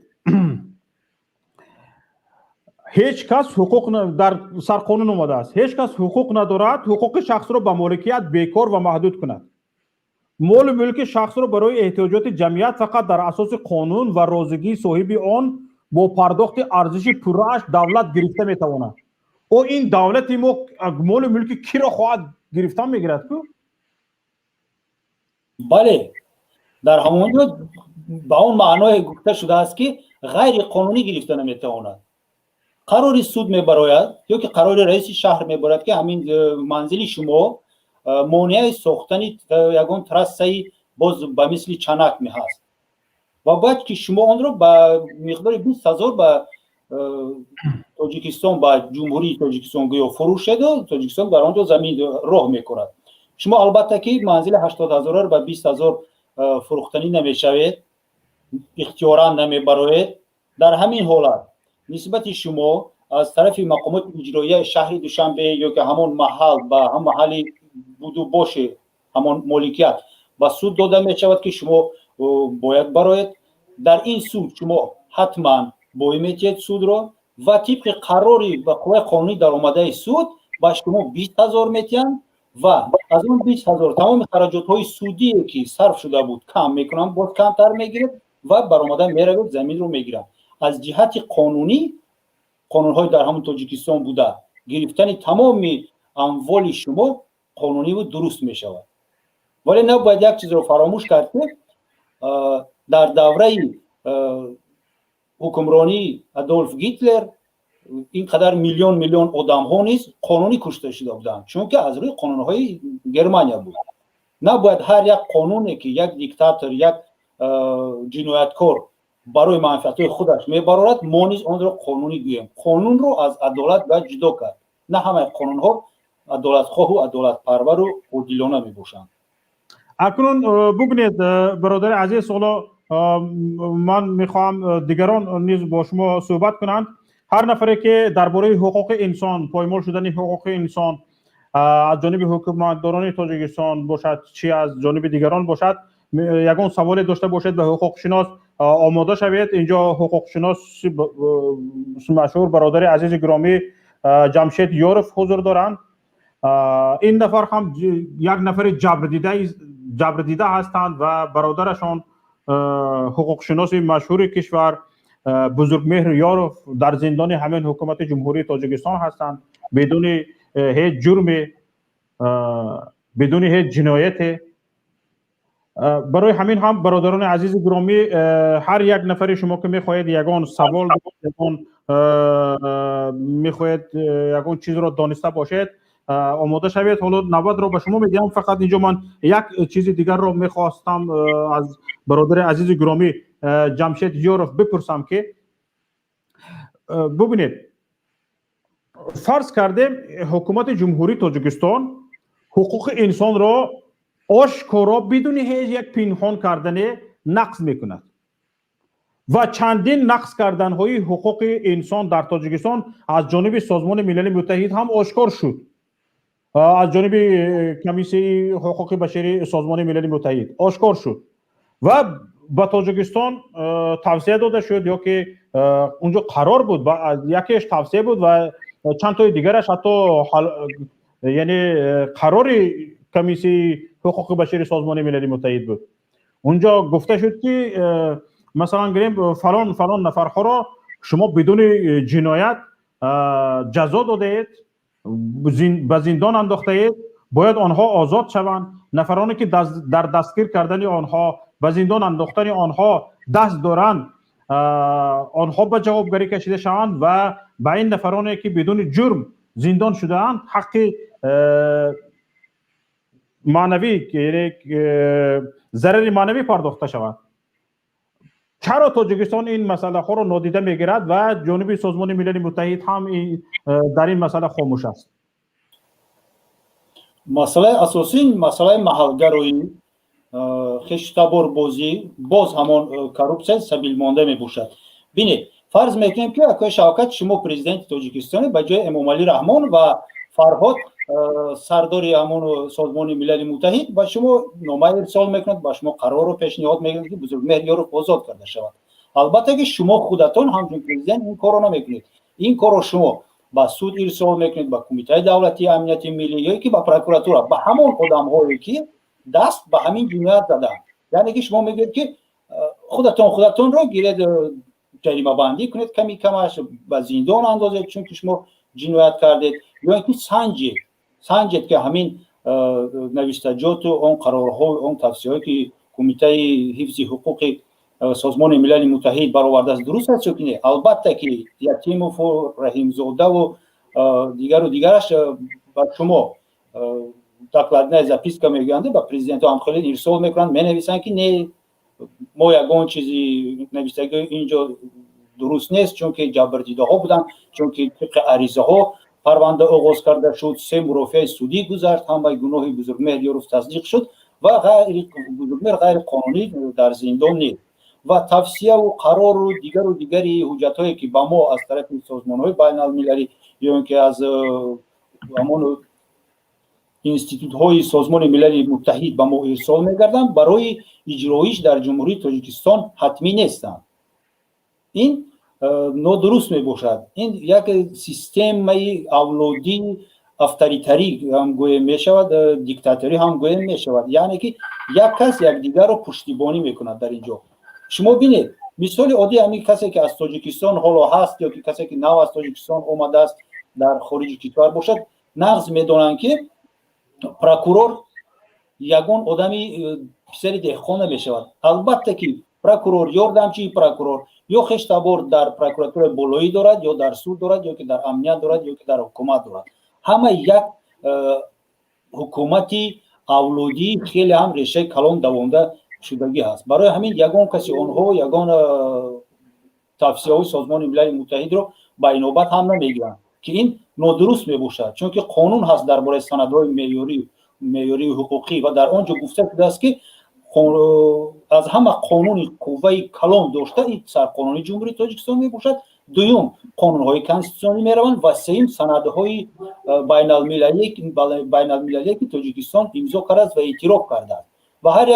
هیچ کس حقوق در سرقانون اومده است، هیچ کس حقوق ندارد حقوق شخص رو به مالکیت بیکار و محدود کند. مال ملک شخص رو برای احتیاجات جمعیت فقط در اساس قانون و رازگی صاحب آن با پرداخت ارزش پوره‌اش دولت گرفته میتواند. او این دولت مال ملک کی را خواهد گرفتن میگیرد؟ بله، در همونجا با اون معنای گفته شده است که غیر قانونی گرفته نمیتواند. قرار سود میبراید یا که قرار رئیس شهر میبراید که همین منزل شما مانع ساختن یگان ترسه باز به مثل چنک می هست و باید که شما آن را به مقدار 20,000 به تاجیکستان، به جمهوری تاجیکستان گویا فروش شده، تاجیکستان در آنجا زمین راه میکند. شما البته که منزل 80,000 را به 20,000 فروختنی نمیشوید، اختیارا نمیبراید. در همین حالت نسبت شما از طرف مقامات اجرایی شهر دوشنبه یا که همون محل به هم محلی بودو باشه همون مالکیت با سود داده می شود که شما باید براید. در این سود شما حتما باید میتید سود را و طبق قراری و قوه قانونی در آمده سود با شما 20,000 میتین و از اون 20,000 تمام خراجات های سودی که صرف شده بود کم میکنن، باز کمتر میگیرد و برآمده میروید زمین رو میگیرد. از جهت قانونی قانون‌های در همون تاجیکستان بوده، گرفتن تمام اموال شما قانونی و درست می شود. ولی نباید یک چیز رو فراموش کرد که در دوره حکمرانی آدولف هیتلر اینقدر میلیون آدم ها نیز قانونی کشته شده بودند، چون که از روی قانون‌های گرمانیا بود. نباید هر یک قانونی که یک دیکتاتور، یک جنایتکار برای منفعت خودش میبرد ما نیز آن را قانونی گوییم. قانون رو از عدالت باید جدا کرد. نه همه قانون ها عدالت خواه و عدالت پرور و عادلانه میباشند. اکنون ببینید برادر عزیز، حالا من میخوام دیگران نیز با شما صحبت کنند. هر نفری که درباره حقوق انسان، پایمال شدن حقوق انسان از جانب حکومتداران تاجیکستان باشد چی از جانب دیگران باشد، یگان سوال داشته باشد به حقوق شناس آماده شوید. اینجا حقوق شناس مشهور برادر عزیز گرامی جمشید یورف حضور دارند. این نفر هم یک نفر جبر دیده جبردیده هستند و برادرشان حقوقشناس مشهور کشور بزرگمهر یاروف در زندان همین حکومت جمهوری تاجیکستان هستند بدون هیچ جرم، بدون هیچ جنایت. برای همین هم برادران عزیز گرامی، هر یک نفر شما که میخواهید یگان سوال میخواهید یگان چیز را دانسته باشید آماده شوید. حالا نوبت را به شما میدیم. فقط اینجا من یک چیز دیگر را میخواستم از برادر عزیز گرامی جمشید یاروف بپرسم که ببینید، فرض کردیم حکومت جمهوری تاجیکستان حقوق انسان را آشکارا بدون هیچ یک پنهان کردن نقض میکند و چندین نقض کردن های حقوق انسان در تاجیکستان از جانب سازمان ملل متحد هم آشکار شد، از جانب کمیسیون حقوق بشری سازمان ملل متحد آشکار شد و به تاجیکستان توصیه داده شد، یا که اونجا قرار بود و یکیش توصیه بود و چند تا دیگرش حتی یعنی قرار کمیسیون حقوق بشری سازمان ملل متحد بود. اونجا گفته شد که مثلا گریم فلان نفرها را شما بدون جنایت جزا دادید، به زندان انداخته اید، باید آنها آزاد شوند. نفرانی که در دستگیر کردن آنها، به زندان انداختن آنها دست دارند، آنها به جوابگری کشیده شوند و به این نفرانی که بدون جرم زندان شده اند حق معنوی، یعنی ضرر معنوی پرداخته شود. چرا تاجیکستان این مسئله ها را نادیده میگیرد و جانب سازمان ملل متحد هم در این مسئله خاموش است؟ مسئله اساسی مسئله محلگرایی، خشتبار بازی، باز همان کروپسیون سبیل مانده می باشد. بینید، فرض میکنیم که اکای شوکت شما پرزیدنت تاجیکستان به جای امامعلی رحمان و فرهاد سرداری همون سازمان ملل متحد و شما نامه ارسال میکنید، با شما قرار و پیشنهاد میکنید که بزرگمهر یاروف آزاد کرده شود. البته که شما خودتون همچون پرزیدنت این کارو نمیکنید. این کارو شما با سود ارسال میکنید، با کمیته دولتی امنیت ملی یا که با پروکراتورا، با همون آدم‌هایی که دست به همین جنایت زدن. یعنی که شما میگید که خودتون رو گیرید، جریمه بندی کنید، کمی کمش به زندان اندازید چون که شما جنایت کردید، یا اینکه سنجید که همین نوشتجات و اون قرارها و اون توصیه‌هایی که کمیته حفظ حقوق سازمان ملل متحد برآورده است درست است یا نه. البته که یتیموف و رحیم زاده و دیگرش با شما دکلارنه زاپیسکا میگویند، با پرزیدنت هم خیلی ارسال میکنند، مینویسند که نه ما یگان چیزی نوشتگی اینجا درست نیست، چون که جبردیده ها بودن، چون که طبق عریضه ها پرونده آغاز کرده شد، 3 مرافعه سودی گذشت، همه گناه بزرگمهر یاروف تصدیق شد و بزرگمهر غیر قانونی در زندان نیست و توصیه و قرار و دیگری حجت هایی که با ما از طرف سازمان های بین المللی یا اینکه از همون اینستیتوت های سازمان ملل متحد به ما ارسال می‌گردن، برای اجرایش در جمهوری تاجیکستان حتمی نیستند. این نادرست میباشد. این یک سیستم اولادی افطاریتری هم گویا میشود، دیکتاتوری هم گویا میشود. یعنی که یک کس یک دیگر رو پشتیبانی میکند در اینجا. شما ببینید مثال عادی همین کسی که از تاجیکستان حالا هست یا که کسی که نو از تاجیکستان اومده است در خارج کشور باشد، نقض میدونن که پروکورور یگان آدمی پسری دهقان میشود. البته که پروکورور یاردمچی پروکورور یا خشتبار در پروکراتور بالایی دارد یا در سود دارد یا که در امنیت دارد یا که در حکومت دارد. همه یک حکومتی اولادی خیلی هم ریشه کلان دوانده شدگی هست. برای همین یگان کسی آنها یگان توصیه های سازمان ملل متحد رو به اینوبت هم نمیگیرند که این نادرست میباشد، چون که قانون هست درباره سندهای معیاری حقوقی و در آنجا گفته شده است که از همه قانون قوه کلان داشته این سرقانونی جمهوری تاجیکستان میباشد، دوم قانونهای کنستیتوسیونی میروند و سوم سندهای بین المللی که تاجیکستان امضا کرده و اعتراف کرده است و هر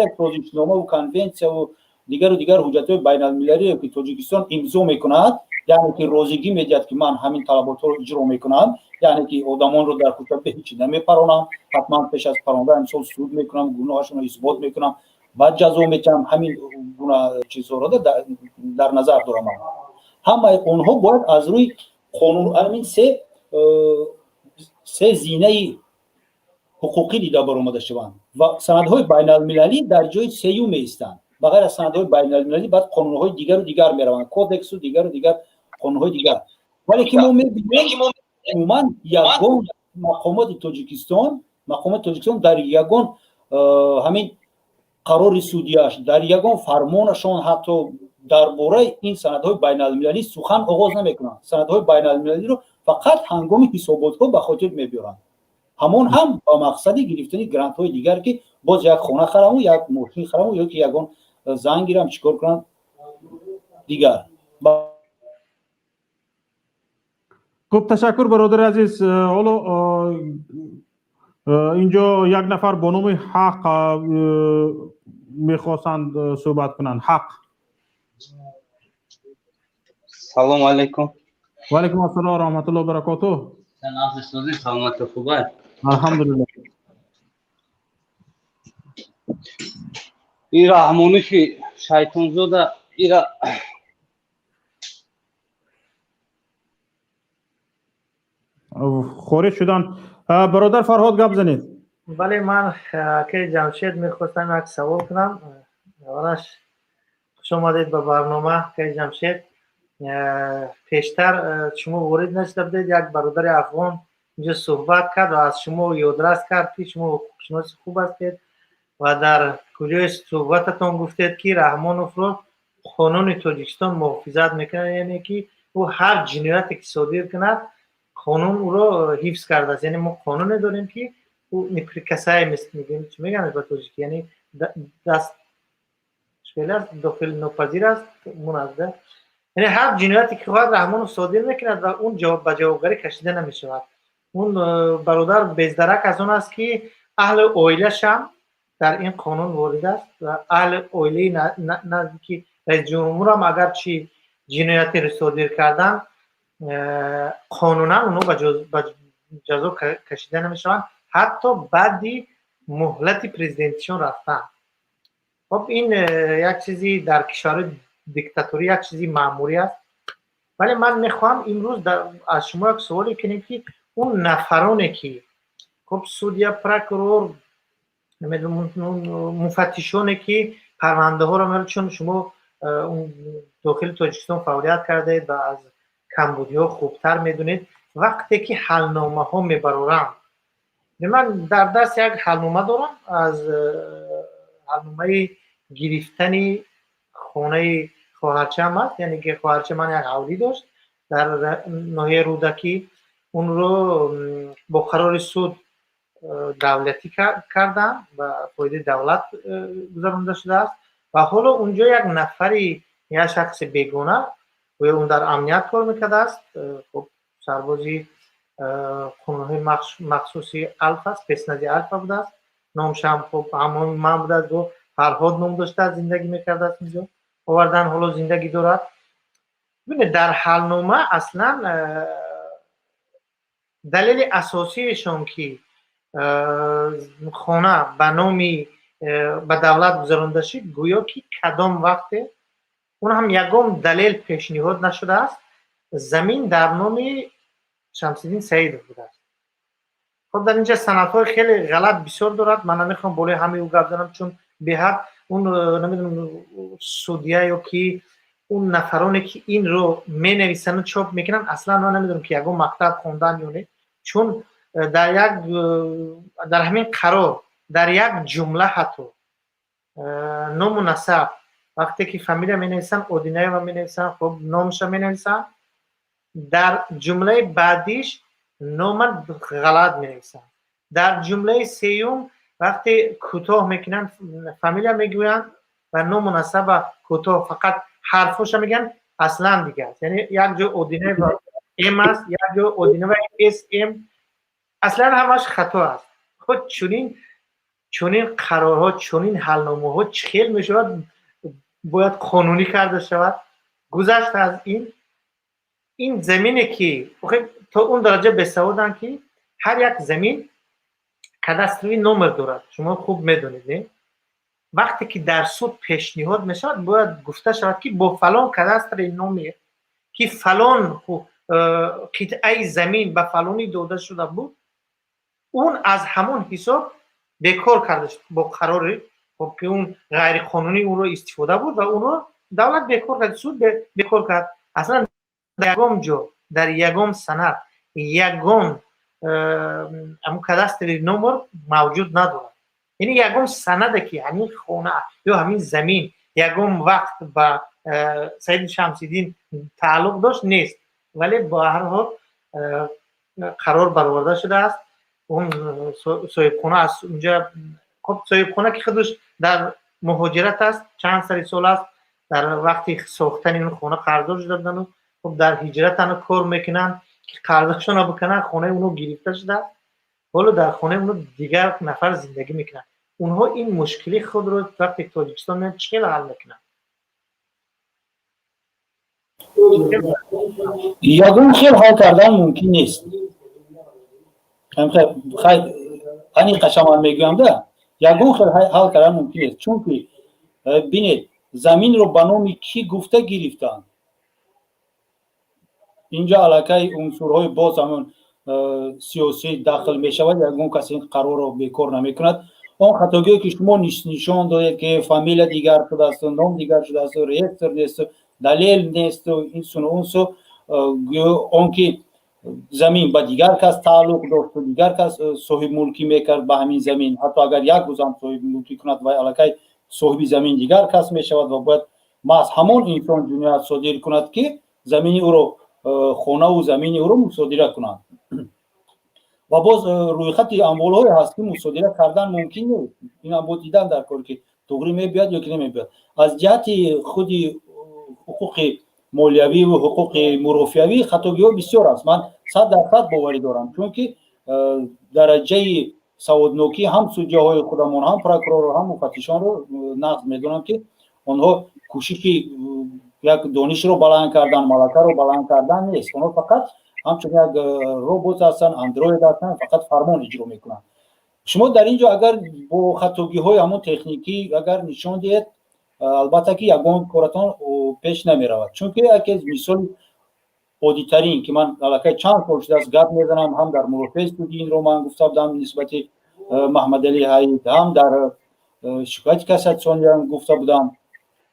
یک سازشنامه و کنونسیون و دیگر حجت‌های بین المللی که تاجیکستان امضا میکند، یعنی که روزگی میدهد که من همین طلبات رو اجرا میکنم، یعنی که آدمان رو در کوچه به هیچ نمیپرونم، حتما پیش از پرونده امسال سود میکنم، گناهشون رو اثبات میکنم، بعد جزا میکنم. همین گونه چیزها رو در نظر دارم. همه اونها باید از روی قانون همین سه زینه حقوقی دیده برآمده شوند و سندهای بین المللی در جای سیوم ایستند. بغیر از سندهای بین المللی بعد قانونهای دیگر و دیگر میروند، کودکس و دیگر قانونهای دیگر. ولی که ما میبینیم عموما یگان مقامات تاجیکستان در یگان همین قرار سودیاش، در یگان فرمانشان حتی درباره این سندهای بین المللی سخن آغاز نمیکنند. سندهای بین المللی رو فقط هنگام حسابات ها به خاطر میبرند، همون هم با مقصد گرفتن گرانت های دیگر که باز یک خانه خرمو، یک ماشین خرمو، یا که یگان زنگ گیرم چیکار کنن دیگر. خب تشکر برادر عزیز. حالا اینجا یک نفر با نام حق میخواستند صحبت کنند. حق. سلام علیکم. و علیکم السلام و رحمت الله و برکاته. سلام سلامت خوبه؟ الحمدلله. این رحمونی که شیطان زوده ایرا خارج شدن. برادر فرهاد گپ زنید. بله، من که جمشید میخواستم یک سوال کنم. اولش خوش آمدید به برنامه که جمشید. پیشتر شما وارد نشده بودید، یک برادر افغان اینجا صحبت کرد و از شما یادرس کرد که شما حقوقشناس خوب هستید و در کجای صحبتتان گفتید که رحمانوف رو قانون تاجیکستان محافظت میکنه، یعنی که او هر جنایتی که صادر کند قانون او رو حفظ کرده است. یعنی ما قانون داریم که او نیپریکسای میگیم، چی میگن به تاجیکی، یعنی دست داخل ناپذیر است منظم. یعنی هر جنایتی که خواهد رحمانوف صادر میکند و اون به جوابگری کشیده نمیشود. اون برادر بزدرک از اون است که اهل اویلش هم در این قانون وارد است و اهل اویلی نزدیکی رئیس جمهور هم اگر چی جنایتی رو صادر کردن قانونا اونو به جزا کشیده نمیشوند، حتی بعدی مهلت پرزیدنتیشون رفتن. خب این یک چیزی در کشور دیکتاتوری یک چیزی معمولی است. ولی من میخوام امروز از شما یک سوالی کنیم که اون نفرانی که خب سودیا پروکورور مفتشانی که پرونده ها رو چون شما اون داخل تاجیکستان فعالیت کردید و از کمبودی ها خوبتر میدونید، وقتی که حلنامه ها میبرورم، من در دست یک حلنامه دارم از حلنامه گرفتن خانه خواهرچه هم هست. یعنی که خواهرچه من یک حولی داشت در ناحیه رودکی، اون رو با قرار سود دولتی کردن و فایده دولت گذرانده شده است و حالا اونجا یک نفری یا شخص بیگانه و اون در امنیت کار میکرده است. خب سربازی خانه مخصوصی الف است، پسندی الف بوده است، نامش هم خب همون من بوده است و فرهاد نام داشته، زندگی میکرده است اینجا، آوردن حالا زندگی دارد. ببینید در حلنامه اصلا دلیل اساسیشون که خانه به نامی به دولت گذرانده شد گویا که کدام وقت اون هم یگام دلیل پیشنهاد نشده است، زمین در نام شمس‌الدین سعید بوده است. خب در اینجا سندهای خیلی غلط بسیار دارد، من نمیخوام بالای همه او گپ زنم چون به حق اون نمیدونم سودیا یا کی اون نفرانی که این رو می نویسن و چاپ میکنن اصلا من نمیدونم که یگام مکتب خوندن یا نه، چون در همین قرار در یک جمله حتی نام و نسب وقتی که فامیل می نویسن اودینه و می نویسن، خب نامش می نویسن، در جمله بعدیش نام غلط می نویسن، در جمله سیوم وقتی کوتاه میکنن فامیل میگوین و نام و نسب کوتاه فقط حرفش میگن اصلا دیگه است. یعنی یک جو اودینه و ام است، یک جو اودینه و اس ام، اصلا همش خطا است. خود چونین قرارها، چونین حلنامه ها چخیل میشود باید قانونی کرده شود. گذشت از این زمینه که تا اون درجه بسودن که هر یک زمین کاداستری نمر دارد. شما خوب میدونید وقتی که در سود پیشنهاد میشود باید گفته شود که با فلان کاداستری نمر که فلان قطعه زمین به فلانی داده شده بود اون از همون حساب بیکار کرده شد با قرار که اون غیر قانونی اون رو استفاده بود و اون رو دولت بیکار کرد، سود بیکار کرد. اصلا در یگام جا در یگام سند یگام همون کاداستری نمر موجود ندارد. یعنی یگام سنده که همین خانه یا همین زمین یگام وقت به سید شمس‌الدین تعلق داشت نیست، ولی با هر حال قرار برآورده شده است. اون صاحبخانه از اونجا خب صاحبخانه که خودش در مهاجرت است، چند سری سال است در وقتی ساختن این خانه قرارداد شده بودن و خب در هجرت کار میکنن که قراردادشون بکنن، خانه اونو گرفته شده، حالا در خانه اونو دیگر نفر زندگی میکنن. اونها این مشکلی خود رو وقتی تاجیکستان میان چگونه حل میکنن؟ یگان خیلی حل کردن ممکن نیست. خیلی قشنگ میگم ده یگان خیلی حل کردن ممکن نیست، چون که ببینید زمین رو به نام کی گفته گرفتن. اینجا علاقه عنصرهای باز همون سیاسی داخل میشود، یگان کسی این قرار رو بیکار نمیکند. اون خطاگی که شما نشان دادید که فامیل دیگر شده است، نام دیگر شده است، ریکتر نیست، دلیل نیست، این سو اون سو، اون که زمین با دیگر کس تعلق داشت و دیگر کس صاحب ملکی میکرد به همین زمین، حتی اگر یک روزم صاحب ملکی کند و علاقه صاحب زمین دیگر کس میشود و باید از همون انسان جنایت صادر کند که زمین او رو خانه و زمین او رو مصادره کنند. و باز روی خط اموال‌های هست که مصادره کردن ممکن نیست. این هم بود دیدن در کار که توگری میبیاد یا که نمیبیاد. از جهت خود حقوق مالیوی و حقوق مرافعوی خطاگی‌ها بسیار است. من 100% باوری دارم، چون که درجه سوادناکی هم سودجاهای خودمون هم پروکورور هم مفتشان رو نقد میدونم که آنها کوشش یک دانش رو بلند کردن، ملکه رو بلند کردن نیست. آنها فقط همچون یک روبوت هستن، اندروید هستن، فقط فرمان اجرا میکنن. شما در اینجا اگر با خطاگی های همون تکنیکی اگر نشان دهید، البته که یگان کارتان پیش نمی رود، چون که یکی مثال عادی‌ترین که من علاقه چند سال شده است گپ میزنم، هم در مرافع استودی این رو من گفته بودم نسبت محمد علی حید، هم در شکایت کساتسانی هم گفته بودم.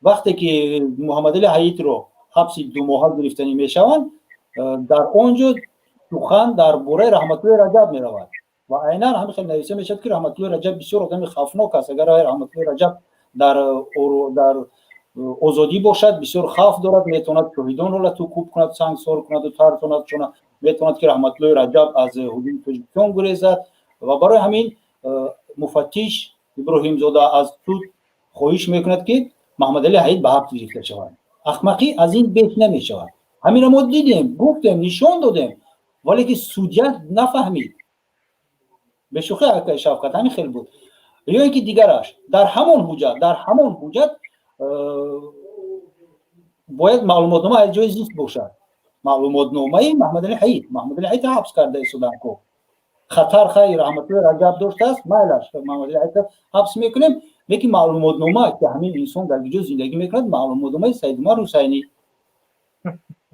وقتی که محمد علی حید رو حبس 2 ماه گرفتنی میشوند، در اونجا سخن در باره رحمت الله رجب می رود و عیناً همین خیلی نویسه میشد که رحمت الله رجب بسیار آدم خوفناک است. اگر رحمت الله رجب در آزادی باشد بسیار خوف دارد، میتواند شهیدان را توقیف کند، سنگسار کند و ترساند، چون میتواند که رحمت الله رجب از حدود تاجیکستان گریزد. و برای همین مفتش ابراهیم زاده از سود خواهش میکند که محمد علی حید به حبس گرفته شود. احمقی از این بیت نمیشود. همین رو ما دیدیم، گفتیم، نشان دادیم، ولی که سودیت نفهمید. به شوخی اکای شفقت همین خیلی بود. یا اینکه دیگرش در همون حجت باید معلومات نامه از جای زیست باشد. معلومات نامه محمد علی حید حبس کرده سودان کو خطر خیر رحمت الله رجب داشت است، مایلش محمد علی حید حبس میکنیم. میگه معلومات نامه که همین انسان در اینجا زندگی میکند معلومات نامه سید عمر حسینی.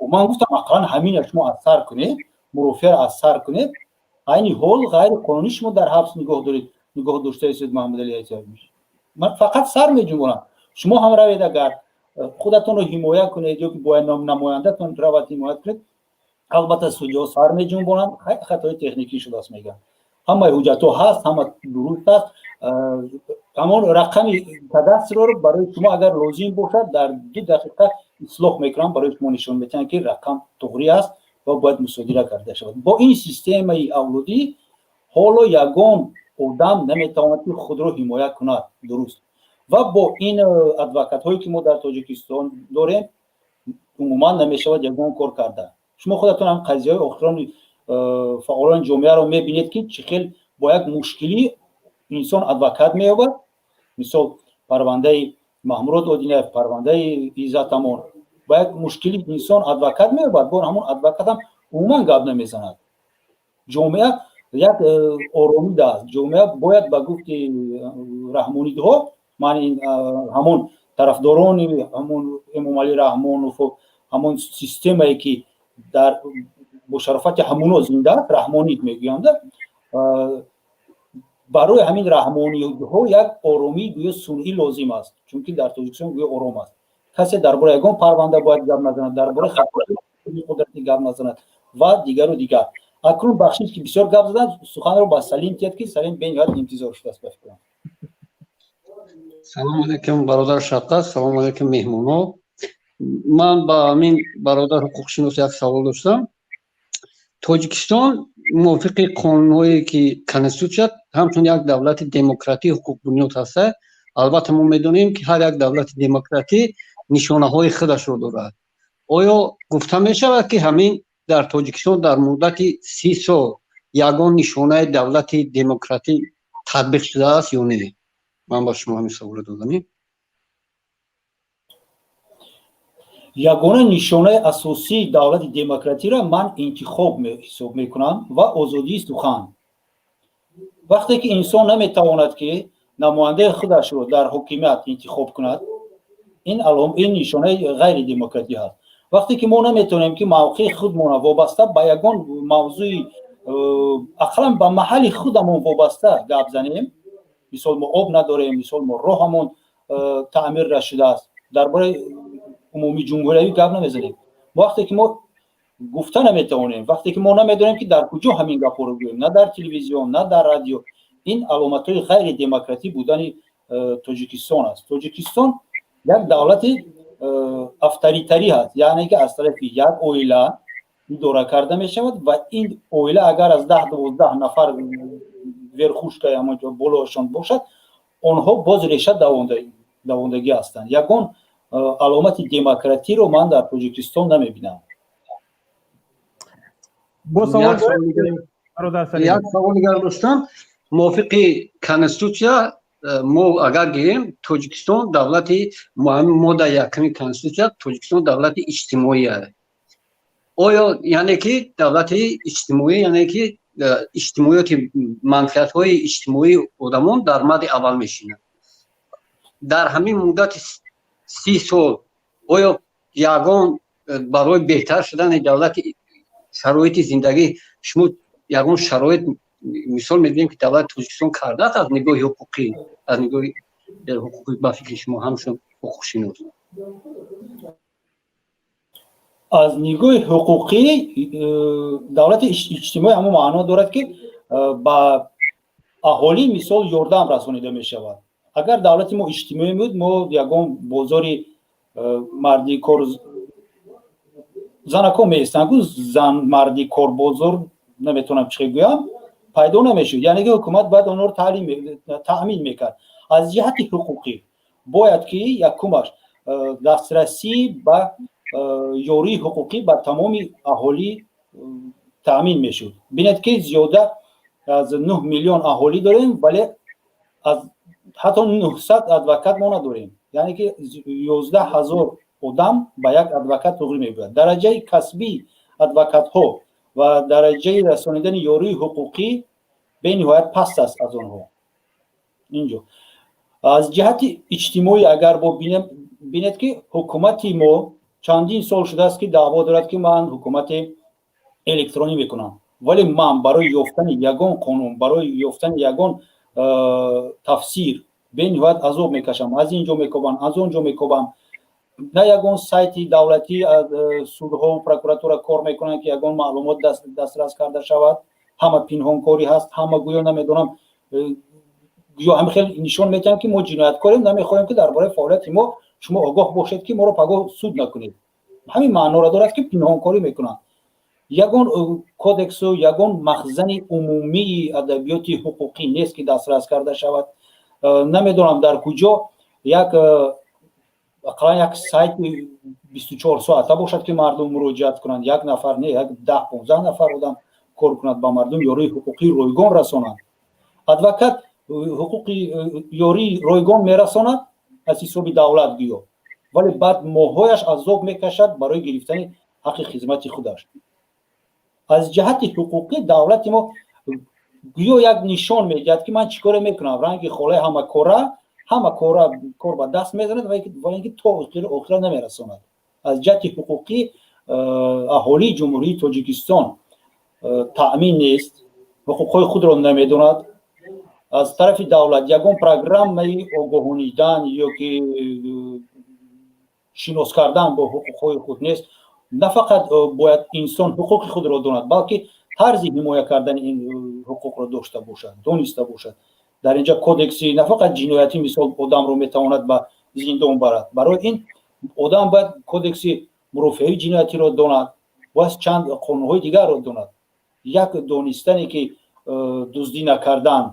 و من گفتم اقلا همین شما اثر کنید، مرافع اثر کنید، این حال غیر قانونی شما در حبس نگاه داشته سید محمد علی حید. من فقط سر میجنبونم. شما هم روید اگر خودتون رو حمایت کنید یا که با نام نماینده‌تون روید حمایت کنید، البته سودجا سر میجنبونن، خطای تکنیکی شده است میگن. همه حجت‌ها هست، همه درست است. تمام رقم کاداستر رو برای شما اگر لازم باشد در 2 دقیقه اصلاح میکنم برای شما نشون میدم که رقم توغری است و باید مصادره کرده شود. با این سیستم اولودی حالا یگان آدم نمیتواند خود رو حمایت کند درست. و با این ادوکات هایی که ما در تاجیکستان داریم عموما نمیشود یگان کار کرده. شما خودتون هم قضیه های آخران فعالان جامعه رو میبینید که چه با یک مشکلی انسان ادوکات مییابد. مثال پرونده محمود اودینف، پرونده عزت امان، با یک مشکلی انسان ادوکات مییابد. با همون ادوکات هم عموما گپ نمیزند. جامعه یک آرامی داشت. جامعه باید به گفت رحمانی ها، من این همون طرفداران همون امام علی رحمانوف همون سیستمی که در مشرفت همونو زنده رحمانی میگویند، برای همین رحمانی ها یک آرامی گویا صنعی لازم است، چون که در تاجیکستان گویا آرام است. کسی درباره یگان پرونده باید گپ نزند، درباره خطر قدرتی گپ نزند و دیگر و دیگر. اکنون بخشید که بسیار گپ زدن، سخن رو با سلیم تیاد که سلیم به این انتظار شده است. بفرمایید. سلام علیکم برادر شفقت، سلام علیکم مهمونا. من با همین برادر حقوقشناس یک سوال داشتم. تاجیکستان موافق قانونهایی که کنستیتوسیا همچون یک دولت دموکراتی حقوق بنیاد هست. البته ما میدونیم که هر یک دولت دموکراتی نشانه های خودش رو دارد. آیا گفته می شود که همین در تاجیکستان در مدت 30 سال یگان نشانه دولت دموکراتی تطبیق شده است یا نه؟ من با شما همین سوال دادم. یگانه نشانه اساسی دولت دموکراتی را من انتخاب حساب میکنم و آزادی سخن. وقتی که انسان نمیتواند که نماینده خودش رو در حکومت انتخاب کند، این نشانه غیر دموکراتی هست. وقتی که ما نمیتونیم که موقع خودمون وابسته به یگان موضوع اقلا به محل خودمون وابسته گپ زنیم، مثال ما آب نداریم، مثال ما راهمون تعمیر نشده است، درباره عمومی جمهوری گپ نمیزنیم. وقتی که ما گفته نمیتونیم، وقتی که ما نمیدونیم که در کجا همین گپ رو بگوییم، نه در تلویزیون نه در رادیو، این علامت‌های غیر دموکراتی بودن تاجیکستان است. تاجیکستان یک دولت افطاریتری هست، یعنی که از طرف یک اویله اداره کرده می شود و این اویله اگر از 10-12 نفر ورخوش که همونجا بلاشان باشد، آنها باز ریشه دواندگی هستند. یگان علامت دموکراتی رو من در تاجیکستان نمیبینم. یک سوال دیگر داشتم. موافق کنستیتوسیا ما اگر گیریم تاجیکستان دولت ماده یکمی کنستیتوسیا تاجیکستان دولت اجتماعی است. آیا یعنی که دولت اجتماعی یعنی که اجتماعیات منفعت های اجتماعی آدمان در مد اول میشینند. در همین مدت 30 سال آیا یگان برای بهتر شدن دولت شرایط زندگی شما یگان شرایط مثال میدیم که دولت تاجیکستان کرده است از نگاه حقوقی، از نگاه حقوقی با فکر شما همشون حقوق شناس؟ از نگاه حقوقی دولت اجتماعی همون معنا دارد که با اهالی مثال یاردم رسانیده می شود. اگر دولت ما اجتماعی بود، ما یگان بازاری مردی کار زنکو میستن، زن مردی کار بازار نمیتونم چی گویم پیدا نمیشد. یعنی که حکومت باید اونها رو تأمین میکرد. از جهت حقوقی باید که یکمش دسترسی به یاری حقوقی به تمام اهالی تأمین میشد. بینید که زیاده از 9 میلیون اهالی داریم ولی از حتی 900 ادوکات ما نداریم. یعنی که 11,000 آدم به یک ادوکات توغری میبود. درجه کسبی ادوکات ها و درجه رسانیدن یاری حقوقی به نهایت پست است از آنها. اینجا از جهت اجتماعی اگر با بینید که حکومت ما چندین سال شده است که دعوا دارد که من حکومت الکترونی میکنم، ولی من برای یافتن یگان قانون، برای یافتن یگان تفسیر به نهایت عذاب میکشم، از اینجا میکوبم از اونجا میکوبم. نه یگان سایت دولتی سودها و پروکراتورا کار میکنن که یگان معلومات دسترس کرده شود، همه پنهان کاری هست، همه گویا نمیدونم یا هم خیلی نشون میدن که ما جنایتکاریم، نمیخوایم که درباره فعالیت ما شما آگاه باشید که ما رو پگاه سود نکنید. همین معنا را دارد که پنهان کاری میکنن. یگان کودکس و یگان مخزن عمومی ادبیات حقوقی نیست که دسترس کرده شود. نمیدونم در کجا یک سایت 24 ساعته باشد که مردم مراجعت کنند، یک نفر نه، یک 10-15 نفر آدم کار کنند با مردم یاری حقوقی رایگان رسانند. ادوکات حقوقی یاری رایگان میرساند از حساب دولت گیو، ولی بعد ماهایش عذاب میکشد برای گرفتن حق خدمت خودش. аз ҷиҳати ҳуқуқӣ давлати мо гӯё як нишон медиҳад ки ман чӣ коре мекунам, ранги холаи ҳама кора кор ба даст мезанад ва инки то охира намерасонад. аз ҷиҳати ҳуқуқӣ аҳолии ҷумҳурии Тоҷикистон таъмин нест, ҳуқуқҳои худро намедонад. аз тарафи давлат ягон программаи огоҳонидан ёки шинос кардан бо ҳуқуқҳои худ нест. На фақат бояд инсон ҳуқуқи худро донад, балки тарзи ҳимоя кардани ин ҳуқуқро дошта бошад, дониста бошад. дар инҷа кодекси на фақат ҷиноятӣ мисол одамро метавонад ба зиндон барад. барои ин одам бояд кодекси мурофиаи ҷиноятиро донад ва чанд қонунҳои дигарро донад. як донистане ки дуздӣ накардан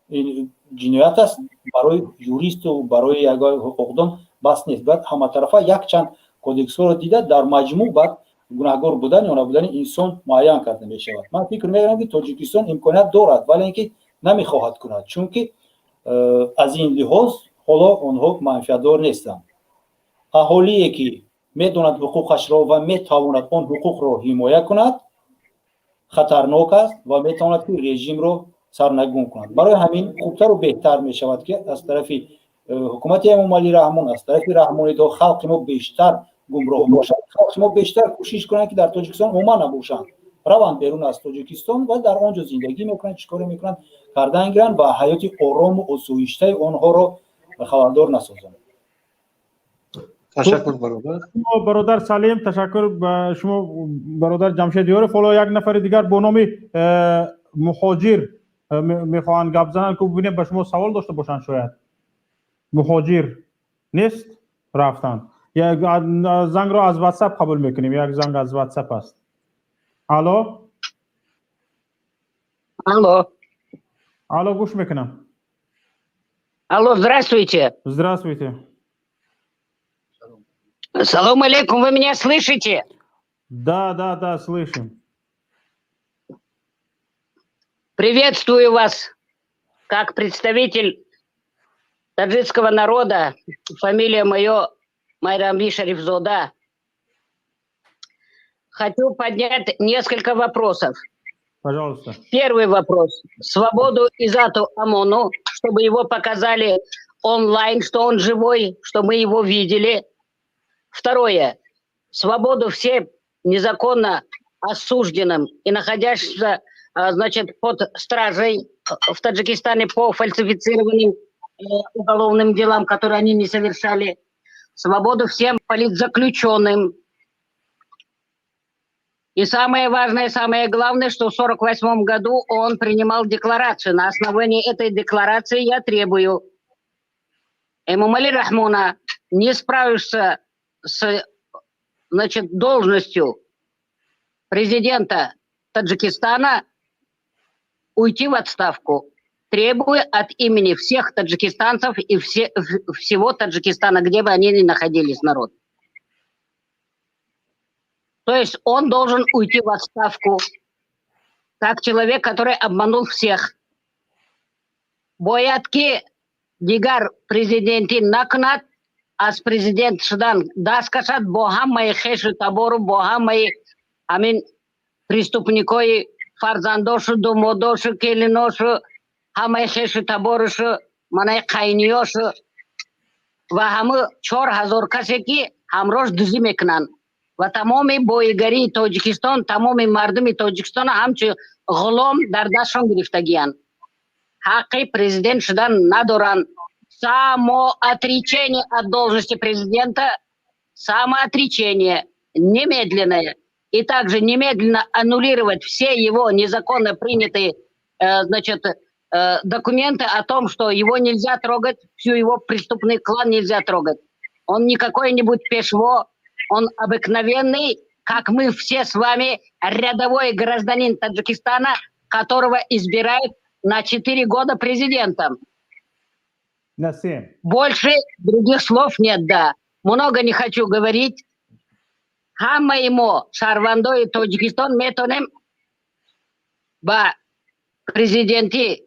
ин ҷиноят аст, барои юристу барои ягон ҳуқуқдон бас нест. бояд ҳаматарафа якчанд кодексҳоро дида дар маҷмӯъ баъд гунаҳгор будан ё набудани инсон муайян карда мешавад. ман фикр мекунам ки Тоҷикистон имконият дорад, вале ин ки намехоҳад кунад, чунки аз ин лиҳоз ҳоло онҳо манфиатдор нестанд. аҳолие ки медонад ҳуқуқашро ва метавонад он ҳуқуқро ҳимоя кунад хатарнок аст ва метавонад ки режимро сарнагун кунад. барои ҳамин хубтару беҳтар мешавад ки аз тарафи ҳукумати Эмомалӣ Раҳмон, аз тарафи раҳмонидо халқи мо бештар гумроҳ бошад, халқи мо бештар кӯшиш кунанд ки дар Тоҷикистон умуман набошанд, раванд берун аз Тоҷикистон ва дар он ҷо зиндагӣ мекунанд, чӣ коре мекунанд кардан гиранд ва ҳаёти орому осоиштаи онҳоро хабардор насозанд. ташаккур бародар. бародар Салим, ташаккур ба шумо бародар Ҷамшед Ёров. ҳоло як нафари дигар бо номи муҳоҷир мехоҳанд гап зананд ки бубинем ба шумо савол дошта бошанд. шояд муҳоҷир нест, рафтанд. зангро аз WhatsApp қабул мекунем. як занг аз WhatsApp аст. алло алло, гӯш мекунам. Алло, здравствуйте. Здравствуйте. Салам алейкум, вы меня слышите? Да, слышим. Приветствую вас как представитель таджикского народа. Фамилия моя Майрамби Шарифзода. Хочу поднять несколько вопросов. Пожалуйста. Первый вопрос. Свободу Изату Амону, чтобы его показали онлайн, что он живой, чтобы мы его видели. Второе. Свободу всем незаконно осужденным и находящимся, значит, под стражей в Таджикистане по фальсифицированным уголовным делам, которые они не совершали. Свободу всем политзаключенным. И самое важное, самое главное, что в 1948 году он принимал декларацию. На основании этой декларации я требую Эмомали Рахмона, не справишься с, значит, должностью президента Таджикистана, уйти в отставку. Требую от имени всех таджикистанцев и всего Таджикистана, где бы они ни находились, народ. То есть он должен уйти в отставку, как человек, который обманул всех. Боятки дигар президенти накнат, аз президент шудан даскашад бо ҳамаи хешу табору бо ҳамаи ҳамин преступникои фарзандошу думодошу келиношу ҳамаи хешу таборушу манаи қайниёшу ва ҳаму 4000 касе ки ҳамроҳ дузӣ мекунанд ва тамоми боигарии Тоҷикистон, тамоми мардуми Тоҷикистон ҳамчун ғулом дар дастшон гирифтагиянд. ҳаққи президент шудан надоранд. Самоотречение от должности президента, самоотречение немедленное. И также немедленно аннулировать все его незаконно принятые значит, документы о том, что его нельзя трогать, всю его преступный клан нельзя трогать. Он не какой-нибудь пешво, он обыкновенный, как мы все с вами, рядовой гражданин Таджикистана, которого избирают на 4 года президентом. Больше других слов нет, да. Много не хочу говорить. Хамма имо Шарвандой Таджикистан метонем ба президенти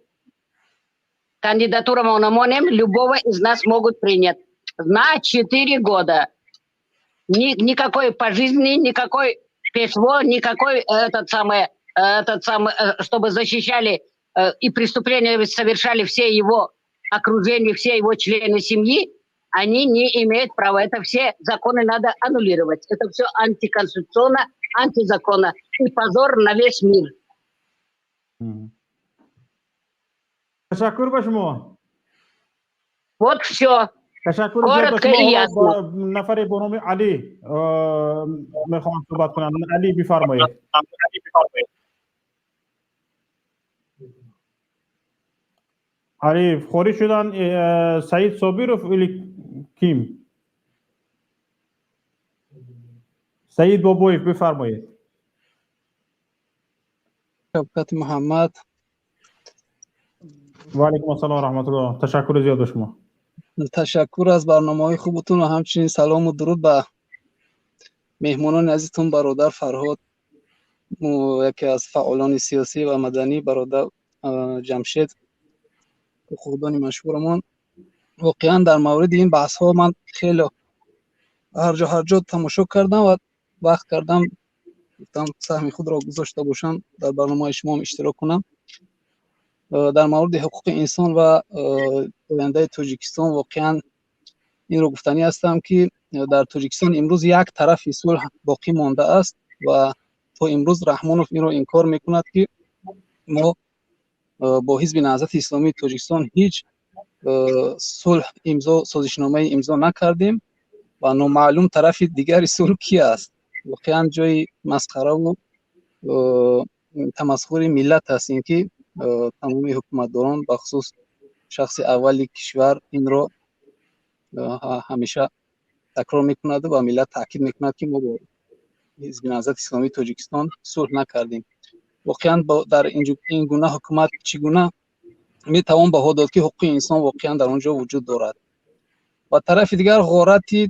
кандидатура мономонем любого из нас могут принять на 4 года. Никакой пожизненный, никакой ПСВО, никакой чтобы защищали и преступления совершали все его окружение, все его члены семьи, они не имеют права. Это все законы надо аннулировать. Это все антиконституционно, антизаконно. И позор на весь мир. تشکر به شما. Вот все. تشکر Коротко и ясно. نفر به نام علی میخوام صحبت کنم. علی بفرمایید. علی خوری شدن سعید صابرов или کیم؟ سعید بابویف بفرمایید. شبکت محمد و علیکم السلام و رحمت الله. تشکر زیاد به شما. تشکر از برنامه‌های خوبتون و همچنین سلام و درود به مهمانان عزیزتون برادر فرهاد، یکی از فعالان سیاسی و مدنی، برادر جمشید حقوقدان مشهورمون. واقعا در مورد این بحث ها من خیلی هر جا تماشا کردم و وقت کردم گفتم سهم خود را گذاشته باشم در برنامه شما هم اشتراک کنم. در مورد حقوق انسان و آینده تاجیکستان واقعا این رو گفتنی هستم که در تاجیکستان امروز یک طرف صلح باقی مانده است و تا امروز رحمانوف این رو انکار میکند که ما با حزب نهضت اسلامی تاجیکستان هیچ صلح سازشنامه امضا نکردیم و نامعلوم طرف دیگری صلح کی است. واقعا جای مسخره و تمسخر ملت است اینکه تمامی حکومتداران بخصوص شخص اولی کشور این رو همیشه تکرار میکند و ملت تاکید میکند که ما با حزب نهضت اسلامی تاجیکستان صلح نکردیم. واقعا در این گونه حکومت چگونه میتوان بها داد که حقوق انسان واقعا در اونجا وجود دارد و طرف دیگر غارتی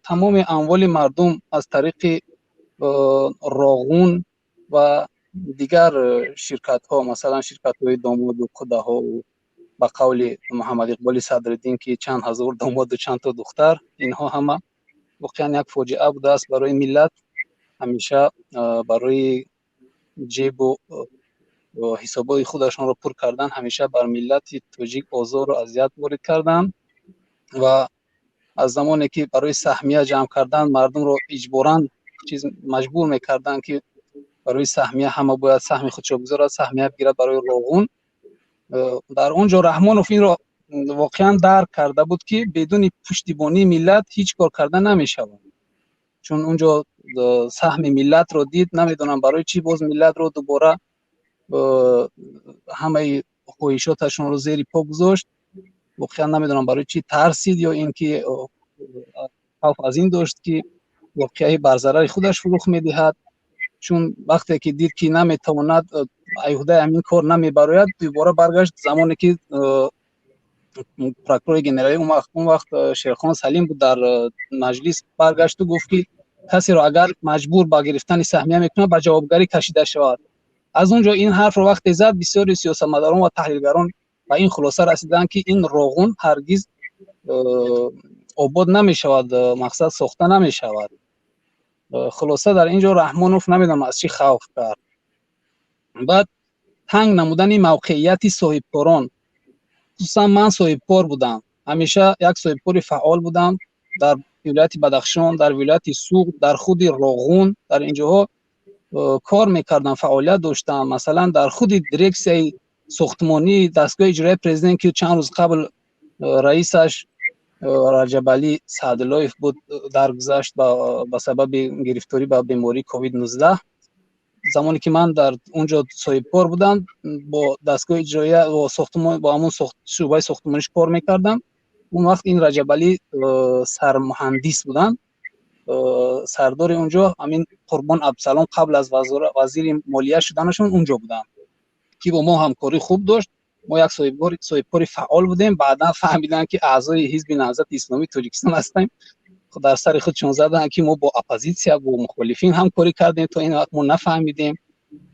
تمام اموال مردم از طریق راغون و دیگر شرکت ها، مثلا شرکت های داماد و قده ها و با قول محمد اقبال صدرالدین که چند هزار داماد و چند تا دختر، اینها همه واقعا یک فاجعه بوده است برای ملت. همیشه برای جیب و حسابای خودشان را پر کردن، همیشه بر ملت تاجیک آزار و اذیت وارد کردن و از زمانی که برای سهمیه جمع کردن مردم را اجباراً مجبور میکردن که برای سهمیه همه باید سهم خودشو بگذارد، سهمیه بگیرد برای راغون. در اونجا رحمانوف این را واقعا درک کرده بود که بدون پشتیبانی ملت هیچ کار کردن نمیشود، چون اونجا سهم ملت رو دید. نمیدونم برای چی باز ملت رو دوباره همه خواهشاتشون رو زیر پا گذاشت. واقعا نمیدونم برای چی ترسید یا اینکه خوف از این داشت که واقعی بر ضرر خودش فروخ میدهد، چون وقتی که دید که نمیتواند ایهوده همین کار نمیبراید دوباره برگشت. زمانی که پروکورور گنرالی اون وقت شیرخان سلیم بود در مجلس، برگشت و گفت که کسی را اگر مجبور به گرفتن سهمیه میکنه به جوابگری کشیده شود. از اونجا این حرف رو وقتی زد بسیاری سیاستمداران و تحلیلگران به این خلاصه رسیدن که این راغون هرگز آباد نمی شود، مقصد ساخته نمی شود. خلاصه در اینجا رحمانوف نمیدونم از چی خوف کرد. بعد تنگ نمودن موقعیت صاحبکاران، خصوصا من صاحبکار بودم، همیشه یک صاحبکار فعال بودم در ولایت بدخشان، در ولایت سوق، در خود راغون، در اینجاها کار میکردم، فعالیت داشتم. مثلا در خود دیرکسیون ساختمانی دستگاه اجرایی پرزیدنت که چند روز قبل رئیسش رجب علی سعداللهیف بود درگذشت به سبب گرفتاری به بیماری کووید 19. زمانی که من در اونجا صاحبکار بودم با دستگاه اجرایی و ساختمان با همون شعبه ساختمانیش کار میکردم. اون وقت این رجب علی سرمهندس بودن، سردار اونجا همین قربان عبدالسلام قبل از وزیر مالیه شدنشون اونجا بودن که با ما همکاری خوب داشت. ما یک صاحبکار فعال بودیم. بعدا فهمیدن که اعضای حزب نهضت اسلامی تاجیکستان هستیم. در سر خودشون زدن که ما با اپوزیسیا با مخالفین همکاری کردیم، تا این وقت ما نفهمیدیم.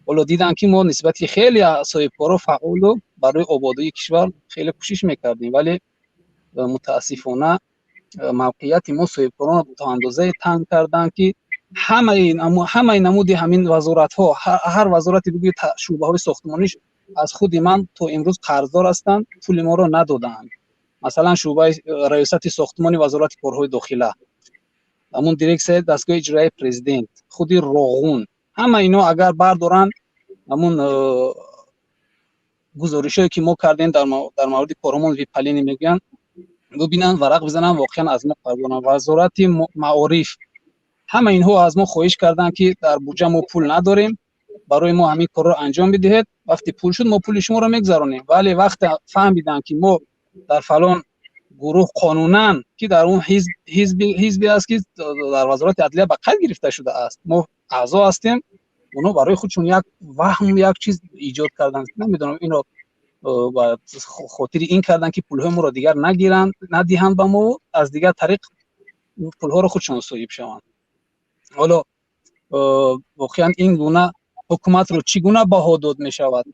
ولی دیدن که ما نسبتی خیلی صاحبکارا فعال و برای آبادی کشور خیلی کوشش میکردیم، ولی متاسفانه موقعیت ما صاحبکاران تا اندازه تنگ کردن که همه نمود همین وزارت ها، هر وزارتی بگوید شعبه های ساختمانیش از خود من تا امروز قرضدار هستند، پول ما رو ندادند. مثلا شعبه ریاست ساختمانی وزارت کارهای داخله، همون دیرکسیون دستگاه اجرایی پرزیدنت، خودی راغون، همه اینا اگر بردارن همون گزارشایی که ما کردیم در مورد کارمون ویپلینی میگن ببینن، ورق بزنن، واقعا از ما قربان. وزارت معارف همه اینها از ما خواهش کردن که در بودجه ما پول نداریم، برای ما همین کار رو انجام بدهید، وقتی پول شد ما پول شما رو میگذرونیم. ولی وقت فهمیدن که ما در فلان گروه قانونا که در اون حزبی است که در وزارت عدلیه به قید گرفته شده است، ما اعضا هستیم، اونا برای خودشون یک وهم یک چیز ایجاد کردن، نمیدونم اینو با خاطر این کردن که پول ما رو دیگر نگیرن، ندهند به ما، از دیگر طریق پول ها رو خودشون صاحب شوند. حالا واقعا این گونه حکومت رو چگونه بها داد می شود،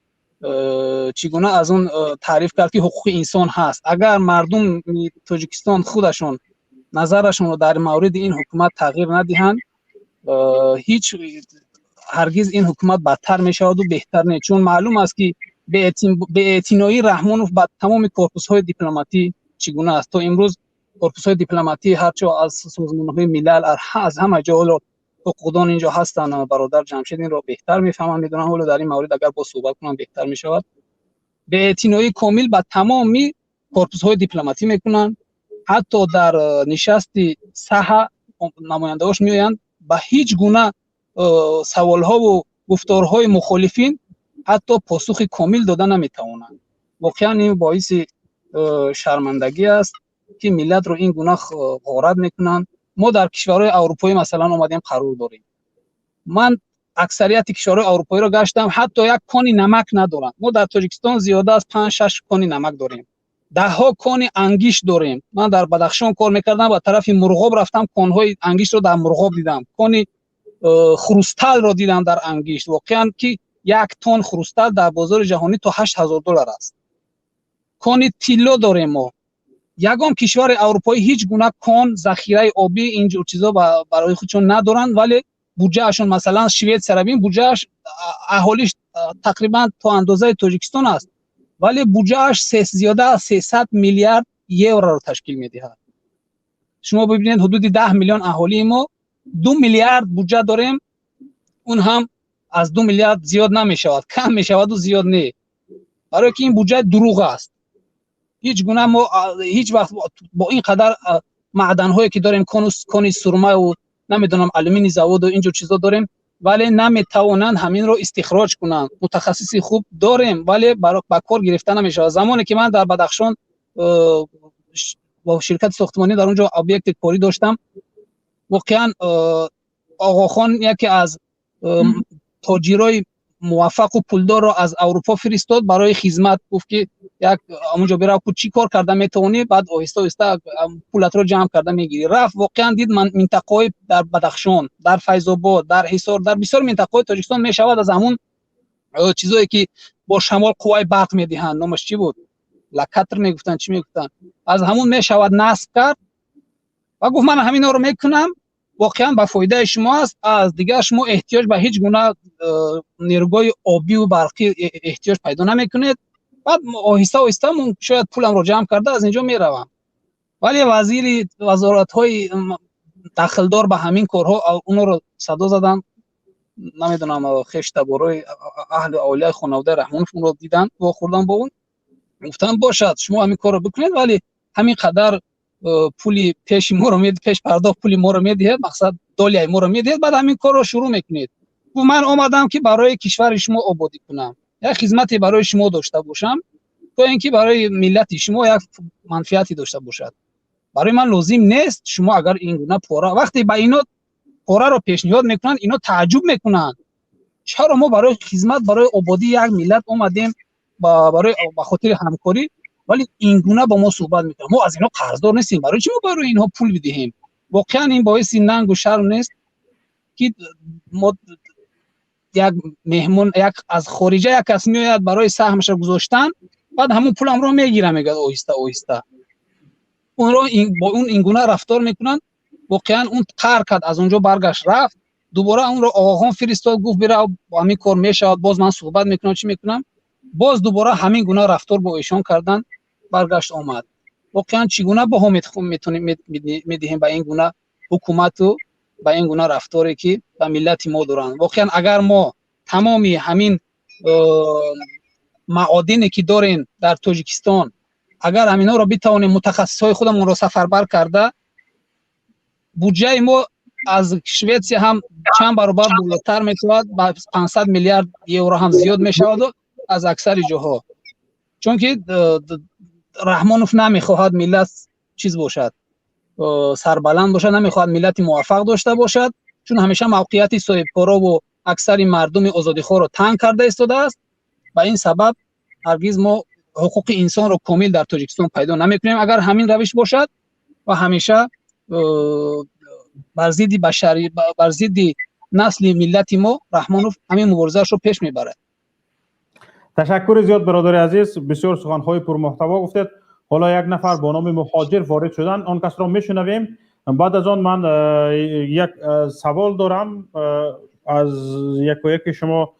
چگونه از اون تعریف کرد که حقوق انسان هست؟ اگر مردم تاجیکستان خودشون نظرشون رو در مورد این حکومت تغییر ندهند، هیچ هرگز این حکومت بدتر می شود و بهتر نه. چون معلوم است که به اعتنایی رحمانوف با تمام کورپوس های دیپلماتی چگونه است. تا امروز کورپوس های دیپلماتی هرچه از سازمان های ملل از همه جا حقوقدان اینجا هستن، برادر جمشید این رو بهتر میفهمن، میدونن. حالا در این مورد اگر با صحبت کنم بهتر میشود. به اعتنایی کامل با تمامی کورپوس های دیپلماتی میکنن، حتی در نشست صحه نماینده‌هاش میآیند، با هیچ گونه سوال ها و گفتارهای مخالفین حتی پاسخ کامل دادن نمیتوانند. واقعا این باعث شرمندگی است که ملت رو این گونه غارت میکنن. ما در کشورهای اروپایی مثلا اومدیم قرار داریم، من اکثریت کشورهای اروپایی رو گشتم، حتی یک کانی نمک ندارن. ما در تاجیکستان زیاده از 5-6 کانی نمک داریم، 10 کانی انگیش داریم. من در بدخشان کار میکردم، با طرف مرغاب رفتم، کانهای انگیش رو در مرغاب دیدم، کانی خروستال رو دیدم در انگیش. واقعا که 1 تن خروستال در بازار جهانی تا $8,000 است. کانی تیلو داریم ما. یگام کشور اروپایی هیچ گونه کان، ذخیره آبی اینجور چیزا برای خودشون ندارن، ولی بودجه اشون مثلا شوید سربین بودجهش اهالیش تقریبا تا اندازه تاجیکستان است، ولی بودجهش زیاده از 300 میلیارد یورو رو تشکیل میدهد. شما ببینید حدود 10 میلیون اهالی ما 2 میلیارد بودجه داریم، اون هم از 2 میلیارد زیاد نمیشود، کم میشود و زیاد نه، برای که این بودجه دروغ است. هیچ گونه ما هیچ وقت با این قدر معدن هایی که داریم، کانی سرمه و نمیدونم آلومینی زواد و اینجور چیزا داریم، ولی نمیتوانند همین رو استخراج کنند. متخصصی خوب داریم ولی با کار گرفته نمیشه. زمانی که من در بدخشان با شرکت ساختمانی در اونجا ابیکت کاری داشتم، واقعا آقاخان یکی از تاجرای موفق و پولدار رو از اروپا فرستاد برای خدمت، گفت که یک اونجا برای چی کار کرده میتونی، بعد آهسته آهسته پولت رو جمع کرده میگیری. رفت واقعا دید من منطقه‌های در بدخشان، در فیض آباد، در حصار، در بسیار منطقه‌های تاجیکستان میشود از همون چیزایی که با شمال قوای برق میدهند، نامش چی بود، لکتر میگفتن، چی میگفتن، از همون میشود نصب کرد و گفت من همینا رو میکنم، واقعا به فایده شما است، از دیگه شما احتیاج به هیچ گونه نیروگاه آبی و برقی احتیاج پیدا نمیکنید. بعد آهسته آهسته من شاید پولم رو جمع کرده از اینجا میروم. ولی وزارت های دخلدار به همین کارها اونو رو صدا زدن، نمیدونم خشت برای اهل اولیاء خانواده رحمانوف اون رو دیدن و خوردن با اون، گفتن باشد شما همین کار رو بکنید، ولی همین قدر پولی پیش ما رو میدید، پیش پرداخت پولی ما رو میدید، مقصد دالیای ما رو میدید، بعد همین کار رو شروع میکنید. و من آمدم که برای کشور شما آبادی کنم، یک خدمتی برای شما داشته باشم، تا اینکه برای ملت شما یک منفعتی داشته باشد. برای من لازم نیست شما اگر این گونه پورا وقتی با اینا پورا رو پیشنهاد میکنن، اینا تعجب میکنن چرا ما برای خدمت برای آبادی یک ملت اومدیم برای با خاطر همکاری، ولی این گونه با ما صحبت میکنن. ما از اینا قرضدار نیستیم، برای چی ما برای اینها پول بدهیم؟ واقعا این باعث ننگ و شرم نیست که ما یک مهمون یک از خارجه یک کس میاد برای سهمش رو گذاشتن، بعد همون پولم رو میگیره، میگه آهسته آهسته اون رو با اون این گونه رفتار میکنن. واقعا اون قهر کرد، از اونجا برگشت رفت، دوباره اون رو آقاخان فرستاد گفت بره همین کار میشه. باز من صحبت میکنم چی میکنم، باز دوباره همین گونه رفتار با ایشان کردن. برگشت آمد. واقعا چگونه بها میتونیم میدهیم به این گونه حکومت و به این گونه رفتاری که به ملت ما دارن؟ واقعا اگر ما تمامی همین معادنی که داریم در تاجیکستان، اگر همینا رو بتوانیم متخصصای خودمون رو سفربر کرده، بودجه ما از شویتسیا هم چند برابر بالاتر میشود، با 500 میلیارد یورو هم زیاد میشود از اکثر جاها. چون که رحمانوف نمیخواهد ملت چیز باشد، سربلند باشد، نمیخواهد ملت موفق داشته باشد، چون همیشه موقعیت صاحبکارا و اکثر مردم آزادیخواه رو تنگ کرده ایستاده است. با این سبب هرگز ما حقوق انسان رو کامل در تاجیکستان پیدا نمیکنیم اگر همین روش باشد و همیشه بر ضد بشری، بر ضد نسل ملت ما رحمانوف همین مبارزه‌اش رو پیش میبرد. تشکر زیاد برادر عزیز، بسیار سخن‌های پرمحتوا گفتید. حالا یک نفر با نام مهاجر وارد شدن، آن کس را میشنویم. بعد از آن من یک سوال دارم از یک و یک شما،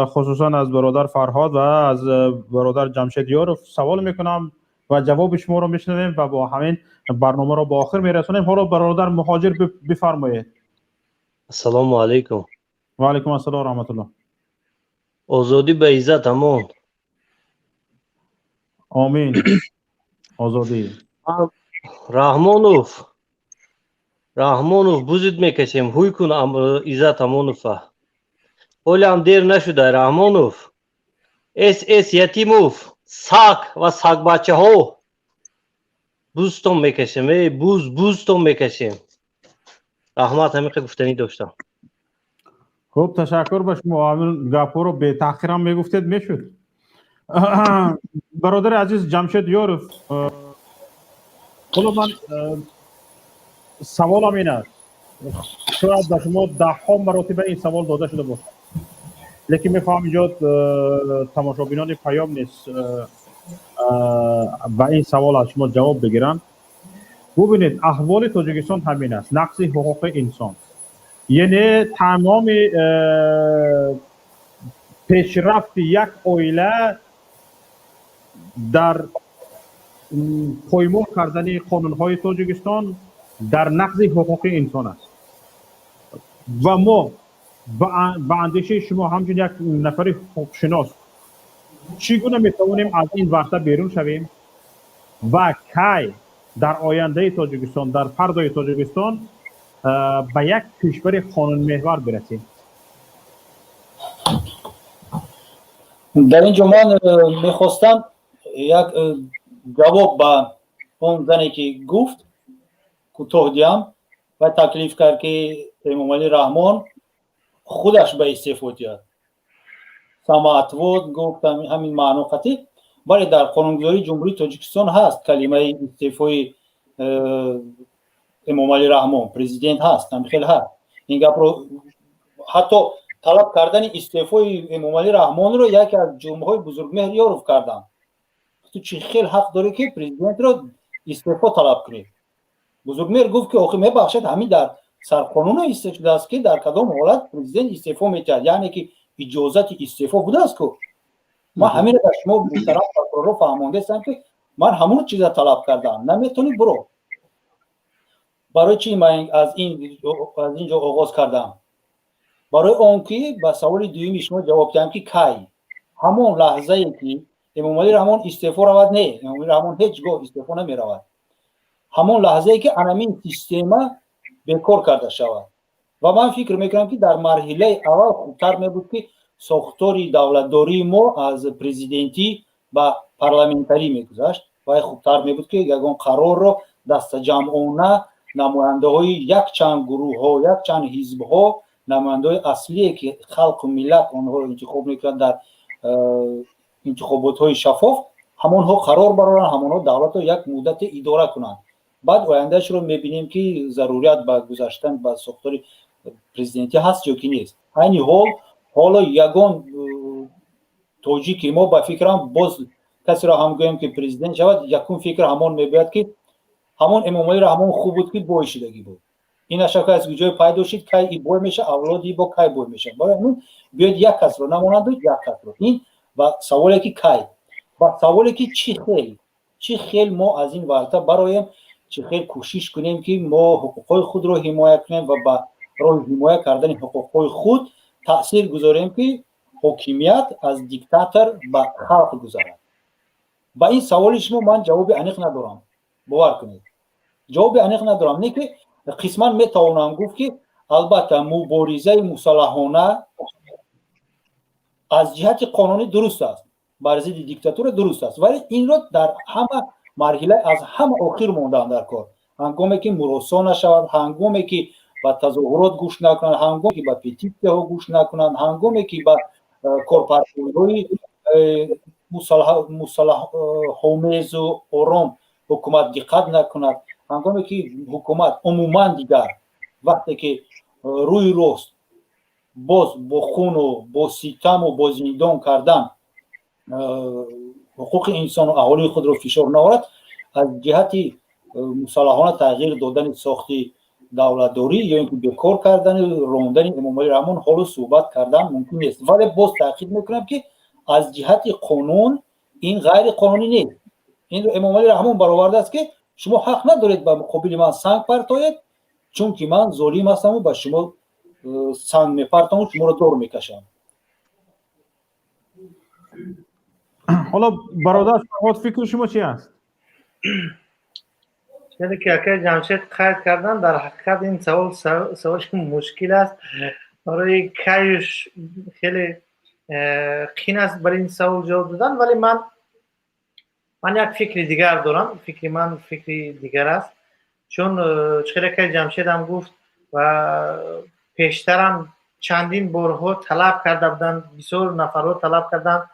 خصوصا از برادر فرهاد و از برادر جمشید یارف سوال میکنم و جواب شما رو میشنویم و با همین برنامه رو با آخر میرسونیم. حالا برادر مهاجر بفرمایید. السلام علیکم. و علیکم السلام و رحمت الله. آزادی به عزت همون. آمین. آزادی. رحمانوف بوزید میکشیم هوی کن عزت همونوفه. حالی هم دیر نشده رحمانوف. اس یتیموف ساک و ساک بچه ها بوزتون میکشیم، بوزتون میکشیم. رحمت همیقه گفتنی داشتم. خوب تشکر به شما. همین گپو رو به تاخیر هم میگفتید میشد. برادر عزیز جمشید یارف، حالا من سوالم این است، شاید به شما ده ها مراتب این سوال داده شده باشه، لیکن میفهم اینجا تماشابینان پیام نیست به این سوال از شما جواب بگیرن. ببینید احوال تاجیکستان همین است، نقض حقوق انسان، یعنی تمام پیشرفت یک عائله در پایمال کردن قانون‌های تاجیکستان در نقض حقوق انسان است و ما با اندیشه شما همچون یک نفر حقوق‌شناس چگونه میتوانیم از این ورطه بیرون شویم و کی در آینده تاجیکستان، در فردای تاجیکستان به یک کشور قانون محور برسیم؟ در اینجا من میخواستم یک جواب به اون زنی که گفت کوتاه دیم و تکلیف کرد که امام علی رحمان خودش به استعفا داد. سماعت بود گفت همین معنی قطعی، ولی در قانونگذاری جمهوری تاجیکستان هست کلمه استعفای امام علی رحمان پرزیدنت هست، هم خیلی هست. این گپ رو حتی طلب کردن استعفای امام علی رحمان رو یکی از جمهورهای بزرگمهر یارف کردن. تو چی خیلی حق داره که پرزیدنت رو استعفا طلب کنید. بزرگمهر گفت که آخه میبخشد همین در سرقانون استفاده است که در کدام حالت پرزیدنت استعفا میتید، یعنی که اجازت استعفا بوده است که ما همین را شما محترم رو فهمانده هستم که من همون چیز طلب کردم، نمیتونی برو. برای چی من از اینجا آغاز کردم؟ برای اون که به سوال دومی شما جواب دادم که کی همون لحظه ای که امام علی رحمان استعفا رود، نه امام علی رحمان هیچگاه استعفا نمی رود، همون لحظه ای که همین سیستم بیکار کرده شود. و من فکر میکنم که در مرحله اول خوبتر می بود که ساختاری دولتداری ما از پرزیدنتی به پارلمانتری میگذشت و خوبتر می بود که یگان قرار رو دست جمعانه نماینده های یک چند گروه ها، یک چند حزب ها، نماینده های اصلی که خلق و ملت آنها رو انتخاب میکنند در انتخابات های شفاف، همونها قرار برارن، همونها دولت رو یک مدت اداره کنند. بعد آیندهش رو میبینیم که ضروریت به گذاشتن به ساختار پرزیدنتی هست یا که نیست. همین حالا یگان توجیه که ما با فکرم باز کسی را هم گویم که پرزیدنت شود، یکون فکر همون میباید که همون امام علی رحمان خوب بود که بایشیدگی بود. این اشکا از کجای پیدا شد که ای بوی میشه اولادی با کی بوی میشه برای همون بیاید یک کس رو نمانند یک کس رو این و سوالی که کی و سوالی که چی خیل ما از این وقتا برایم چی خیل کوشش کنیم که ما حقوق خود رو حمایت کنیم و با راه حمایت کردن حقوق خود تاثیر گذاریم که حاکمیت از دیکتاتور به خلق گذارد. با این سوال شما من جواب انیق ندارم، باور کنید جواب انیق ندارم. نه که قسما میتوانم گفت که البته مبارزه مسلحانه از جهت قانونی درست است، بر ضد دیکتاتور درست است، ولی این را در همه مرحله از همه آخر ماندن در کار. هنگامی که مراسا نشود، هنگامی که به تظاهرات گوش نکنند، هنگامی که به پتیسیه ها گوش نکنند، هنگامی که به کارپرسان‌های مصالحه آمیز و آرام حکومت دقت نکند، هنگامی که حکومت عموما دیگر وقتی که روی راست باز با خون و با ستم و با زندان کردن حقوق انسان و اهالی خود را فشار نآورد، از جهت مصالحانه تغییر دادن ساخت دولتداری یا اینکه بکار کردن راندن امام علی رحمان حال صحبت کردن ممکن نیست. ولی باز تاکید میکنم که از جهت قانون این غیر قانونی نیست. این رو امام علی رحمان برآورده است که شما حق ندارید به مقابل من سنگ پرتایید، چون که من ظالم هستم و به شما سنگ میپرتم و شما رو دور میکشم. حالا برادر فرهاد فکر شما چی است؟ چیزی که اکای جمشید خیلی کردن در حقیقت این سوالش مشکل است. برای کایش خیلی قین است برای این سوال جواب دادن، ولی من یک فکر دیگر دارم. فکر من فکر دیگر است، چون چقدر که جمشید هم گفت و پیشترم چندین بارها طلب کرده بودن، بسیار نفرها طلب کردن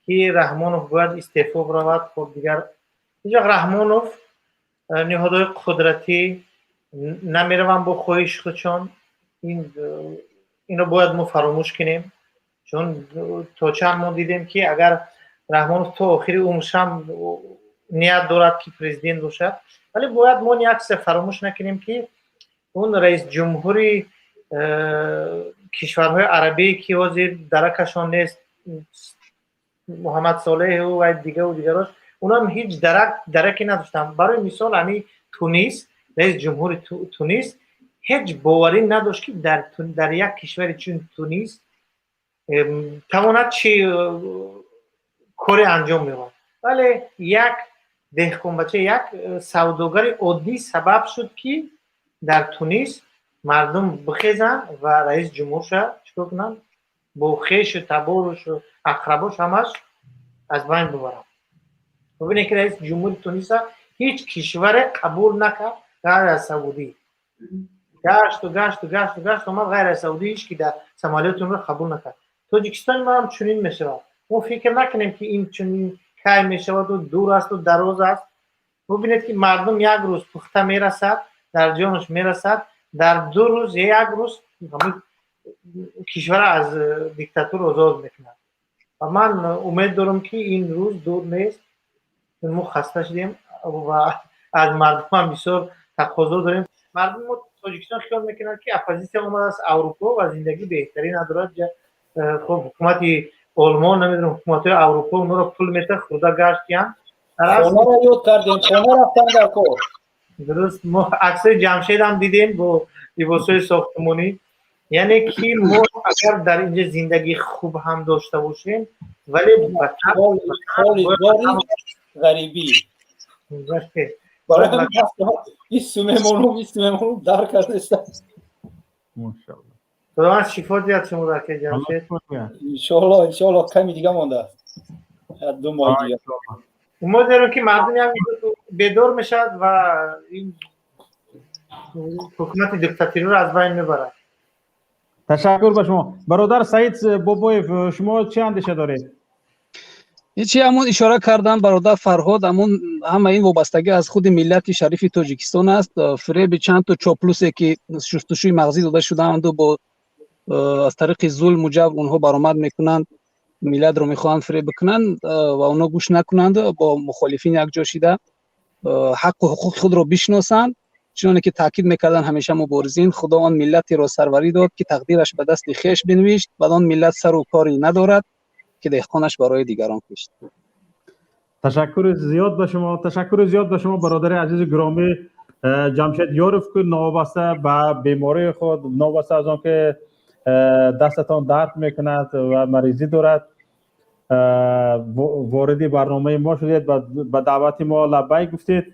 که رحمانوف باید استعفا برود. خب دیگر اینجا رحمانوف نهادهای قدرتی نمیرون با خواهش خودشان، اینو باید ما فراموش کنیم، چون تا چند ما دیدیم که اگر رحمانوف تا آخر عمرش هم نیت دارد که پرزیدنت باشد، ولی باید ما یک فراموش نکنیم که اون رئیس جمهوری کشورهای عربی که وزیر درکشان نیست، محمد صالح و دیگراش، اونا هم هیچ درکی نداشتن. برای مثال همین تونس، رئیس جمهور تونس هیچ باوری نداشت که در یک کشور چون تونس تواند چه کاری انجام می‌دهد، ولی یک دهقان بچه، یک سوداگر عادی سبب شد که در تونس مردم بخیزن و رئیس جمهورش چیکار کنن؟ با خویش و تبارش و اقرباش همش از بین ببرن. ببینید که رئیس جمهور تونس هیچ کشور قبول نکرد غیر از سعودی. گشت اما غیر از سعودی هیچ که در سمالیات اون رو قبول نکرد. تاجیکستان ما هم چنین میشود. ما فکر نکنیم که این چنین کی میشود و دور است و دراز است. ببینید که مردم یک روز پخته میرسد، در جانش میرسد، در 2 روز یا 1 روز کشور از دیکتاتور آزاد میکند. و من امید دارم که این روز دور نیست. ما خسته شدیم و از مردم هم بسیار تقاضا داریم. مردم ما تاجیکستان خیال میکنند که اپوزیسیون اومده از اروپا و زندگی بهتری ندارد. خب حکومت آلمان نمیدونم حکومت اروپا اون رو پول میته خدا گشت کردن. خونه رو یاد کردیم، خونه رفتن در کار. درست. ما عکسای جمشید هم دیدیم با لباسای ساختمانی. یعنی که ما اگر در اینجا زندگی خوب هم داشته باشیم ولی خالی غریبی برای همین ایستوممونو در کردستن. ماشاءالله. خدا شفا دیاد شما در که جمشید. انشاءالله کمی دیگه مانده است. 2 ماه دیگه. امید دارم که مردم هم بیدار میشد و این حکومت دیکتاتوری رو از بین میبرد. تشکر به شما. برادر سعید بابایف، شما چه اندیشه دارید؟ هیچی، همون اشاره کردن برادر فرهاد، همون همه این وابستگی از خود ملت شریف تاجیکستان است. فریب چند تا چاپلوسی که شستشوی مغزی داده شدند و با از طریق ظلم و جبر اونها برآمد میکنند، ملت رو میخوان فریب بکنند و اونا گوش نکنند، با مخالفین یک جا شده حق و حقوق خود رو بشناسند چون که تاکید میکردن همیشه مبارزین، خدا آن ملتی را سروری داد که تقدیرش به دست خویش بنوشت و آن ملت سر و کاری ندارد که دهقانش برای دیگران کشت. تشکر زیاد به شما برادر عزیز گرامی جمشید یاروف که نوابسته به بیماری خود، نوابسته از آن که دستتان درد میکند و مریضی دارد وارد برنامه ما شدید و به دعوت ما لبیک گفتید.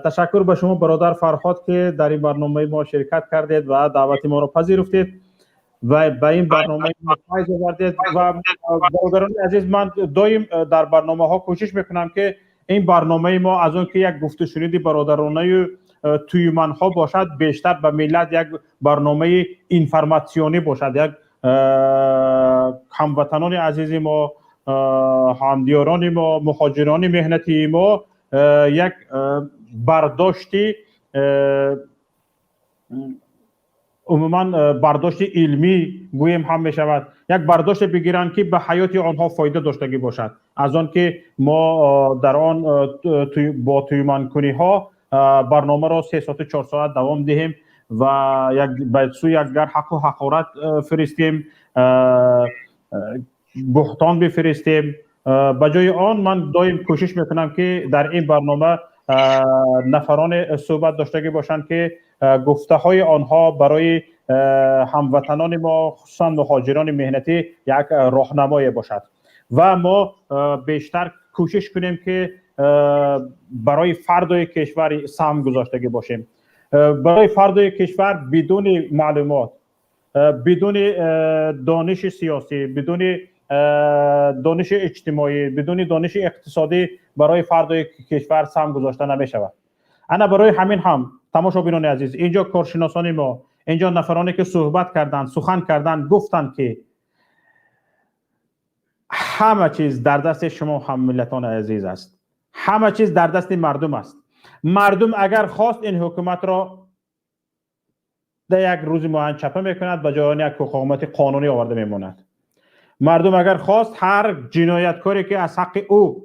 تشکر به شما برادر فرهاد که در این برنامه ما شرکت کردید و دعوت ما را پذیرفتید و به این برنامه ما فایده آوردید. و برادران عزیز، من دایم در برنامه ها کوشش میکنم که این برنامه ما از اون که یک گفته شنیدی برادرانه تویمن ها باشد، بیشتر به ملت یک برنامه اینفرماسیونی باشد. یک هموطنان عزیز ما، همدیاران ما، مهاجران مهنتی ما یک برداشتی عموما برداشت علمی گویم هم می شود، یک برداشت بگیرن که به حیات آنها فایده داشتگی باشد، از آن که ما در آن با تویمان کنی ها برنامه را 3 ساعت 4 ساعت دوام دهیم و یک سوی یکگر حق و حقارت فرستیم، بهتان بفرستیم. به جای آن من دایم کوشش میکنم که در این برنامه نفران صحبت داشتگی باشند که گفته های آنها برای هموطنان ما خصوصا مهاجران مهنتی یک راهنمای باشد و ما بیشتر کوشش کنیم که برای فردای کشور سهم گذاشتگی باشیم. برای فردای کشور بدون معلومات، بدون دانش سیاسی، بدون دانش اجتماعی، بدون دانش اقتصادی برای فردای کشور سهم گذاشته نمی شود. انا برای همین هم تماشاگران عزیز، اینجا کارشناسان ما، اینجا نفرانی که صحبت کردن، سخن کردن، گفتن که همه چیز در دست شما هم ملتان عزیز است، همه چیز در دست مردم است. مردم اگر خواست این حکومت را در یک روز معین چپه میکند، به جای یک حکومت قانونی آورده میماند. مردم اگر خواست هر جنایتکاری که از حق او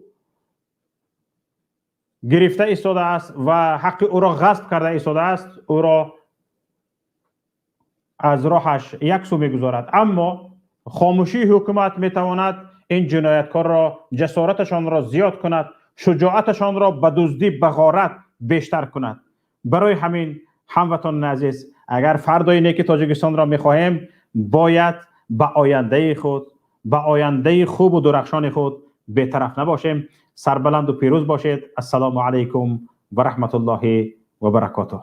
گرفته ایستاده است و حق او را غصب کرده ایستاده است، او را از راهش یک سو میگذارد. اما خاموشی حکومت میتواند این جنایتکار را، جسارتشان را زیاد کند، شجاعتشان را به دزدی، به غارت بیشتر کند. برای همین هموطنان عزیز، اگر فردای نیک تاجیکستان را میخواهیم، باید به آینده خود، به آینده خوب و درخشان خود بی‌طرف نباشیم. سربلند و پیروز باشید. السلام علیکم و رحمت الله و برکاته.